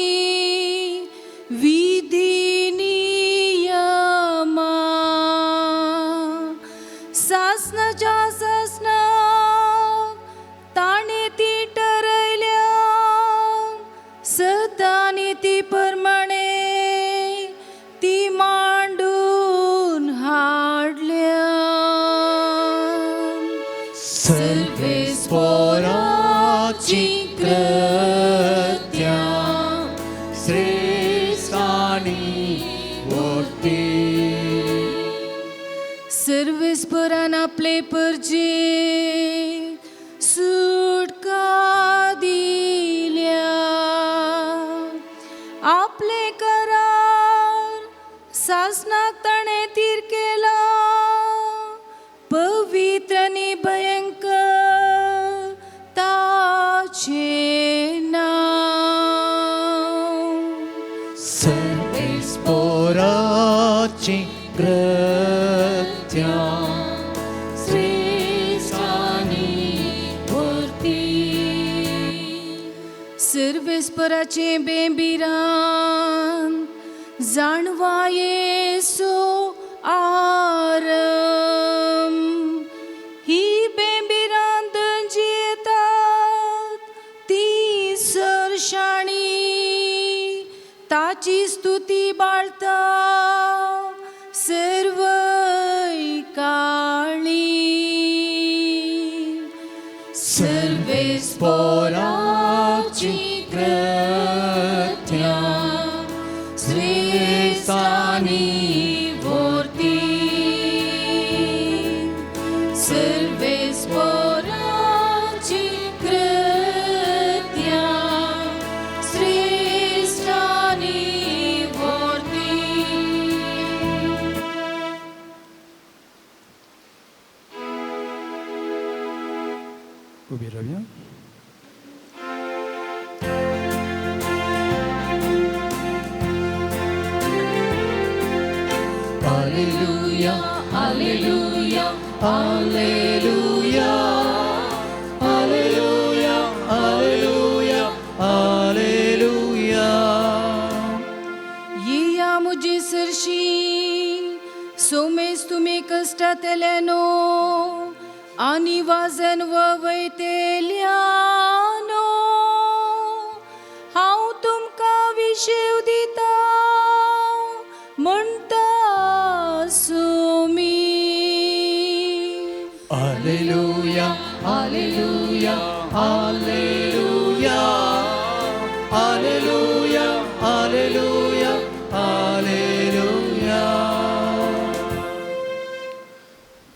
विधी नियमा. सासनाच्या सासना ताणे ती ठरयल्या सता नीती प्रमाणे ती मांडून हाडल्या. सर्वेस्पराची कृत्या श्रेष्ठानी व्हरती. सर्वेस्परान आपले परजे सुटका दिल्या. आपले करार सासनाक ताणे तीर केला. पवित्र आनी भयंकर ताचे नाव. सर्वेस्पराची कृत्या श्रेष्ठानी व्हरती. सर्वेस्पराचे बेंबिरान जाणवा येसो आरम. ही बेंबिरान जी येतात ती सरशाणी ताची स्तुती बाळता सर्वय काळी. सर्वेस्पराची कृत्या श्रेष्ठानी व्हरती. सर्वेस्पराची कृत्या श्रेष्ठानी व्हरती. उभी राहूया. Alleluia, Alleluia, Alleluia, Alleluia, Alleluia, Alleluia. ये या मुझे सरशी सोमेस तुम्ही कष्टातल्यानो आणि वाजन ववयतेल्यानो हांव तुमकां विशेव दिता म्हणटा Somi. Alleluia, Alleluia, Alleluia, Alleluia, Alleluia, Alleluia.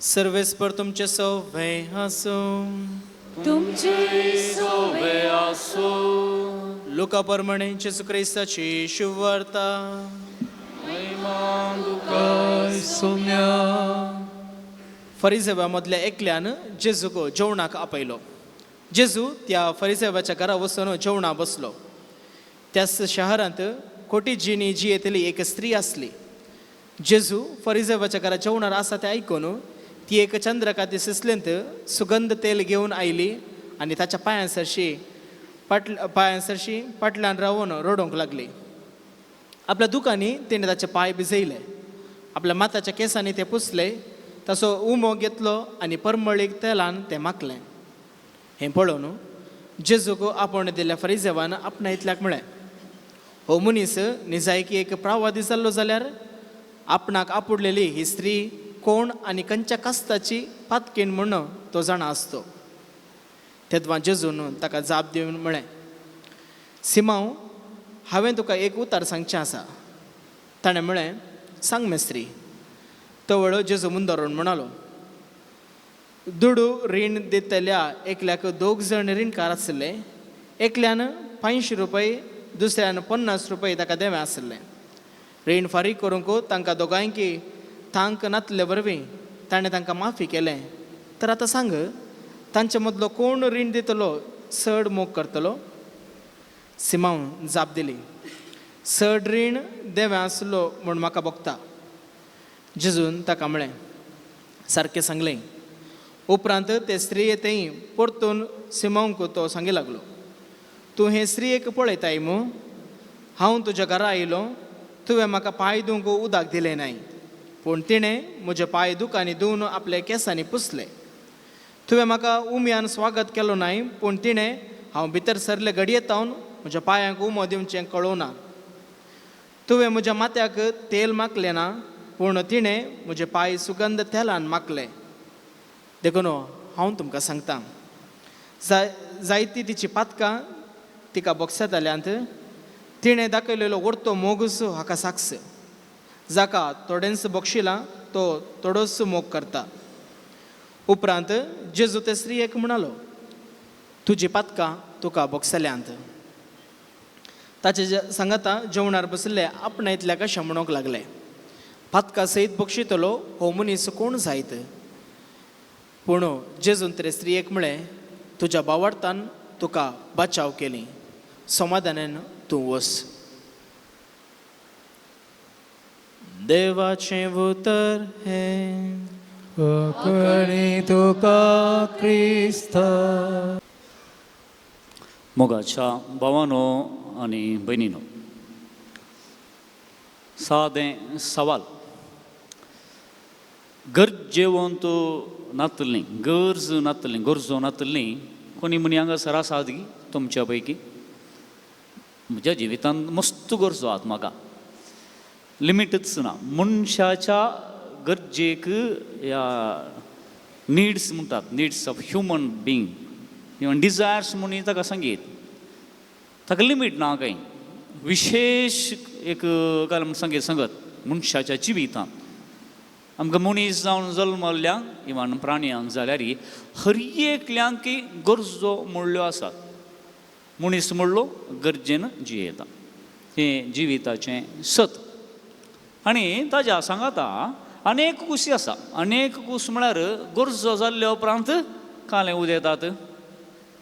सर्वेस्पर तुमचे सौवे आसो. तुमचे सोवे आसो. लोका प्रमाणे जेजू क्रिस्ताची शुभ वार्ता. फरिसेवामधल्या एकल्यान जेजूक जेवणाक आपयलो. जेजू त्या फरिसेवाच्या घरा वचून जेवणा बसलो. त्याच शहरांत कोटी जिणी जियेतली एक स्त्री असली. जेजू फरिसेवाच्या घरा जेवणार असा ते ऐकून ती एक चंद्रकाती सिसलेंत सुगंध तेल घेऊन आयली आणि ताच्या पायांसरशी पाटल्यान रावून रडोंक लागली. आपल्या दुकानी तिने ताचे पाय भिजयले, आपल्या माताच्या केसांनी ते पुसले, तसो उमो घेतलो आणि परमळीक तेलान ते माकलें. हें पळोवन जेजूक आपण दिल्ल्या फरिसेवान आपणा इतल्याक म्हळें, हो मनीस निजायकी एक प्रवादी जाल्लो जाल्यार आपणाक आपुडलेली ही स्त्री कोण आनी खंयच्या कास्ताची पातकीण म्हणून तो जाणा आसतो. तेदवा जेजून ताका जाप दिवन म्हळें, सिमांव, हांवें तुका एक उतार सांगचें आसा. ताणें म्हळें, सांग मेस्त्री. तो वेळो जेजू मुंदोरून म्हणालो, दुडू रीण दितल्या एकल्याक 2 जण रीणकार आसले. एकल्यान 500 रुपये, दुसऱ्यान 50 रुपये ताका देवे आसले. रीण फारीक करूंक तांकां दोगांयकी थांक नातले वरवीं ताणें तांकां माफी केलें. तर आतां सांग, तांचे मदलो कोण रीण दितलो चड मोग करतलो? सिमांव जाप दिली, चड रीण देवे आसलो म्हूण म्हाका भोगता. जेजून ताका म्हळें, सारकें सांगलें. उपरांत ते स्त्रिये तेय परतून सिमांवक तो सांगी लागलो, तूं हे स्त्रियेक पळयताय मू? हांव तुज्या घरा आयलो, तुवें म्हाका पांय धुवंक उदक दिलें नाय, पूण तिणें म्हजे पांय दुकानी धुवन आपल्या केंसांनी पुसले. तुवें म्हाका उमयान स्वागत केलो नाय, पूण तिणें हांव भितर सरले घडये तावन म्हज्या पांयांक उमो दिवचें कळोवना. तुवें म्हज्या माथ्याक तेल माकलें ना, पूण तिणें म्हजे पांय सुगंध तेलान माकले. देखून हांव तुमकां सांगतां, जायती तिची पातकां तिका बोगसत जाल्यांत तिणें दाखयलेलो वर्तो मोगूस हाका साक्ष. जाका थोडेंच बक्षिलां तो थोडोच मोग करता. उपरांत जेजू ते स्त्रियेक म्हणालो, तुजी पातकां तुका बोगसल्यांत. ताचे सांगाता जेवणार बसले आपणा इतल्याक अशें म्हणूंक लागले, पातकां सयत बक्षितलो हो मनीस कोण जायत? पूण जेजून ते स्त्रियेक म्हळें, तुज्या बावार्थान तुका बचाव केली, समाधानान तूं वच. देवाचें उतर हें कळी तुका क्रिस्त. मोगाच्या भावानो आनी भयणीनो, सादें सवाल. गरजेवंत नातलीं, गरजो नातलीं कोणी म्हणी हांगासर आसात गी तुमच्या पैकी? म्हज्या जिवितांत मस्त गरजो आहात म्हाका, लिमिटच ना. मनशाच्या गरजेक ह्या निड्स म्हणटात, needs of human being, even desires म्हणून ताका सांगीत, ताका लिमीट ना कांय. विशेष एक कारण सांगत मनशाच्या जिवितांत आमकां मनीस जावन जल्मल्ल्यांक इवन प्राणयांक जाल्यार हर एकल्यांक गरजो म्हणल्यो आसात. मनीस म्हणलो गरजेन जियेता, हें जिविताचें सत. आनी ताज्या सांगाता अनेक कुशी आसा. अनेक कुस म्हळ्यार गरजो जाल्ल्या उपरांत कालें उदेतात.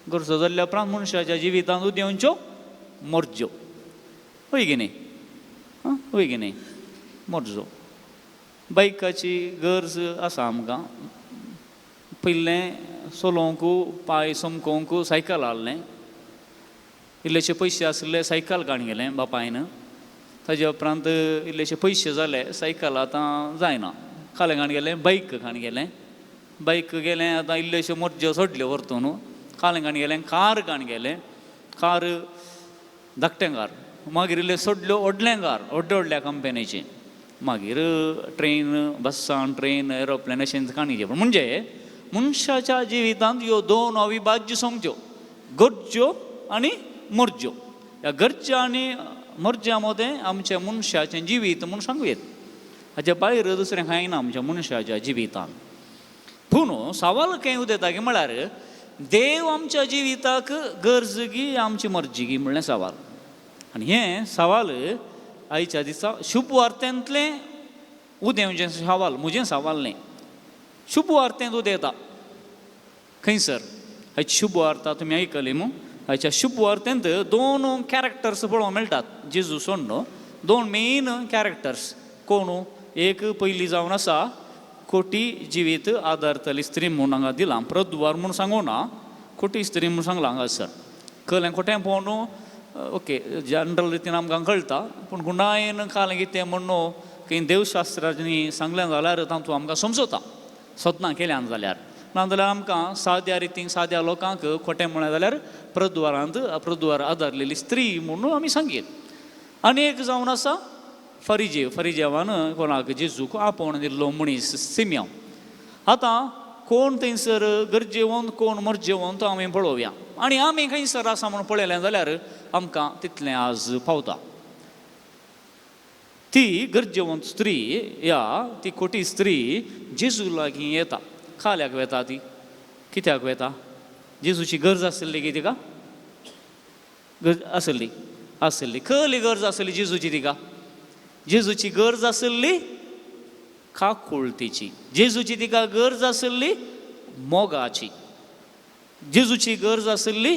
गरजो जाल्ल्या उपरांत मनशाच्या जिवितांत उदेवच्यो मर्ज्यो, होय गे न्ही? होय गे न्ही? मर्जो. बायकाची गरज आसा आमकां. पयलें चलोवंक पांय समकोवंक सायकल हाडलें. इल्लेशे पयशे आसले, सायकल काडून गेलें बापायन. ताजे उपरांत इल्लेशे पयशे जाले, सायकल आतां जायना, कालें काडून गेलें, बायक काडून गेलें. बायक गेलें, आतां इल्लेश्यो मर्ज्यो सोडल्यो व्हरतून. कालें काडून गेलें, कार काडून गेलें, कार धाकटें कार. मागीर इल्ले सोडल्यो व्हडलें कार, व्हडल्या व्हडल्या कंपनीची. मागीर ट्रेन, बसान, ट्रेन, एरोप्लेन अशें काडून घेवप. म्हणजे मनशाच्या जिवितांत ह्यो 2 अविभाज्य संगत्यो, गरज्यो आनी मर्ज्यो. ह्या गरजा आनी मर्ज्या मदें आमच्या मनशाचें जिवीत म्हूण सांगूं येता. हाच्या भायर दुसरें कांय ना आमच्या मनशाच्या जिवितांत. पूण सवाल खंय उदेता की म्हळ्यार देव आमच्या जिविताक गरज गी आमची मर्जी गी म्हणलें सवाल. आनी हें सवाल आयच्या दिसा शुभ वार्त्यांतलें उदेवचें सवाल, म्हजें सवाल न्ही. शुभ वार्तेंत उदेता खंयसर. हाची शुभ वार्ता तुमी आयकली मू? हाच्या शुभ वार्तेंत 2 कॅरेक्टर्स पळोवंक मेळटात. जेजू सोडून 2 मेन कॅरेक्टर्स. कोण? एक पयली जावन आसा कोटी जिवीत आदारतली स्त्री म्हूण हांगा दिलां. प्रद्वार म्हूण सांगूं ना, कोटी स्त्री म्हूण सांगलां हांगासर. कळ्ळें खोटें पोवन ओके जनरल रितीन आमकां कळटा, पूण गुणायेन कालें कितें म्हणून की देवशास्त्रांनी सांगलें जाल्यार तातूंत आमकां समजता सत्नां केल्यान जाल्यार. नाजाल्यार आमकां साद्या रितीन साद्या लोकांक खोटें म्हळें जाल्यार प्रद्वार आदारलेली स्त्री म्हणून आमी सांगीत. आनी एक जावन आसा फरिजेवान कोणाक जेजूक आपोवन दिल्लो मनीस सिम्याव. आतां कोण थंयसर गरजेवंत कोण मरजेवंत तो आमी पळोवया. आनी आमी खंयसर आसा म्हूण पळयलें जाल्यार आमकां तितलें आज पावता. ती गरजेवंत स्त्री ती खोटी स्त्री जेजू लागीं येता. खाल्याक वेता ती, कित्याक वेता? जेजूची गरज आसली की तिका आसली खरी गरज आसली जेजूची तिका. जेजूची गरज आसली काकुळतीची, जेजूची तिका गरज आसली मोगाची, जेजूची गरज आसली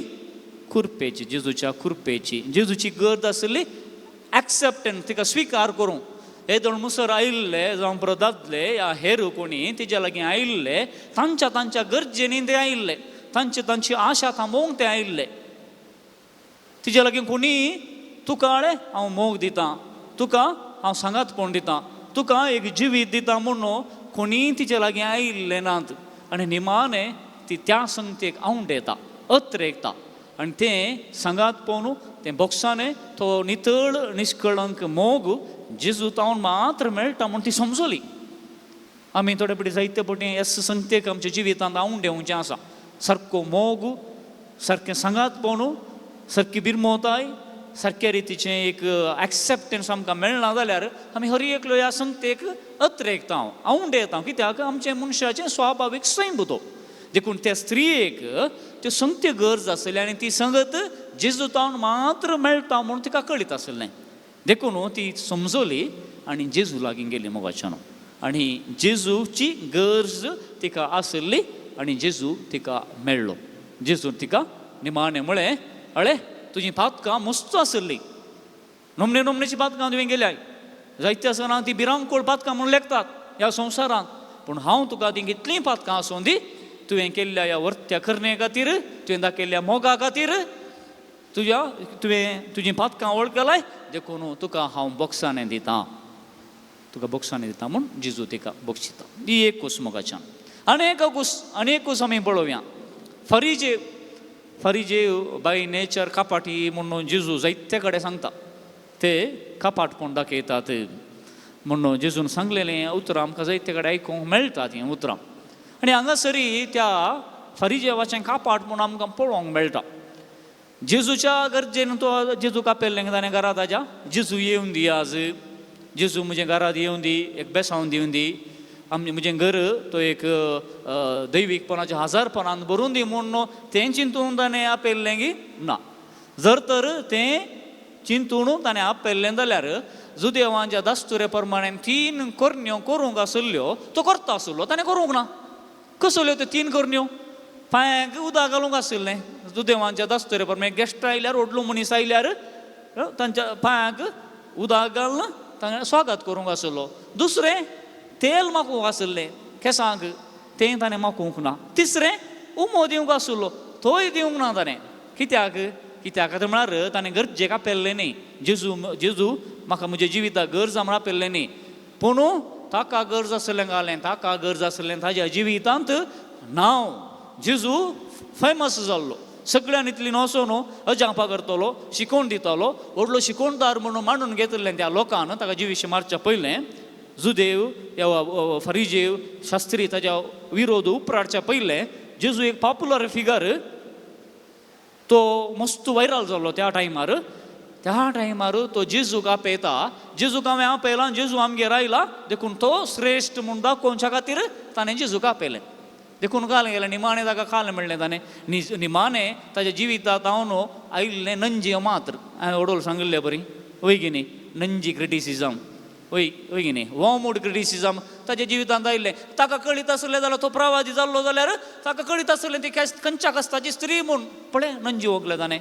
कुरपेची, जेजूच्या कुरपेची, जेजूची गरज आसली एक्सेप्टन्स, तिका स्विकार करूं. हे दोन मुसर आयिल्ले जावं प्रदादले या हेर कोणी तिच्या लागीं आयिल्ले तांच्या गरजेनी ते आयिल्ले, तांची आशा थांबोवंक ते आयिल्ले. तिच्या लागीं कोणी तुका हांव मोग दितां, तुका हांव सांगातपण दितां, तुका एक जिवीत दिता म्हणून कोणी तिच्या लागीं आयिल्ले नात. आनी निमाणें ती त्या संगतेक आंवडेता, अत्रेकता. आनी तें सांगात पोवन तें बॉक्साने तो नितळ निश्कळंक मोग जेजू तावन मात्र मेळटा म्हूण ती समजली. आमी थोडे फावटी जायते फावटी ह्या संगतेक आमच्या जिवितांत आंवडेवचें आसा. सारको मोग, सारकें सांगात पोवन, सारकी बिरमोताय, सारक्या रितीचें एक एक्सेप्टन्स आमकां मेळना जाल्यार आमी हर एकलो ह्या संगतेक अत्रेकता, आंवडेता. कित्याक आमचें मनशाचें स्वाभावीक स्वयंभू तो. देखून त्या स्त्रियेक त्यो संगत्यो गरज आसली आनी ती संगत जेजू तावन मात्र मेळटा म्हूण तिका कळीत आसलें. देखून ती समजली आनी जेजू लागीं गेली मोगाच्यान. आनी जेजूची गरज तिका आसली आनी जेजू तिका मेळ्ळो. जेजू तिका निमाणें म्हळें, अळे तुजी पातकां मस्त आसली, नमनेची पातकां तुवें गेल्याय. जायते आसतना ती भिरांकूळ पातकां म्हूण लेखतात ह्या संवसारांत, पूण हांव तुका ती कितलीं पातकां आसूं दी, तुवें केल्ल्या ह्या वर्त्या करणे खातीर, तुवें दाखयल्ल्या मोगा खातीर, तुवें तुजीं पातकां वळखलाय, देखून तुका हांव बॉक्सांनी दितां, तुका बॉक्सांनी दितां म्हूण जेजू तिका बक्षिता. ही एक कूस मोगाच्यान. अनेक कूस आमी पळोवया. फरिजेव बाय नेचर कापाटी म्हणून जेजू जायते कडेन सांगता. ते कापाटपण दाखयतात म्हणून जेजून सांगलेलें उतरां आमकां जायते कडेन आयकूंक मेळटात हीं उतरां. आनी हांगासरी त्या फरिजेवाचें कापाट म्हणून आमकां पळोवंक मेळटा. जेजूच्या गरजेन तो जेजूक आपयल्लें ताणें घरा ताज्या, जेजू येवन दी आज, जेजू म्हजें घरांत येवन दी, एक बेसांव दिवन दी, म्हजें घर तो एक दैवीकपणाच्या हजारपणान भरून दी म्हणून तें चिंतून ताणें आपयल्लें की ना. जर तर तें चिंतून ताणें आपयल्लें जाल्यार जुदेवांच्या दास्तुरे प्रमाणे 3 करण्यो करूंक आसल्ल्यो तो करता आसलो, ताणें करूंक ना. कसल्यो त्यो 3 करण्यो? पांयांक उदक घालूंक आसलें जुदेवांच्या दास्तुरे प्रमाणे. गेस्ट आयल्यार, व्हडलो मनीस आयल्यार तांच्या पांयांक उदक घालून ताणें स्वागत करूंक आसलो. दुसरें तेल मागूंक आसलें केंसांक, तें ताणें मागूंक ना. तिसरें उमो दिवंक आसलो, तोय दिवंक ना ताणें. कित्याक खातीर म्हळ्यार ताणें गरजेक आपयल्लें न्ही. जेजू म्हाका म्हज्या जिविताक गरज म्हण आपयल्लें न्ही, पूण ताका गरज आसलें घालें, ताका गरज आसलें ताज्या जिवितांत नांव. जेजू फेमस जाल्लो, सगळ्यान इतली नोसोन अजांपा करतलो, शिकोवन दितालो, व्हडलो शिकोवणदार म्हणून मांडून घेतलें त्या लोकान ताका जिवीश मारच्या पयलें. जुदेव या फरिजेव शास्त्री ताच्या विरोध उपराडच्या पयलें जेजू एक पॉप्युलर फिगर, तो मस्त वायरल जाल्लो त्या टायमार. तो जेजूक आपयता, जेजूक हांवें आपयलां, जेजू आमगेर आयला, देखून तो श्रेश्ठ म्हूण दाखोवच्या खातीर ताणें जेजूक आपयलें. देखून घालें गेलें, निमाणें ताका खाल मेळ्ळें. ताणें निमाणें ताच्या जिवितांत हांव आयिल्लें नंजी मात्र. हांवें ओडोल सांगिल्लें बरी वय गी न्ही, नंजी क्रिटिसिजम वय गी न्ही, वॉमूड क्रिटिसिजम ताच्या जिवितांत आयिल्लें. ताका कळीत आसलें जाल्यार तो प्रवादी जाल्लो जाल्यार ताका कळीत आसलें ती खंयच्या कस्ताची स्त्री म्हूण. पळय नंजी वगलें ताणें.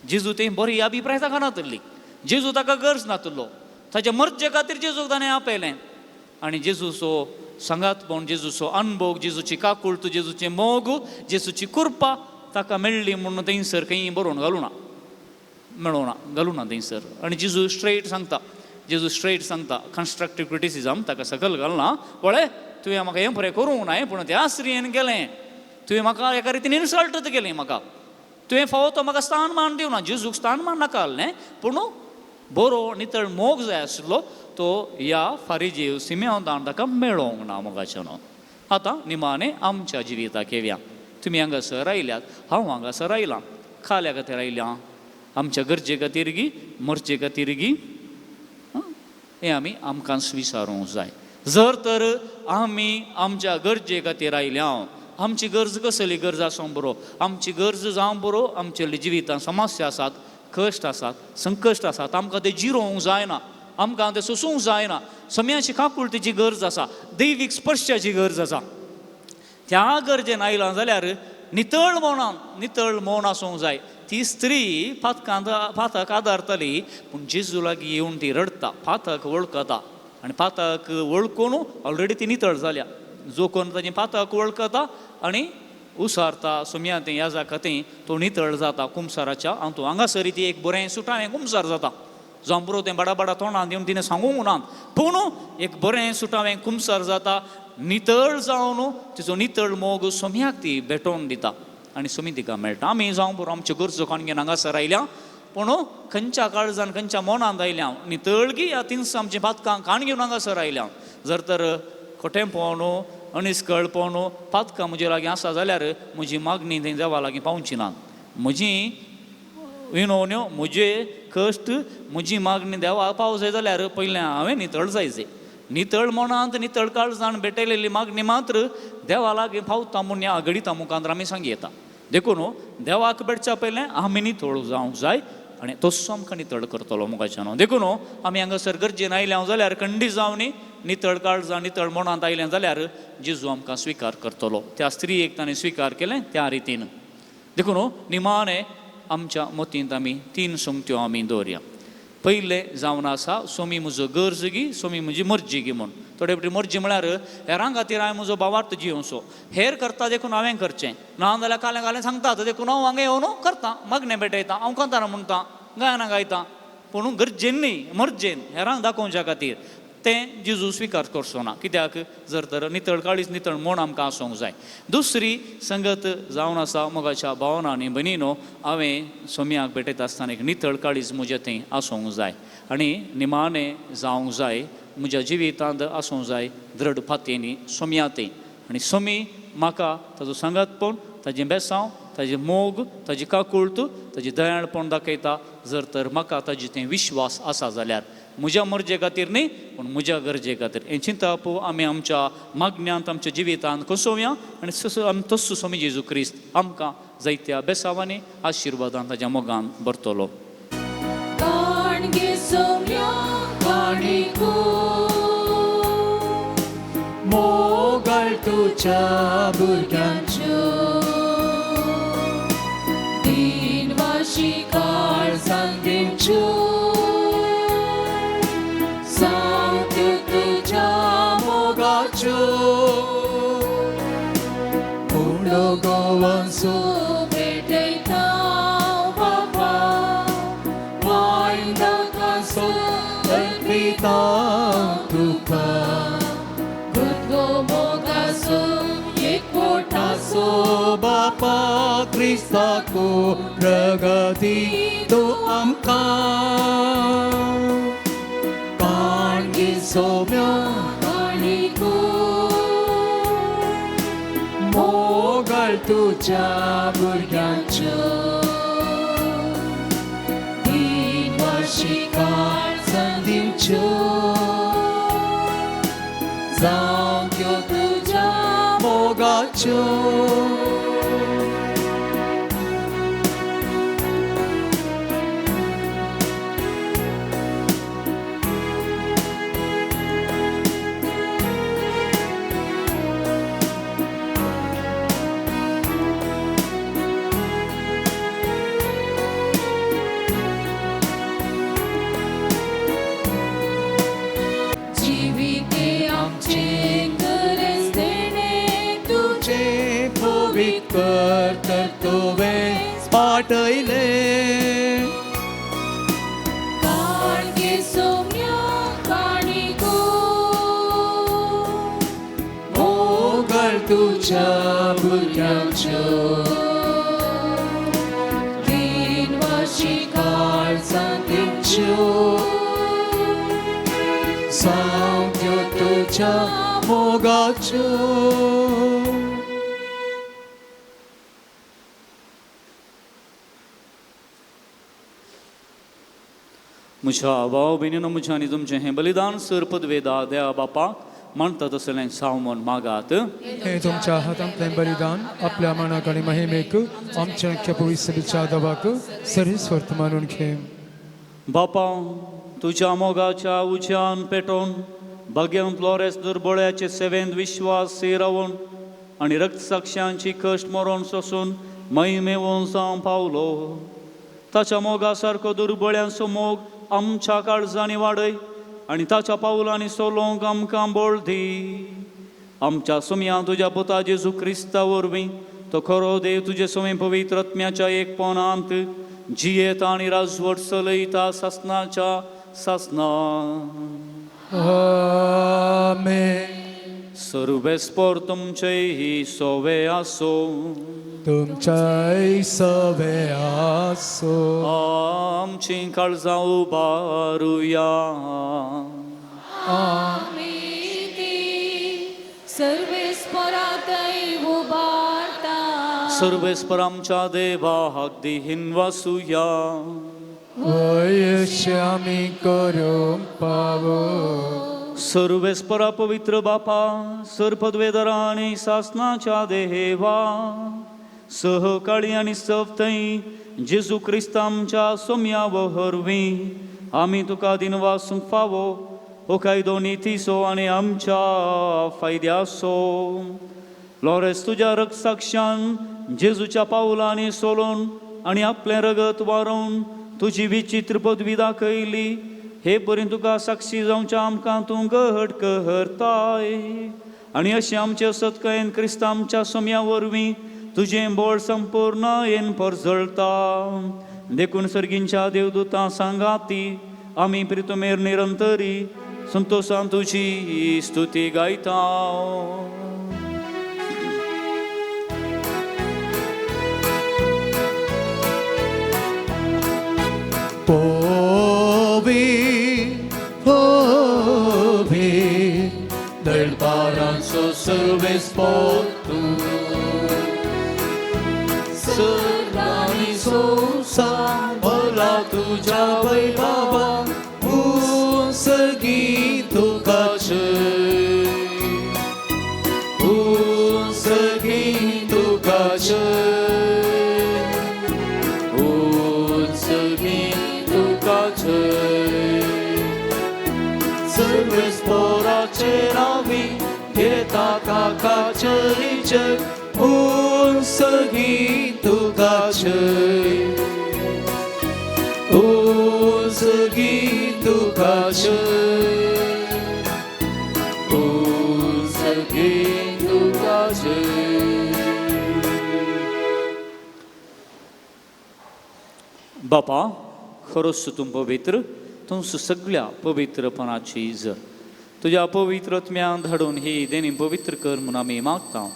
जेजू तें बरी अभिप्राय ताका नातली, जेजू ताका गरज नातलो, ताच्या मर्जे खातीर जेजूक ताणें आपयलें. आणि जेजूचो सांगातपण, जेजूचो अनुभव, जेजूची काकुळट, जेजूचे मोग, जेजूची कृपा ताका मेळ्ळी म्हणून थंयसर खंय बरोवन घालूना, मेळोना घालूना थंयसर. आनी जेजू स्ट्रेट सांगता, जेजू स्ट्रेट सांगता, कन्स्ट्रक्टीव क्रिटिसिजम ताका सकयल घालना. पळय तुवें म्हाका हें बरें करूंक ना, पूण त्या स्त्रीयेन केलें, तुवें म्हाका एका रितीन इन्सल्ट केलें, म्हाका तुवें फावो तो म्हाका स्थानमान दिवना. जेजूक स्थानमान नाका जालें, पूण बरो नितळ मोग जाय आसलो तो ह्या फारिजीव सिमेओनान ताका मेळोंक ना मोगाच्यान. आतां निमाणें आमच्या जिविताक येवया. तुमी हांगासर आयल्यात, हांव हांगासर आयलां, खाल्या खातीर आयल्यां, आमच्या गरजे खातीर गी, मर्जे खातीर गी, हें आमी आमकांच विचारूंक जाय. जर तर आमी आमच्या गरजे खातीर आयल्या, आमची गरज कसली गरज आसूं बरो, आमची गरज जावं बरो, आमच्या जिवितांत समस्या आसात, कश्ट आसात, संकश्ट आसात, आमकां ते जिरोवंक जायना, आमकां ते सोसूंक जायना, सम्याची काकुळटीची गरज आसा, दैवीक स्पर्शाची गरज आसा, त्या गरजेन आयलां जाल्यार नितळ मौन आसूंक जाय. ती स्त्री फातक आदारतली, पूण जेजू लागीं येवन ती रडटा, फातक वळखता, आनी फातक वळखून ऑलरेडी ती नितळ जाल्या. जो कोण ताजें फातक वळखता आनी उसारता, सुम्यातें ह्या खातीर तो नितळ जाता कुमसाराच्या. हांव तूं हांगासर ती एक बरें सुटावें कुमसार जाता, जावं बरो तें बडा बडा तोंडान येवन तिणें सांगूंक ना, पूण एक बरें सुटावें कुमसार जाता, नितळ जावन तिचो नितळ मोग सोम्याक ती भेटोवन दिता आनी सोमी तिका मेळटा. आमी जावं बरो आमच्यो गरजो काणगेन हांगासर आयल्या, पूण खंयच्या काळजान खंयच्या मनांत आयल्या, नितळगी ह्या तिनसां आमच्या पातकांक काण घेवन हांगासर आयल्या. जर तर खोटेंपण, अनिस्कळपण, पातकां म्हजे लागीं आसा जाल्यार म्हजी मागणी थंय देवा लागीं पावची ना. म्हजी विनवण्यो, म्हजे कश्ट, म्हजी मागणी देवा पावूं जाय जाल्यार पयलें हांवें नितळ जायचें. नितळ मनांत नितळ काळजान भेटयलेली मागणी मात्र देवा लागीं पावता म्हूण ह्या घडीता मुखार आमी सांगी येता. देखून देवाक भेटच्या पयलें आमी नितळ जावंक जाय आनी तस्सो आमकां नितळ करतलो मोगाच्यान. देखून आमी हांगासर गरजेन आयल्या जाल्यार खंडी जावनी, नितळ काळजान नितळ मनांत आयलें जाल्यार जेजू आमकां स्विकार करतलो. त्या स्त्रीयेक ताणें स्विकार केलें त्या रितीन. देखून निमाणें आमच्या मतींत आमी 3 संगत्यो आमी दवरया. पयलें जावन आसा सोमी म्हजो गरज गी, सोमी म्हजी मर्जी गी म्हूण. थोडे फावटी मर्जी म्हळ्यार हेरां खातीर हांवें म्हजो भावार्थ जियोवचो, हेर करता देखून हांवें करचें ना जाल्यार कालें सांगतात, देखून हांव हांगा येवन करतां, मागणें भेटयतां, हांव कांतारां म्हणटां, गायनां गायतां, पूण गरजेन न्ही, मर्जेन हेरांक दाखोवच्या खातीर तें जेजू स्विकार करचो ना. कित्याक जर तर नितळ काळीज नितळ म्हूण आमकां आसूंक जाय. दुसरी संगत जावन आसा मोगाच्या भावनांनी भयणीनो, हांवें सोम्याक भेटयता आसतना एक नितळ काळीज म्हज्या थंय आसूंक जाय आनी निमाणें जावंक जाय, म्हज्या जिवितांत आसूंक जाय दृढ फातेंनी सोम्या थंय. आनी सोमी म्हाका ताजो सांगातपण, ताजें बेसांव, ताजें मोग, ताजी काकुळट, ताजी दयाळपण दाखयता. जर तर म्हाका ताजे थंय विश्वास आसा जाल्यार म्हज्या मर्जे खातीर न्ही, पूण म्हज्या गरजे खातीर. हें चिंतप आमी आमच्या मागण्यांत, आमच्या जिवितांत कसोवया आनी तस्सो स्वामी जेजू क्रिस्त आमकां जायत्या बेसावांनी आशिर्वादान ताज्या मोगान भरतलो. मोगल तुझ्या भुरग्यांच्यो दिनवाशी काळजान दिवच्यो, सांग्यो तुझ्या मोगाच्यो उडो गोवांचो भेटयता बाबा, वायंदाकांचो अर्पिता तुका, बापा क्रिस्ताको प्रगती तो आमकां काणगी सोम्या काणीको मोगल तुझ्या भुरग्यांच्यो दिनवाशी काळजान दिवच्यो, जाग्यो तुझ्या मोगाच्यो जिविते कर तर तुवें पाटयले काळगे सोम्या काणिको मोगल तुझ्या भुरग्यांच्यो दिनवाशी काळजांच्यो सावक्यो तुझ्या मोगाच्यो म्हज्या भाव भयणीनो म्हज्या आनी तुमचें हें बलिदान सरपद वेदा देवा बापाक म्हणटा तसलें सावमन मागात हे तुमच्या हातांतलें बलिदान आपल्या मनाक आनी महिमेक आमच्या खेपविसलीच्या दबाक सरीस्वर्त मानून घे बापा तुज्या मोगाच्या उज्यान पेटोवन भाग्यवंत लॉरेस दुर्बळ्याचे सेवेंत विश्वास रावून आनी रक्तसाक्षांची कश्ट मरोन सोसून महिमेवून जावं पावलो ताच्या मोगा सारको दुर्बळ्यांचो मोग आमच्या काळजांनी वाडय आनी ताच्या पावलांनी सोलोंक आमकां बोळ दी आमच्या सुमया तुज्या पुता जेजू क्रिस्ता वरवीं तो खरो देव तुजे सुमे पवित्र आत्म्याच्या एकपणांत जियेता आनी राजवट चलयता सासनाच्या सासना आमेन सर्वेस्पर तुमचे ही सोवे आसो तुमच्या सवे आसो आमची काळजां उबारुया सर्वेस्परातय उबारता सर्वेस्पर आमच्या देवा हागदी हिनवासुया वयशे आमी करूंक पावो सर्वेस्परा पवित्र बापा सरपदवेदरा आनी सासनाच्या देवा सहकाळी आनी सवथई जेजू क्रिस्त आमच्या सोम्या वरवीं आमी तुका दिनवासूंक फावो हो कायदो नितीसो आनी आमच्या फायद्यासो लॉरेस तुज्या रक्तसाक्षान जेजूच्या पावलांनी सोलोन आनी आपलें रगत वारोवन तुजी विचित्र पदवी दाखयली हे पर्यंत तुका साक्षी जावच्या आमकां तूं घट कहरताय आनी अशें आमचे सत्कयेन क्रिस्त आमच्या सोम्या वरवीं तुजें बोळ संपूर्ण येन परजळता देखून सर्गींच्या देवदूतां सांगाती आमी प्रितुमेर निरंतरी संतोषान तुजी स्तुती गायता दळपारांचो सर्वेस्पर तूं सर्वांनी संवसार भला तुज्या वैभवान सर्गी तुकाचे सर्गी तुकाचे सर्गी तुकाचे सर्वेस्पराचे रावी घेता काकाचे जग सर्गी तुकाचे सर्गी तुकाचे सर्गी तुकाचे बापा खरोच तूं पवित्र तूं सगळ्या पवित्रपणाची इजत तुज्या पवित्र आत्म्यान धाडून ही देणी पवित्र कर म्हूण आमी मागता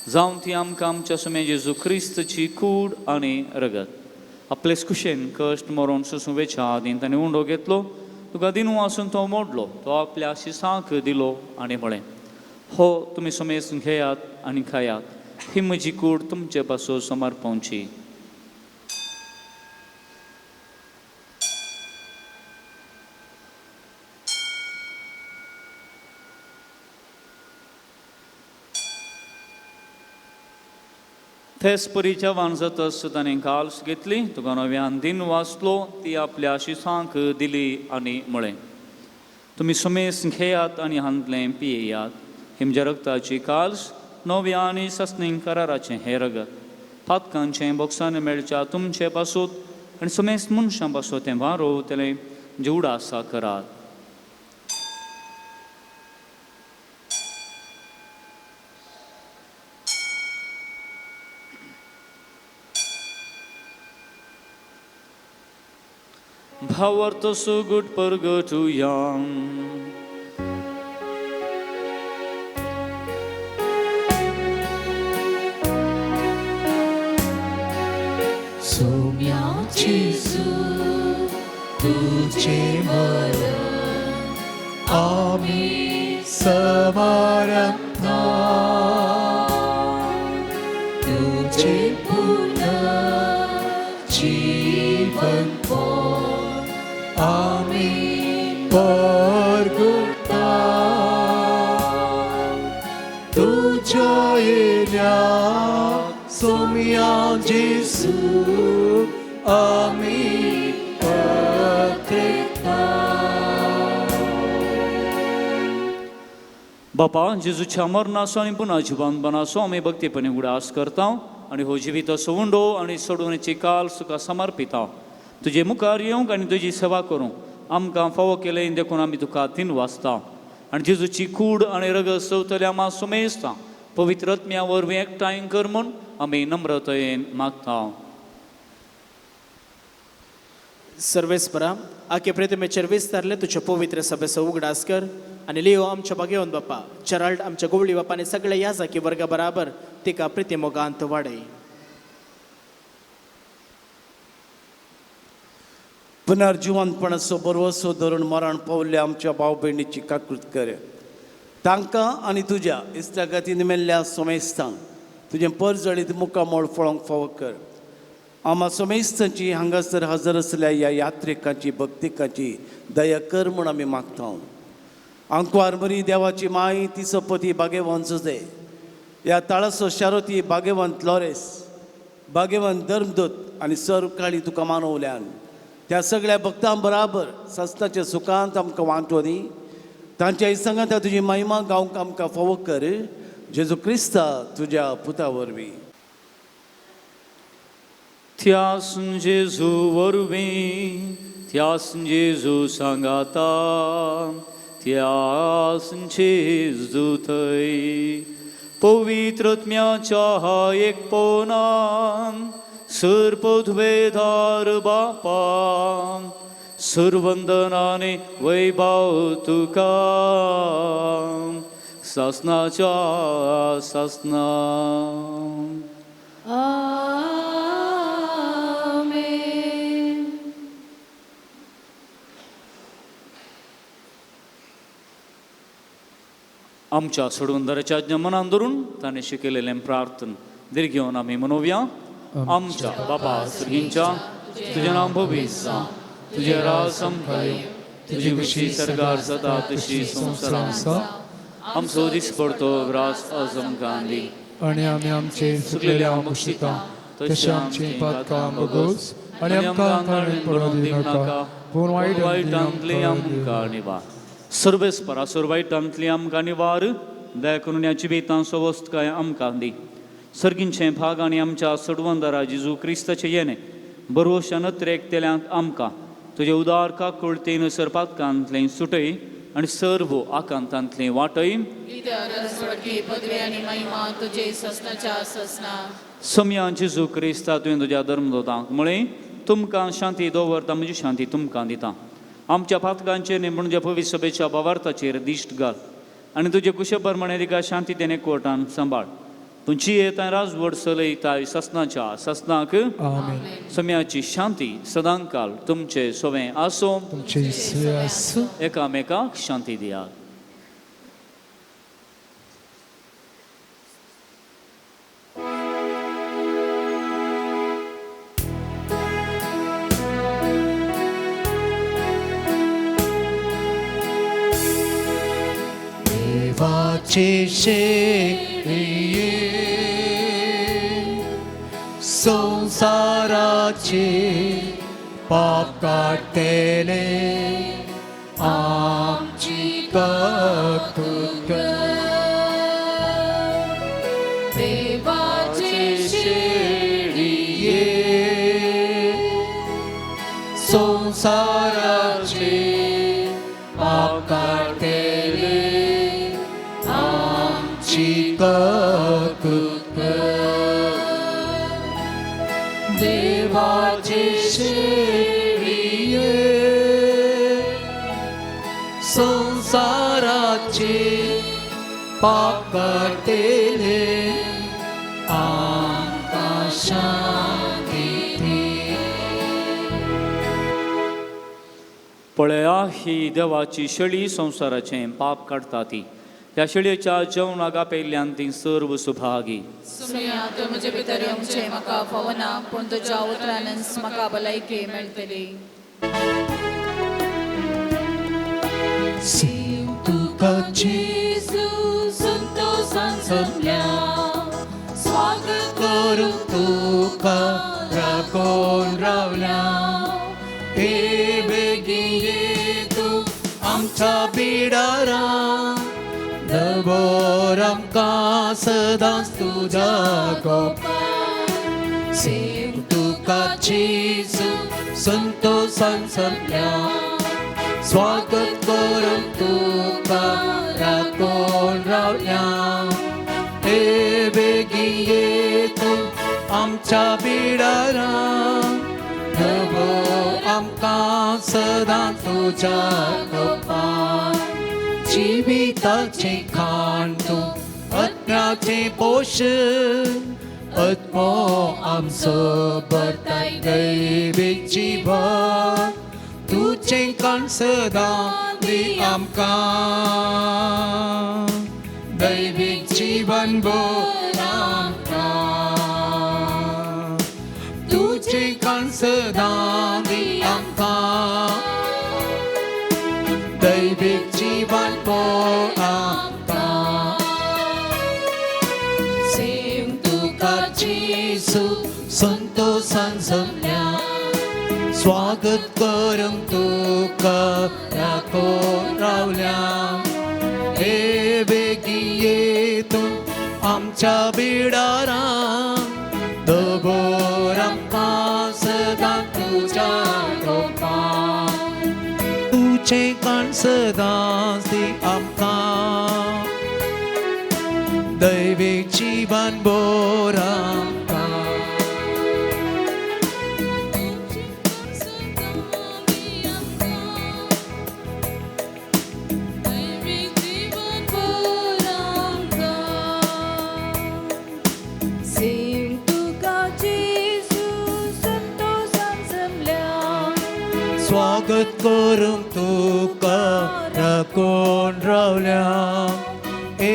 जावं ती आमकां आमच्या सुमे जेजू क्रिस्तची कूड आनी रगत आपलेच कुशेन कश्ट मरोन सुसूं वेच्या आदीन ताणें उंडो घेतलो तुका दिनू आसून तो मोडलो तो आपल्या शिसांक दिलो आनी म्हळें हो तुमी समेस घेयात आनी खायात ही म्हजी कूड तुमचे पासो समर्पणची थेस परीच्या वाणजतस ताणें काल्स घेतली तुका नव्यान दिन वाचलो ती आपल्या शिसांक दिली आनी म्हळें तुमी समेस घेयात आनी हांतलें पियेयात ही म्हज्या रक्ताची काल्स नव्या आनी सस्नींग कराराचें हें रगत फातकांचें बोक्सान मेळच्या तुमचे पासूत आनी समेस मनशां पासून तें वारो तेलें जेवडा आसा करात भावार्थ सुगुट परगटुयां सोम्याची सूट तुझे मरण आम्ही समारंभा तुझे पुनर्जीवन पोर आम्ही परगटा तुझ्या येण्याक सोम्या जेसू आम्ही बापा जेजूच्या मरणाचो आनी पुन्हा जिवंतपणाचो आमी भक्तीपणे उडास करता आनी हो जिवीत सोडूंडो आनी सोडवणेची काल सुका समर्पिता तुजे मुखार येवंक आनी तुजी सेवा करूंक आमकां फावो केले देखून आमी तुका तीन वाजता आनी जेजूची कूड आनी रगत सवतले आमा सुमेजता पवित्र आत्म्या वरवीं एकठांय कर म्हूण आमी नम्रतायेन मागता. सर्वेस्परा आखे प्रतिमेचेर विस्तारले तुझ्या पवित्र सभेचो उगडास कर आनी लिओ आमच्या बागेवन बापा चराल्ड आमच्या गोवळी बापाने सगळे याजाकी वर्गा बराबर तिका प्रितिमोगांत वाडय. पुनर्जिवंतपणाचो बरवसो धरून मरण पावल्ल्या आमच्या भाव भयणीची काकूट कर तांकां आनी तुज्या इश्टागतीन मेल्ल्या सोमेस्तांक तुजें परजळीत मुखामोळ फळोवंक फावो कर. आमा सोमेस्तांची हांगासर हजर आसल्या ह्या यात्रिकांची भक्तिकांची दया कर म्हूण आमी मागता. आंकवार बरी देवाची माय ती सपती भाग्यवंत सुजे ह्या ताळाचो शारोती भाग्यवंत लॉरेस भाग्यवंत धर्मदूत आनी सर्व काळी तुका मानवल्यान त्या सगळ्या भक्तां बराबर सस्ताच्या सुखांत आमकां वांटोनी तांच्या इसांगात तुजी महिमा गावंक आमकां फावो कर जेजू क्रिस्ता तुज्या पुता वरवीं. त्यास जेजू वरवीं त्यास जेजू सांगाता त्यास जेजू थंय पवित्रत्म्याच्या एकपणान सर्पद्वेधार बापा सर्वंदनाने वैभव तुका सासनाच्या सासना. आमेन. आमच्या सोडवंदाराच्या आज्ञा मनान धरून ताणें शिकयलेलें प्रार्थन दीर्घ घेवन आमी मनोवया. आमच्या बापा सुर्गींच्या तुजें नांव पवित्र जावं तुजें राज आमकां तुजी खुशी सरकार जाता तशी संवसारांत आमचो दीस पडतो ग्रास आज आमकां दी आणि आमी आमचे चुकलेल्या मुक्षिता तशें आमची पातकां बगोस आनी आमकां ताणें पडून दिनाका पूण वायटांतली आमकां निवार. सर्वेस्परा वायटांतली आमकां निवार दया करून ह्या जिवितांचो वस्त आमकां दी. सर्गींचे भाग आनी आमच्या सडवंदारा जेजू क्रिस्ताचे येणे बरोवशा नत्रेकतेल्यांत आमकां तुजे उदार काकुळतेन सरपातकांतलें सुटय आनी सर्व आकांतांतलें वाटय. पदवी आनी महिमा तुजे ससनाच्या ससना. सम्या जेजू क्रिस्ता तुवें तुज्या धर्मदोतांक म्हळें तुमकां शांती दवरता म्हजी शांती तुमकां दिता. आमच्या पातकांचेर म्हणजे पवित्र सभेच्या भावार्थाचेर दिश्ट घाल आनी तुजे कुशे प्रमाणे तिका शांती तेणे कोर्टान सांबाळ. तुमची येता राजवड चलयताय ससनाच्या ससनाक सम्याची शांती सदांकाल तुमचे सोवें आसो. एकामेकाक शांती दिया. देवाचे शेळिये संसाराचे पाप काढतेले आमची काकूट देवाचे शेळिये संसाराचे पाप काढतेले आमची काकूट देवाचे शेळिये पाप करतेले आमकां शांती दी. पळया ही देवाची शेळी संवसाराचें पाप काडटा ती. ह्या शेळयेच्या जेवणाक पेल्ल्यान ती सर्व सुभागी. सुमया तूं म्हजे भितर येवचें म्हाका फवना, पूण तुज्या उतरानच म्हाका भलायकी मेळटली. तुका जेजू संतोषान जमल्या, स्वागत करूंक तुका राखून रावल्या. हे बेगीन ये तूं आमच्या बिडारां, दवर आमकां सदांच तुज्या कोपार. सेव तुका जेजू संतोषान जमल्या, स्वागत करूंक तुका राखून रावल्या. हे बेगीन ये तूं आमच्या बिडारां, दवर आमकां सदां तुज्या कोपार. जिविताचें खाण तूं, आत्म्याचें पोशण, आत्मो आमचो भरताय दैवीक जीवन. तुजें कान सदां दी आमकां, दैवीक जीवन भर आमकां. तुजें कान सदां दी आमकां, दैवीक जीवन भर आमकां. सेव तुका जेजू संतोषान जमल्या, स्वागत करूंक तुका राखून रावल्या. हे बेगीन ये तूं आमच्या बिडारां, दवर आमकां सदां तुज्या कोपार. तुजें कान सदांच दी आमकां, दैवीक जीवन भर आमकां. स्वागत करूंक तुका राखून रावल्या. हे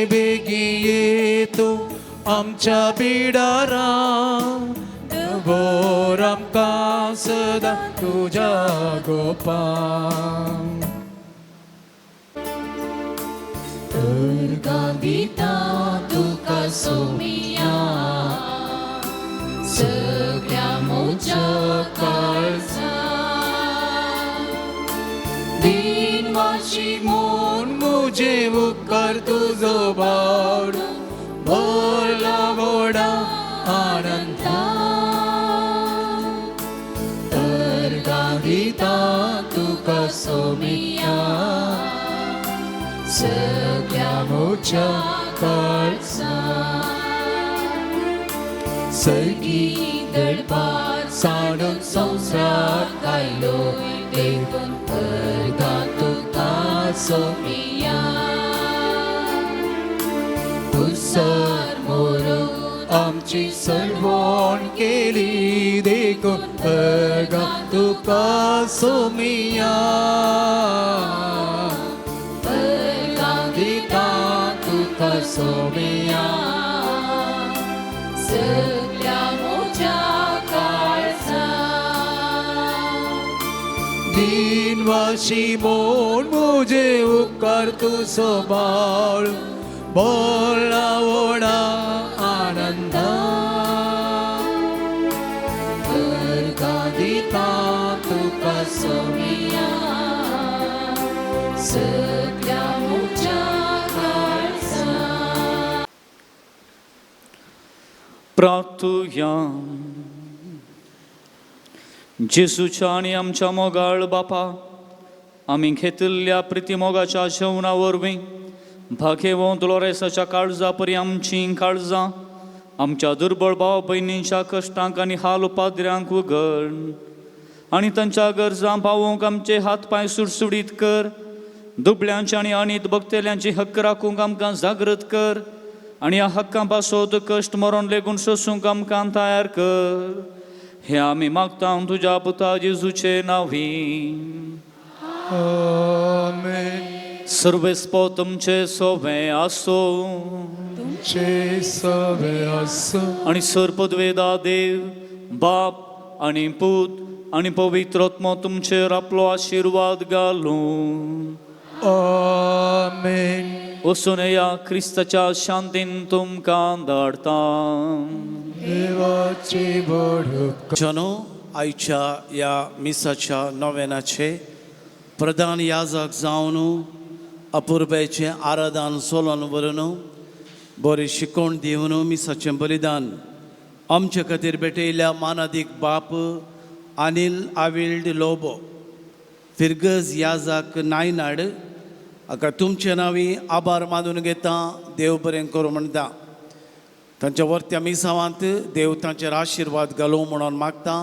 बेगीन ये तूं आमच्या बिडारां, दवर आमकां सदां तुज्या कोपार. तुका दिता तुका सोमिया, सगळ्या मोच्या काळजा. दिनवाशी म्हूण मुजे उपकार तुजो बावड, भरला व्हडा आनंदा. तुका दिता तुका सोमिया, सगळ्या मोच्या काळजा. सर्गी दळपार साडून संवसार कायलो, देखून परगा तुका सोमिया. तुसर मोरो आमची सळवण केली, देखून परगा तुका सोमिया. परगा दिता तुका सोमिया, सगळ्या मोच्या काळजा. दिनवाशी म्हूण मुजे उपकार तुजो बाळ, भरला व्हडा आनंदा. परगा दिता तुका सोमिया, सगळ्या मोच्या काळजा. प्रार्थुया. जेसूच्या आनी आमच्या मोगाळ बापा, आमी घेतिल्ल्या प्रितीमोगाच्या जेवणा वरवीं भागेवो दोलोरेसाच्या काळजा परी आमची काळजां, आमच्या दुर्बळ भाव भयणींच्या कश्टांक आनी हाल उपाद्र्यांक उगड, आनी तांच्या गरजां पावोवंक आमचे हात पांय सुडसुडीत कर. दुबळ्यांची आनी अनीत भक्तेल्यांची हक्क राखूंक आमकां जागृत कर आनी ह्या हक्कां पासत कश्ट मरण लेगून सोसूंक आमकां तयार कर. हे आमी मागता तुज्या पुता जेजूचे नांवी. आमेन. सर्वेस्पो तुमचे सोवे आसो तुमचे सवे आसो आनी सर्पद्वेदा देव बाप आनी पूत आनी पवित्रत्मो तुमचेर आपलो आशिर्वाद घालूं. आमेन. वचून या क्रिस्ताच्या शांतीन तुमकां धाडटा. देवाची बडूक जनो आयच्या या मिसाच्या नोवेनाचे प्रधान याजक जावन अपुर्बेचे आराधन सोलोन व्हरून बरी शिकोवण दिवन मिसाचें बलिदान आमचे खातीर भेटयल्या मानादीक बाप अनिल आविल्ड लोबो फिर्गज याजक नायनाड हाका तुमचे नांवी आभार मानून घेता. देव बरें करूं म्हणटा. तांच्या वर्त्या मिसावांत देव तांचेर आशिर्वाद घालूं म्हणून मागता.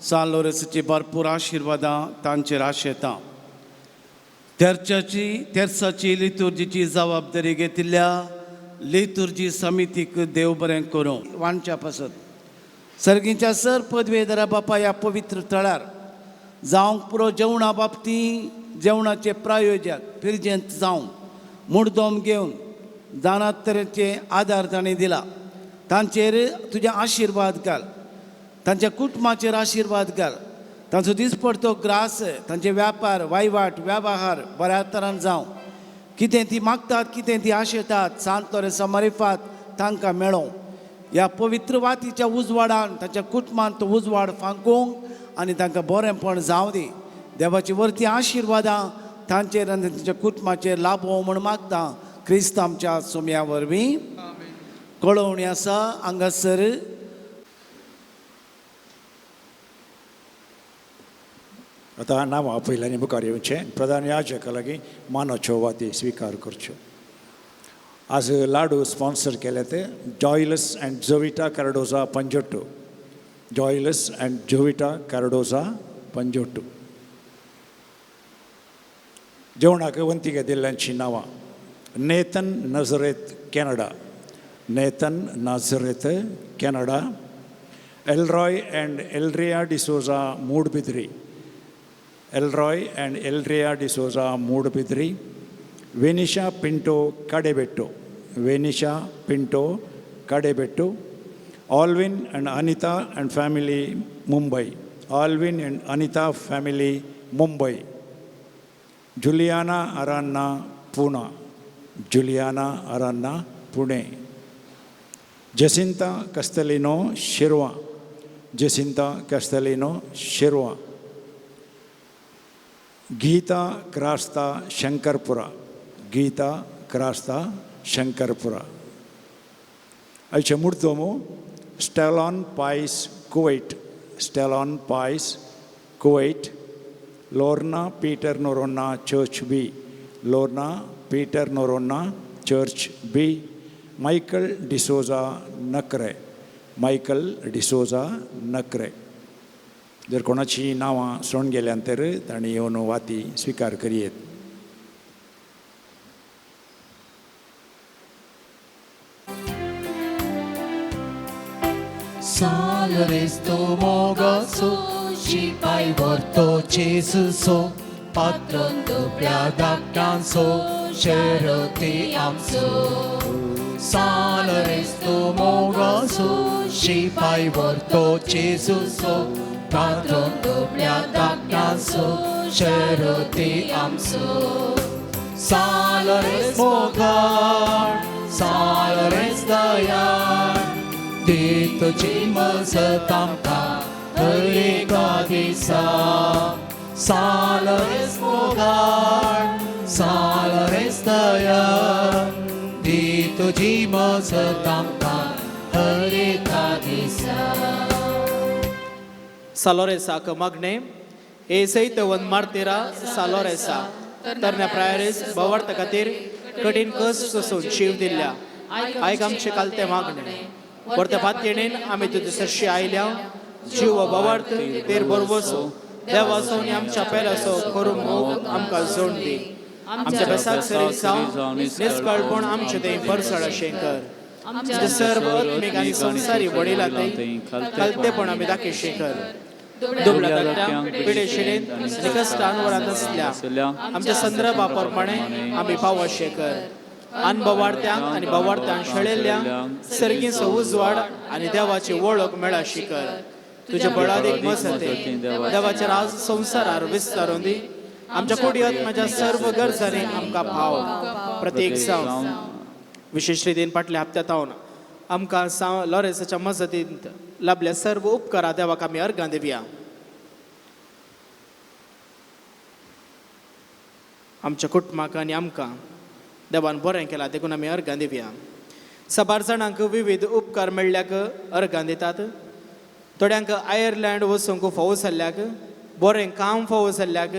सान लोरेसाची भरपूर आशिर्वादां तांचेर आशेता. तेर्साची लितुर्जीची जबाबदारी घेतिल्ल्या लितुर्जी समितीक देव बरें करूं. वांच्या पासत सर्गीच्या सर पदवेदरा बापा ह्या पवित्र थळार जावंक पुरो जेवणा बाबतीं जेवणाचे प्रायोजक फिरजेंत जावन मुर्दोम घेवन दानात तरेचे आदार ताणें दिला. तांचेर तुजे आशिर्वाद घाल. तांच्या कुटुंबाचेर आशिर्वाद घाल. तांचो दिसपडतो ग्रास तांचे व्यापार वहिवाट वेवहार बऱ्या तरान जावं. कितें ती मागतात कितें ती आशेतात सांतोरे समरिफात तांकां मेळों. ह्या पवित्र वातीच्या उजवाडान तांच्या कुटुंबान तो उजवाड फांकूंक आनी तांकां बरेंपण जावं दी. देवाची वर्ती आशिर्वादां तांचेर आनी तांच्या कुटुंबाचेर लाभो म्हूण मागता. क्रिस्त आमच्या सुम्या वरवीं कळवणी आसा. हांगासर आतां नांवां पयल्यांनी मुखार येवचें. प्रधान याजका लागीं मानाच्यो वाती स्विकार करच्यो. आज लाडू स्पॉन्सर केले ते जॉयलस अँड जोविटा कार्डोजा पंजोट्टू. जॉयलस अँड जोविटा कार्डोजा पंजोट्टू. जेवणाक वंतिके दिल्ल्यांची नांवां Nathan Nazareth Canada. Nathan Nazareth Canada. Elroy and Eldria D'Souza Moodbidri. Elroy and Eldria D'Souza Moodbidri. Venisha Pinto Kadebettu. Venisha Pinto Kadebettu. Alvin and Anita and family Mumbai. Alvin and Anita family Mumbai. Juliana Aranha Poona. Juliana Aranha Pune. Jacinta Castelino Shirva. Jacinta Castelino Shirva. Geeta Crasta Shankarpura. Geeta Crasta Shankarpura. आयचे मुर्तोमो स्टेलॉन पायस कुवैट. स्टेलॉन पायस Kuwait. Lorna Peter Noronha church बी. लोर्ना पीटर नोरोना चर्च बी. मायकल डिसोजा नक्रे. मायकल डिसोजा नक्रे. जर कोणाची नांवां सोडून गेल्यानंतर तांणी येवन वाती स्विकार करियेत. Salvesto mogaso, shipai vorto Jesuso, patron dublia dacanso, cheroti amso. Salvesto mogaso, shipai vorto Jesuso, patron dublia dacanso, cheroti amso. Salvesto mogar, salvesto dayar. Dito cimă să tamca, hărica disa. Salăres mogar, salăres tăian. Dito cimă să tamca, hărica disa. Saloresa că magne, e सहित one मार्तेरा सालोरेसा तरण्या प्रायरेस बवडता खातीर कठीण कस सोसून शिव दिल्ल्या आयक आमचे कालते मागणे वर्ता पातयेणेन आमी तुजे सरशी आयल्या जीव बवार्थ तेर बरोवसो देवासोनी आमच्या पेलासो करूंक मोग आमकां जोड दी. आमच्या बेसाक सरीत जावन निस्कळपण आमचे ते परसळ अशें कर आमच्या सर्व आत्मीक आनी संवसारी वडिलांतय खालतेपण आमी दाखयशें कर दुबळ्या धाकट्यांक पिडे शिणेंत आनी कश्टान वरात आसल्या आमच्या संदर्भा प्रमाणे आमी पाव अशें कर आन बवार्थ्यांक आनी बवार्थ्यांक शेळिल्ल्यांक सर्गीचो उजवाड आनी देवाची वळख मेळाशी कर तुज्या बळादेक मसते देवाचे राज संवसारार विस्तारून दी आमच्या कुडयांत म्हज्या सर्व गरजांनी आमकां पाव प्रत्येक जावन विशेष रितीन फाटल्या हप्त्यांत आमकां लॉरेन्साच्या मजतींत लाभल्या सर्व उपकारा देवाक आमी अर्गां दिवया आमच्या कुटुंबाक आनी आमकां देवान बरें केलां देखून आमी अर्गां दिवया साबार जाणांक विविध उपकार मेळ्ळ्याक अर्गां दितात थोड्यांक आयर्लंड वचूंक फावो जाल्ल्याक बरें काम फावो जाल्ल्याक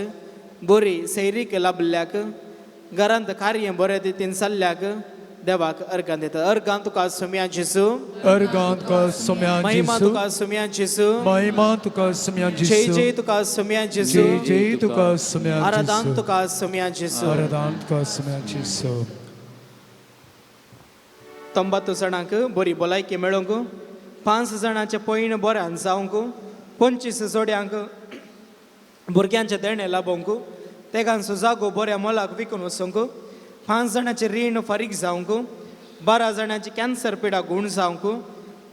बरी सैरीक लाभल्याक घरांत कार्य बरें रितीन चल्ल्याक देवाक अर्गां दितात अर्गां तुका सुम्या जेजू अर्गां तुका सुम्या महिमा जेजू तुका सुम्या जेजू महिमा तुका सुम्या जय जेजू जय तुका सुम्या जेजू जय जय तुका सुम्या आराधन जेजू तुका सुम्या जेजू आराधन तुका सुम्या जेजू 90 जाणांक बरी भलायकी मेळोवंक 5 जाणांचे पयण बऱ्यान जावंक 25 जोड्यांक भुरग्यांचे देणे लाभोवंक तेगांचो जागो बऱ्या मोलाक विकून वचोंक 5 जाणांचे रीण फारीक जावंक 12 जाणांची कॅन्सर पिडा गूण जावंक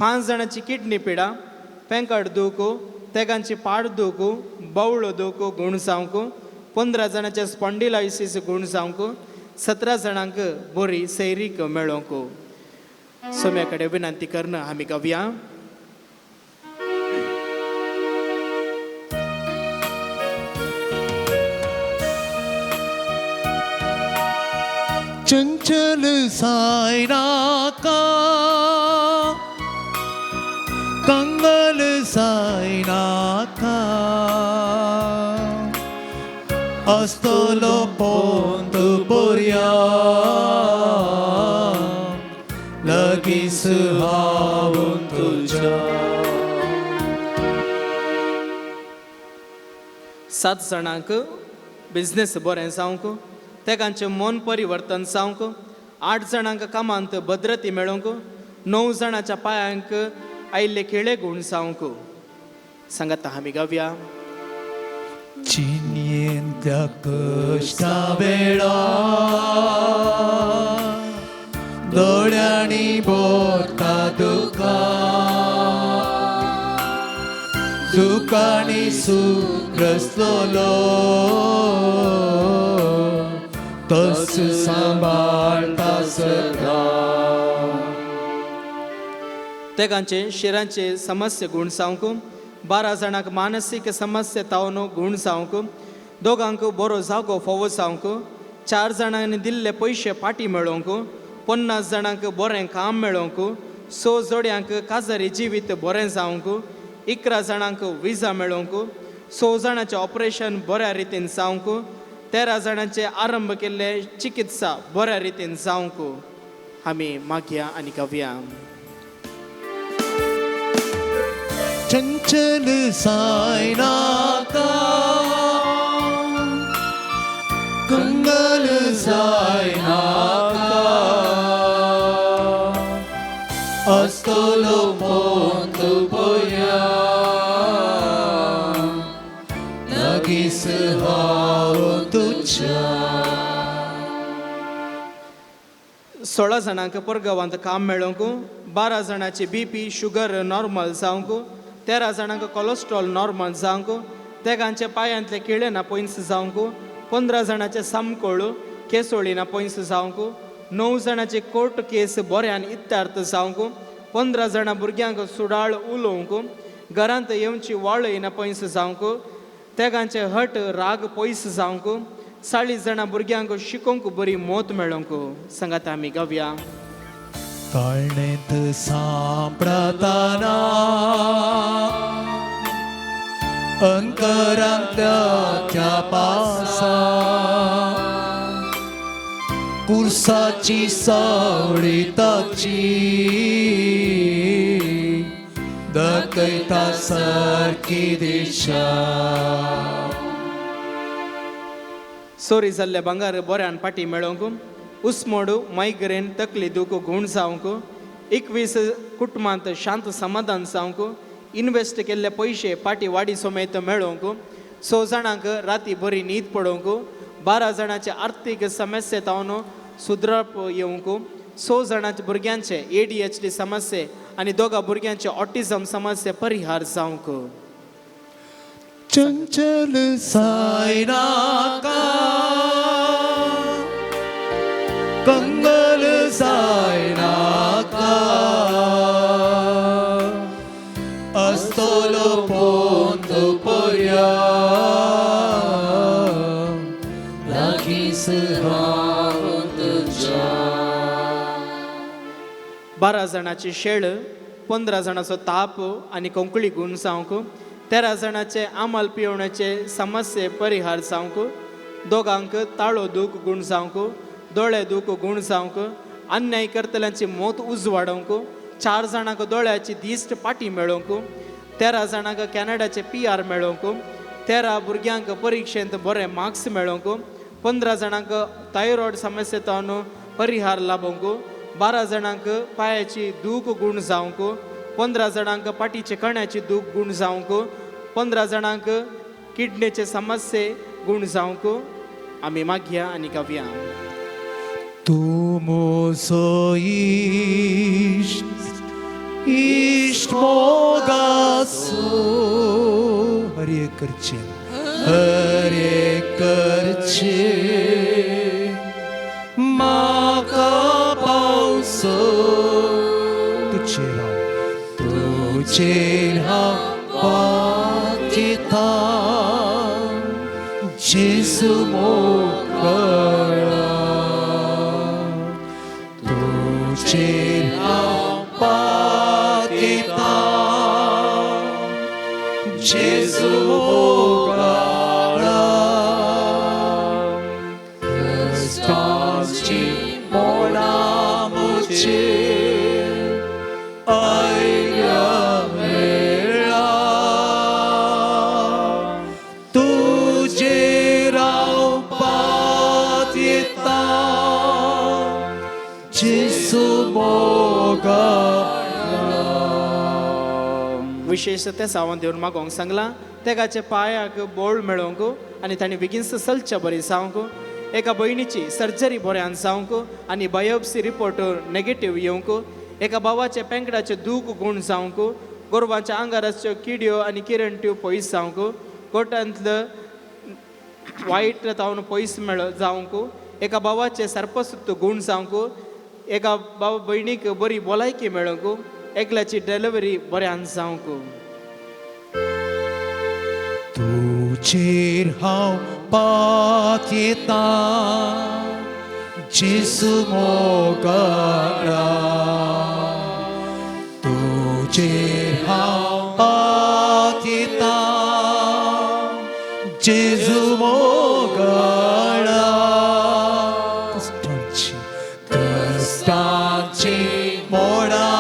5 जाणांची किडनी पिडा पेंकड दूख तेगांची पाड दूख बवळो दूख गूण जावंक 15 जाणांचे स्पॉन्डिलायसीस गूण जावंक 17 जाणांक बरी सैरीक मेळोवंक सोम्या कडेन विनंती करणं आमी गावया चंचल सायनाका कंगल सायनाका अस्तलो पोंत बोरया लगीस हांव तुज्या 7 जाणांक बिझनेस बरें जावंक तेगांचें मन परिवर्तन जावंक 8 जाणांक कामांत भद्रती मेळोवंक 9 जाणांच्या पांयांक आयिल्ले खेळे गूण जावंक सांगात आमी गावया चिन्येंत्या कश्टा वेळा दोळ्यांनी बोरता दुका सुखांनी सुख रसलो तस सांबाळता सदा तेगांचे शिरांचे समस्या गूण जावंक 12 जाणांक मानसीक समस्या तावन गूण जावंक 2 बरो जागो फावो जावंक 4 जाणांनी दिल्ले पयशे फाटी मेळोवंक 50 जाणांक बरें काम मेळोवंक 6 जोड्यांक काजारी जिवीत बरें जावंक 11 जाणांक विजा मेळोवंक 6 जाणांचें ऑपरेशन बऱ्या रितीन जावंक 13 जाणांचे आरंभ केल्ले चिकित्सा बऱ्या रितीन जावंक आमी मागया आनी गावया चंचल सायनाका कंगल सायनाका अस्तलो पोंत बोया लगीस हांव तुज्या 16 जाणांक परगांवांत काम मेळोवंक 12 जाणांची BP शुगर नॉर्मल जावंक 13 जाणांक कोलेस्ट्रॉल नॉर्मल जावंक तेगांचे पांयांतले किळे ना पयस जावंक 15 जाणांचे सामकोळ केसोळी ना पयस जावंक 9 जाणांचे कोर्ट केस बऱ्यान इत्तार्थ जावंक 15 जाणां भुरग्यांक सुडाळ उलोवंक घरांत येवची वाळय ना पयस जावंक तेगांचे हट राग पयस जावंक 40 जाणां भुरग्यांक शिकोवंक बरी मोत मेळोवंक सांगात आमी गावया ताळणेंत सांपडताना अंतरांतल्या पासा कुर्साची सावळी ताची दाखयता सारकी दिशा चोरी जाल्ले भांगार बऱ्यान पाटी मेळोवंक उस्मोडू मायग्रेन तकली दुखू गुण जावंक 21 कुटुंबांत शांत समाधान जावंक इन्वेस्ट केल्ले पयशे पाटी वाडी समेत मेळोवंक 6 जाणांक राती बरी न्हीद पडोवंक 12 जाणांचे आर्थीक समस्ये तावन सुदरप येवंक 6 जाणांच्या भुरग्यांचे ADHD समस्ये आनी 2 भुरग्यांचे ऑटिझम समस्ये परिहार जावंक चंचल सायनाका कंगल सायनाका अस्तोलो पोंद पर्या लागीस रावत 12 जाणांची शेळ 15 जाणांचो ताप आनी कंकळी गुण जावंक 13 जाणांचे आमाल पिवण्याचे समस्ये परिहार जावंक 2 ताळो दूख गुण जावंक दोळे दूख गुण जावंक अन्याय करतल्यांची मोत उजवाडोवंक 4 जाणांक दोळ्याची दिश्ट पाटी मेळोवंक 13 जाणांक कॅनडाचे PR मेळोवंक 13 भुरग्यांक परिक्षेंत बरे मार्क्स मेळोवंक 15 जाणांक थायरॉयड समस्येतावन परिहार लाभोवंक 12 जाणांक पांयाची दूख गुण जावंक 15 जाणांक पाटीचे कण्याची दूख गुण जावंक 15 जाणांक किडनीचे समस्ये गुण जावंक आमी मागया आनी गावया तू मोसो इष्ट मोगासो हरे करचे माका पावसो तुझे राव पातिता जेसु मोकळा तुझे पातिता जेसु मोकळा कष्टाची मोडा मुझे विशेष ते सावन देवन मागोंक सांगला तेगाचे पांयाक बोळ मेळोवंक आनी तांणी बेगीनच चलचे बरी जावंक एका भयणीची सर्जरी बऱ्यान जावंक आनी बायोप्सी रिपोर्ट नेगेटीव येवंक एका भावाचे पेंकडाचे दूख गुण जावंक गोरवांच्या आंगाराच्यो किड्यो आनी किरणट्यो पयस जावंक गोठांतलो वायट तावन पयस जावंक एका भावाचे सर्पसुत्त गुण जावंक एका भाव भयणीक बरी भलायकी मेळोवंक एकल्याची डिलिव्हरी बऱ्यान जावंक तुजेर हांव पात येता जेसू मोगाळा तुजेर हांव पात येता जेसू मोगाळा कष्टाची मोडा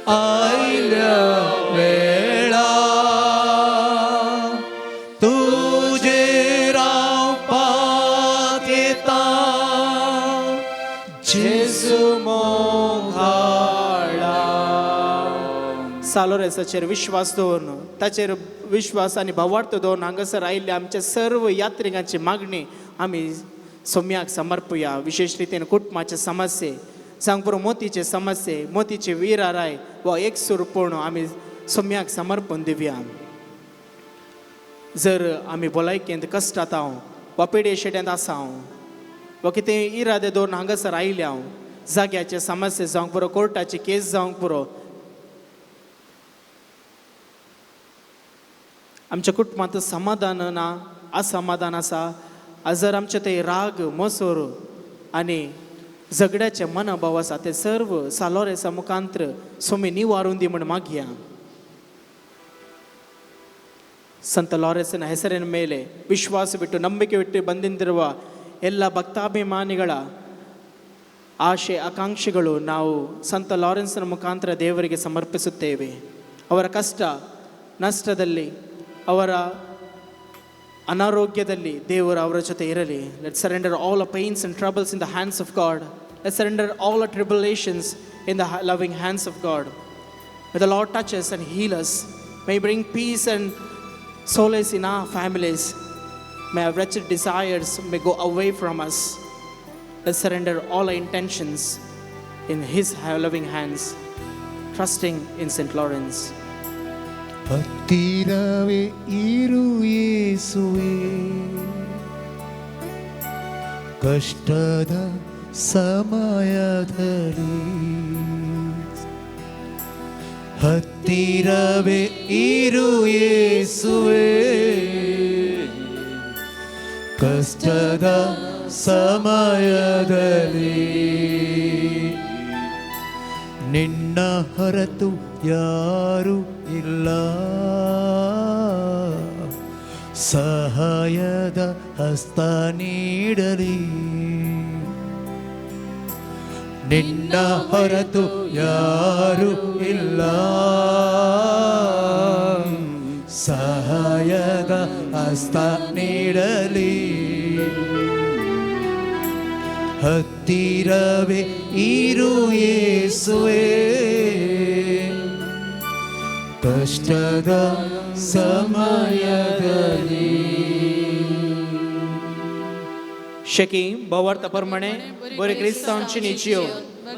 आयल्या वेळा तुझे राव पात येता जेसू मोगाळा सालोरेसाचेर विश्वास दवरून ताचेर विश्वास आनी भावार्थ दवरून हांगासर आयिल्ल्या आमच्या सर्व यात्रिकांची मागणी आमी सोम्याक समर्पया विशेष रितीन कुटुंबाचे समस्ये सांगपुरो मोतीचे समस्ये मोतीचे वीराराय वा एक सुरपूर्ण आमी सोम्याक समर्पण दिवया जर आमी भलायकेंत कश्टात हांव वा पिडेशेड्यांत आसा हांव वा कितें इरादे दवरून हांगासर आयले हांव जाग्याचे समस्ये जावंक पुरो कोर्टाची केस जावंक पुरो आमच्या कुटुंबांत समाधान ना असमाधान आसा जर आमचे ते राग मसूर आनी झगड्याचे मनभाव आसा ते सर्व सालोरेसा मुखांत्र सोमी निवारून दी म्हण मागया ಸಂತ ಲಾರೆನ್ಸನ ಹೆಸರಿನ ಮೇಲೆ ವಿಶ್ವಾಸ ಬಿಟ್ಟು ನಂಬಿಕೆ ಬಿಟ್ಟು ಬಂದಿರುವ ಎಲ್ಲ ಭಕ್ತಾಭಿಮಾನಿಗಳ ಆಶೆ ಆಕಾಂಕ್ಷೆಗಳು ನಾವು ಸಂತ ಲಾರೆನ್ಸನ ಮುಖಾಂತರ ದೇವರಿಗೆ ಸಮರ್ಪಿಸುತ್ತೇವೆ. ಅವರ ಕಷ್ಟ ನಷ್ಟದಲ್ಲಿ ಅವರ ಅನಾರೋಗ್ಯದಲ್ಲಿ ದೇವರು ಅವರ ಜೊತೆ ಇರಲಿ. Let surrender all our pains and troubles in the hands of God. Let's surrender all our tribulations in the loving hands of God. May the Lord touch us and heal us. May He bring peace and solace in our families. May our wretched desires may go away from us. Let's surrender all our intentions in His loving hands, trusting in St. Lawrence. ಹತ್ತಿರವೇ ಇರು ಯೇಸುವೇ, ಕಷ್ಟದ ಸಮಯದಲ್ಲಿ ಹತ್ತಿರವೇ ಇರು ಯೇಸುವೇ, ಕಷ್ಟದ ಸಮಯದಲ್ಲಿ ನಿನ್ನ ಹೊರತು ಯಾರು ಇಲ್ಲ, ಸಹಾಯದ ಹಸ್ತ ನೀಡಲಿ. ನಿನ್ನ ಹೊರತು ಯಾರು ಇಲ್ಲ, ಸಹಾಯದ ಹಸ್ತ ನೀಡಲಿ. ಹತ್ತಿರವೇ ಇರು ಯೇಸುವೇ, ಕಷ್ಟದ ಸಮಯದಲ್ಲಿ. शकी बवार्ता प्रमाणे बरे क्रिस्तांची निचियो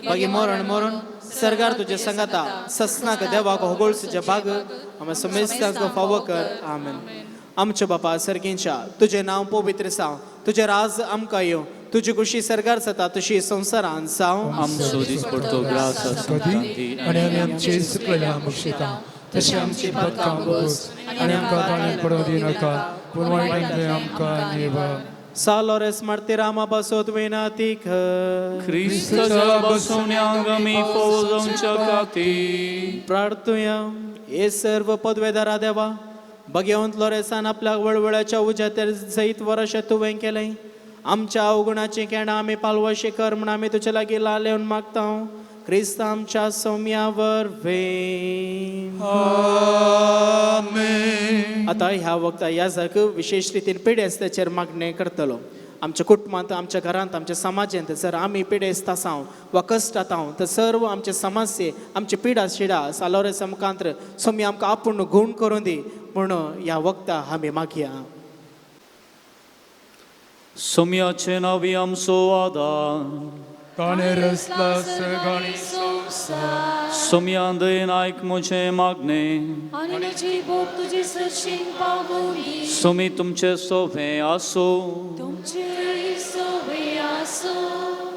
बागी मरण सरगार तुझे संगता ससनाक देवाक होगोळसुचे भाग आम्हा समेस्ताक फावो कर. आमेन. आमचे बापा सर्गींच्या तुझे नाव पवित्र जावं, तुझे राज आमकां येवं, तुझी खुशी सरकार जाता तशी संवसारांत जावं. आमचो दीस पडतो ग्रास आणि आमी आमचे सुकलेल्या मुक्षिता तशी आमची पदकां बोस आणि आमकां पाण्यात पडों दिनाका, पूण वायटांतले आमकां निवा. Salores martirama basot venatik ख्रिस्ताच्या बसवण्यांक आमी फोव जावच्या खातीर प्रार्थुया. हे सर्व पदवेदारा देवा, भगवंत लोरेसान आपल्या वळवळ्याच्या उज्यातेर सहित वर्ष तुवें केलें. आमच्या अवगुणाची केणां आमी पालवशी कर म्हण आमी तुजे लागीं लालेवन मागता. क्रिस्त आमच्या सौम्यावर आता ह्या वक्ता ह्या जाग विशेष रितीन पिडेस्ताचेर मागणें करतलो. आमच्या कुटुंबांत, आमच्या घरांत, आमच्या समाजांत जर आमी पिडेस्त आसां वा कश्टांत आहां तर सर्व आमचे समस्ये, आमची पिडा शिडा सालोरेस मुखांतर सोमी आमकां आपूण गूण करून दी म्हूण ह्या वक्ता आमी मागया. सोम्याचे नावी आमचो आदार, ताणे रचला सगळी संवसार. सोम्या दयेन आयक म्हजें मागणें, आणि म्हजी भोग तुजी सृश्टीन पावोली. सोमी तुमचे सोबे आसो. तुमचे सोबे आसो.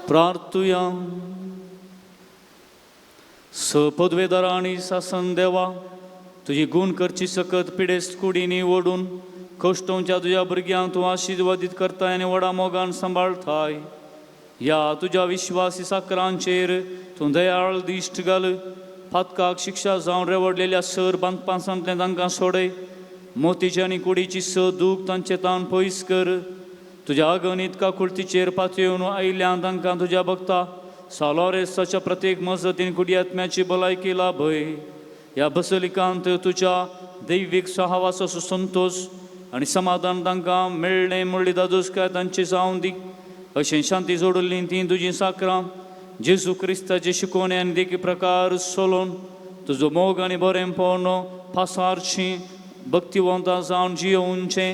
प्रार्थुया. पदवेदारा आनी सासन देवा, तुजी गूण करची सकत पिडेस्त कुडींनी ओडून कश्टोवच्या तुज्या भुरग्यांक तूं आशिर्वादीत करताय आनी व्हडा मोगान सांबाळताय. या तुज्या विश्वासी साकरांचेर तूं दयाळ दिश्ट घाल. फातकाक शिक्षा जावन रेवडलेल्या सर बांदपासांतलें तांकां सोडय. मोतीची आनी कुडीची स दूख तांचे ताण पयस कर. तुज्या अगणित काकुळतीचेर पातयेवन आयिल्ल्यान तांकां तुज्या भक्ता सालोरेसाच्या प्रत्येक मजतीन कुडी आत्म्याची भलायकी लाभय. ह्या बसलिकांत तुज्या दैवीक सहवासाचो संतोष आनी समाधान तांकां मेळ्ळें म्हणली दादोसकाय तांची जावं दी. अशें शांती जोडुल्लीं तीं तुजीं साकरां जेजू क्रिस्ताचे शिकोवणे आनी देखी प्रकार सोलोवन तुजो मोग आनी बरेंपण पासारचीं भक्तिवंतां जावन जियोवचें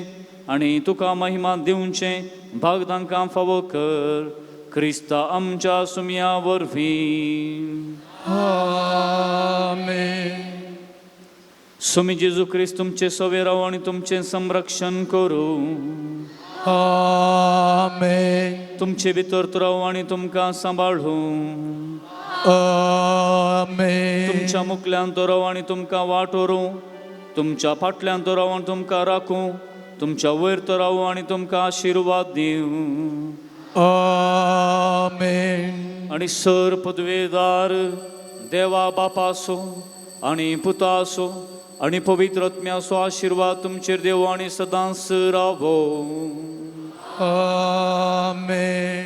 आनी तुका महिमा दिवचें भाग तांकां फावो कर. क्रिस्ता आमच्या सुमया वरवीं. आमेन. सुमी जेजू क्रिस्त तुमचे सवे राव आनी तुमचें संरक्षण करूं. आमेन. तुमचे भितर राव आनी तुमकां सांबाळूं. आमेन. तुमच्या मुखल्यान तो राव आनी तुमकां वाटोरूं. तुमच्या फाटल्यान तो राव आनी तुमकां राखूं. तुमच्या वयर तो राव आनी तुमकां आशिर्वाद दिवं. आमेन. आनी सर पदवेदार देवा बापासो आनी पुतासो आनी पवित्र आत्म्याचो आशिर्वाद तुमचेर देव आनी सदांच रावो. आमेन.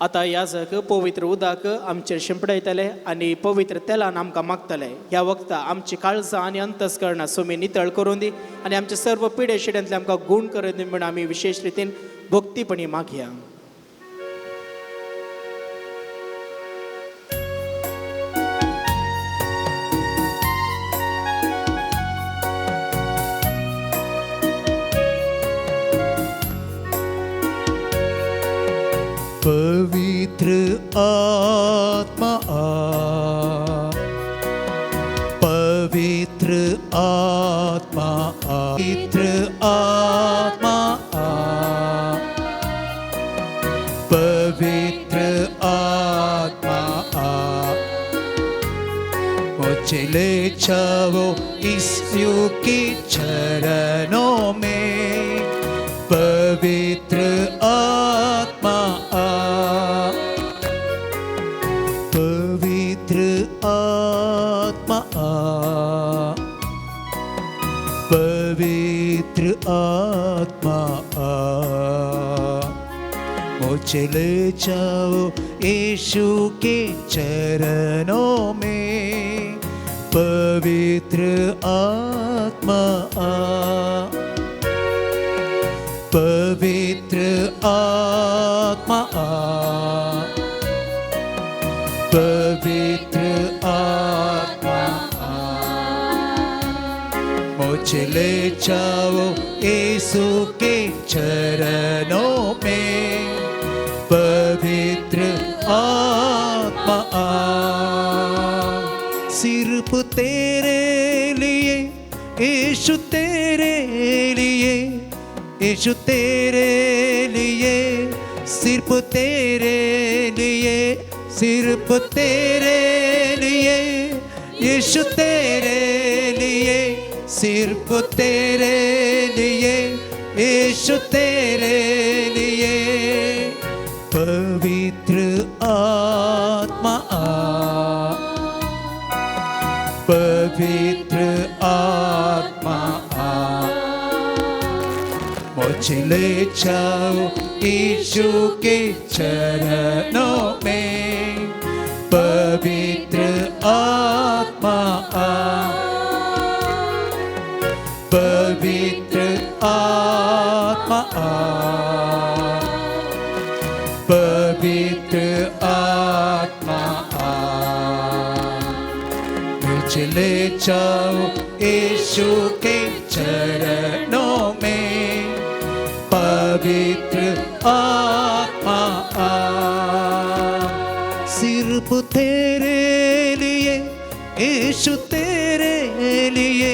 आतां याजक पवित्र उदक आमचेर शिंपडयतले आनी पवित्र तेलान आमकां मागतले. ह्या वखदा आमची काळजां आनी अंतस्करणां सुमी नितळ करून दी आनी आमचे सर्व पिडे शिड्यांतले आमकां गूण करून दी म्हूण आमी विशेश रितीन भक्तीपणी मागया. पवित्र आत्मा आ, पवित्र आत्मा आ, पवित्र आत्मा आ, पवित्र आत्मा आ, मुझे ले जाओ यीशु के चरणों में. पवित्र आत्मा आ, पवित्र आत्मा आ, पवित्र आत्मा आ, मुझे ले जाओ यीशु के चरणों में. पवित्र आत्मा आ, पवित्र आत्मा आ, पवित्र आत्मा आ, मुझे ले जाओ यीशु के चरणों में. पवित्र आत्मा आ, सिर्फ तेरे लिए यीशु, तेरे लिए यीशु, तेरे लिए, सिर्फ तेरे लिए, सिर्फ तेरे लिए यीशु, तेरे लिए, सिर्फ तेरे लिए यीशु, तेरे लिए. पवित्र आत्मा आ, पवित्र आत्मा आ, मुझे ले जाओ यीशु के चरणों में. पवित्र आत्मा आ, पवित्र आत्मा आ, पवित्र आत्मा आ, मुझे ले जाओ यीशु के चरणों में. पवित्र आत्मा आ, सिर्फ तेरे लिए यीशु, तेरे लिए,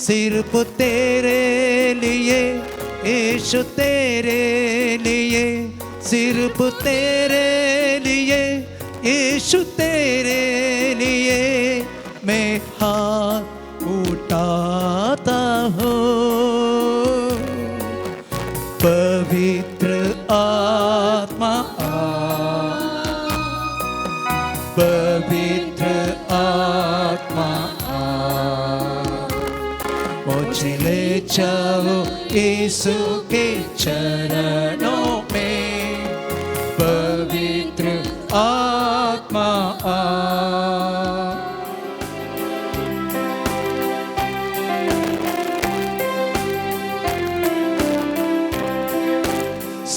सिर्फ तेरे लिए यीशु, तेरे लिए, सिर्फ तेरे लिए यीशु, तेरे लिए मैं हाथ उठाता हूँ. पवित्र आत्मा आ, पवित्र आत्मा आ, मुझे ले जाओ यीशु के चरणों में. पवित्र आत्मा आ,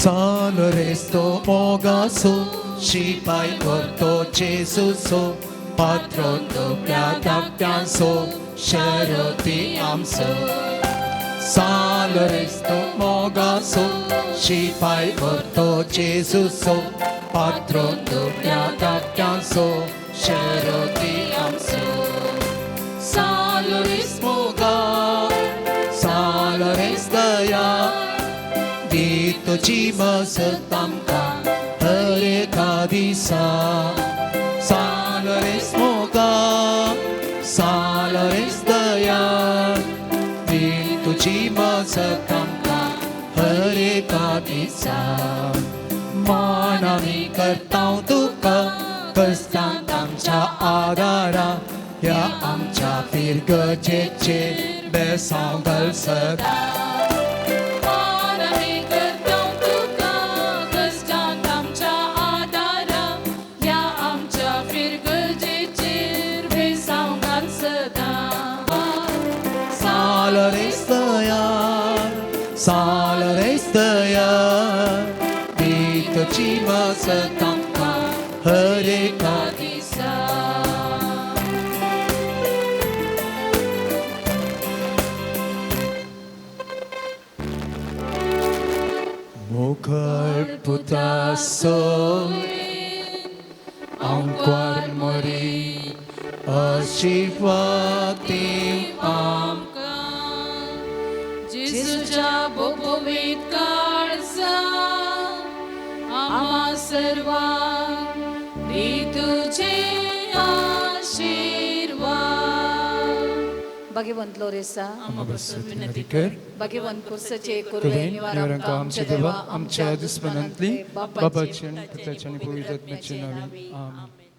Salveresto mogaso, shipai orto Jesuso, patron dubia dapianso, sheroti amso. Salveresto mogaso, shipai orto Jesuso, patron dubia dapianso, sheroti amso. Salveres moga, salveres daya, Dito Jima Satamka Hare Kadisa. Salares Moga, Salares Daya, Dito Jima Satamka Hare Kadisa. Manami kartaun duka, kastan amcha adara, ya amcha fir gajeche, besangal sada. Manami kartaun duka, kastan amcha adara. हर एका दिसा मुखर पुतासो आमकां मरी आशिर्वादी जेजूच्या बोबोवीत काळजा आम्हा सर्वांक दी तुझे आशीर्वाद. भगवंत लोरेसा विनंती कर भगवंत कुर्सचे कुर्वे निवारंका आमच्या देवा आमच्या दुश्मनांतली बाबाचे आणि पुत्राचे आणि पवित्र आत्म्याचे नावे आमेन.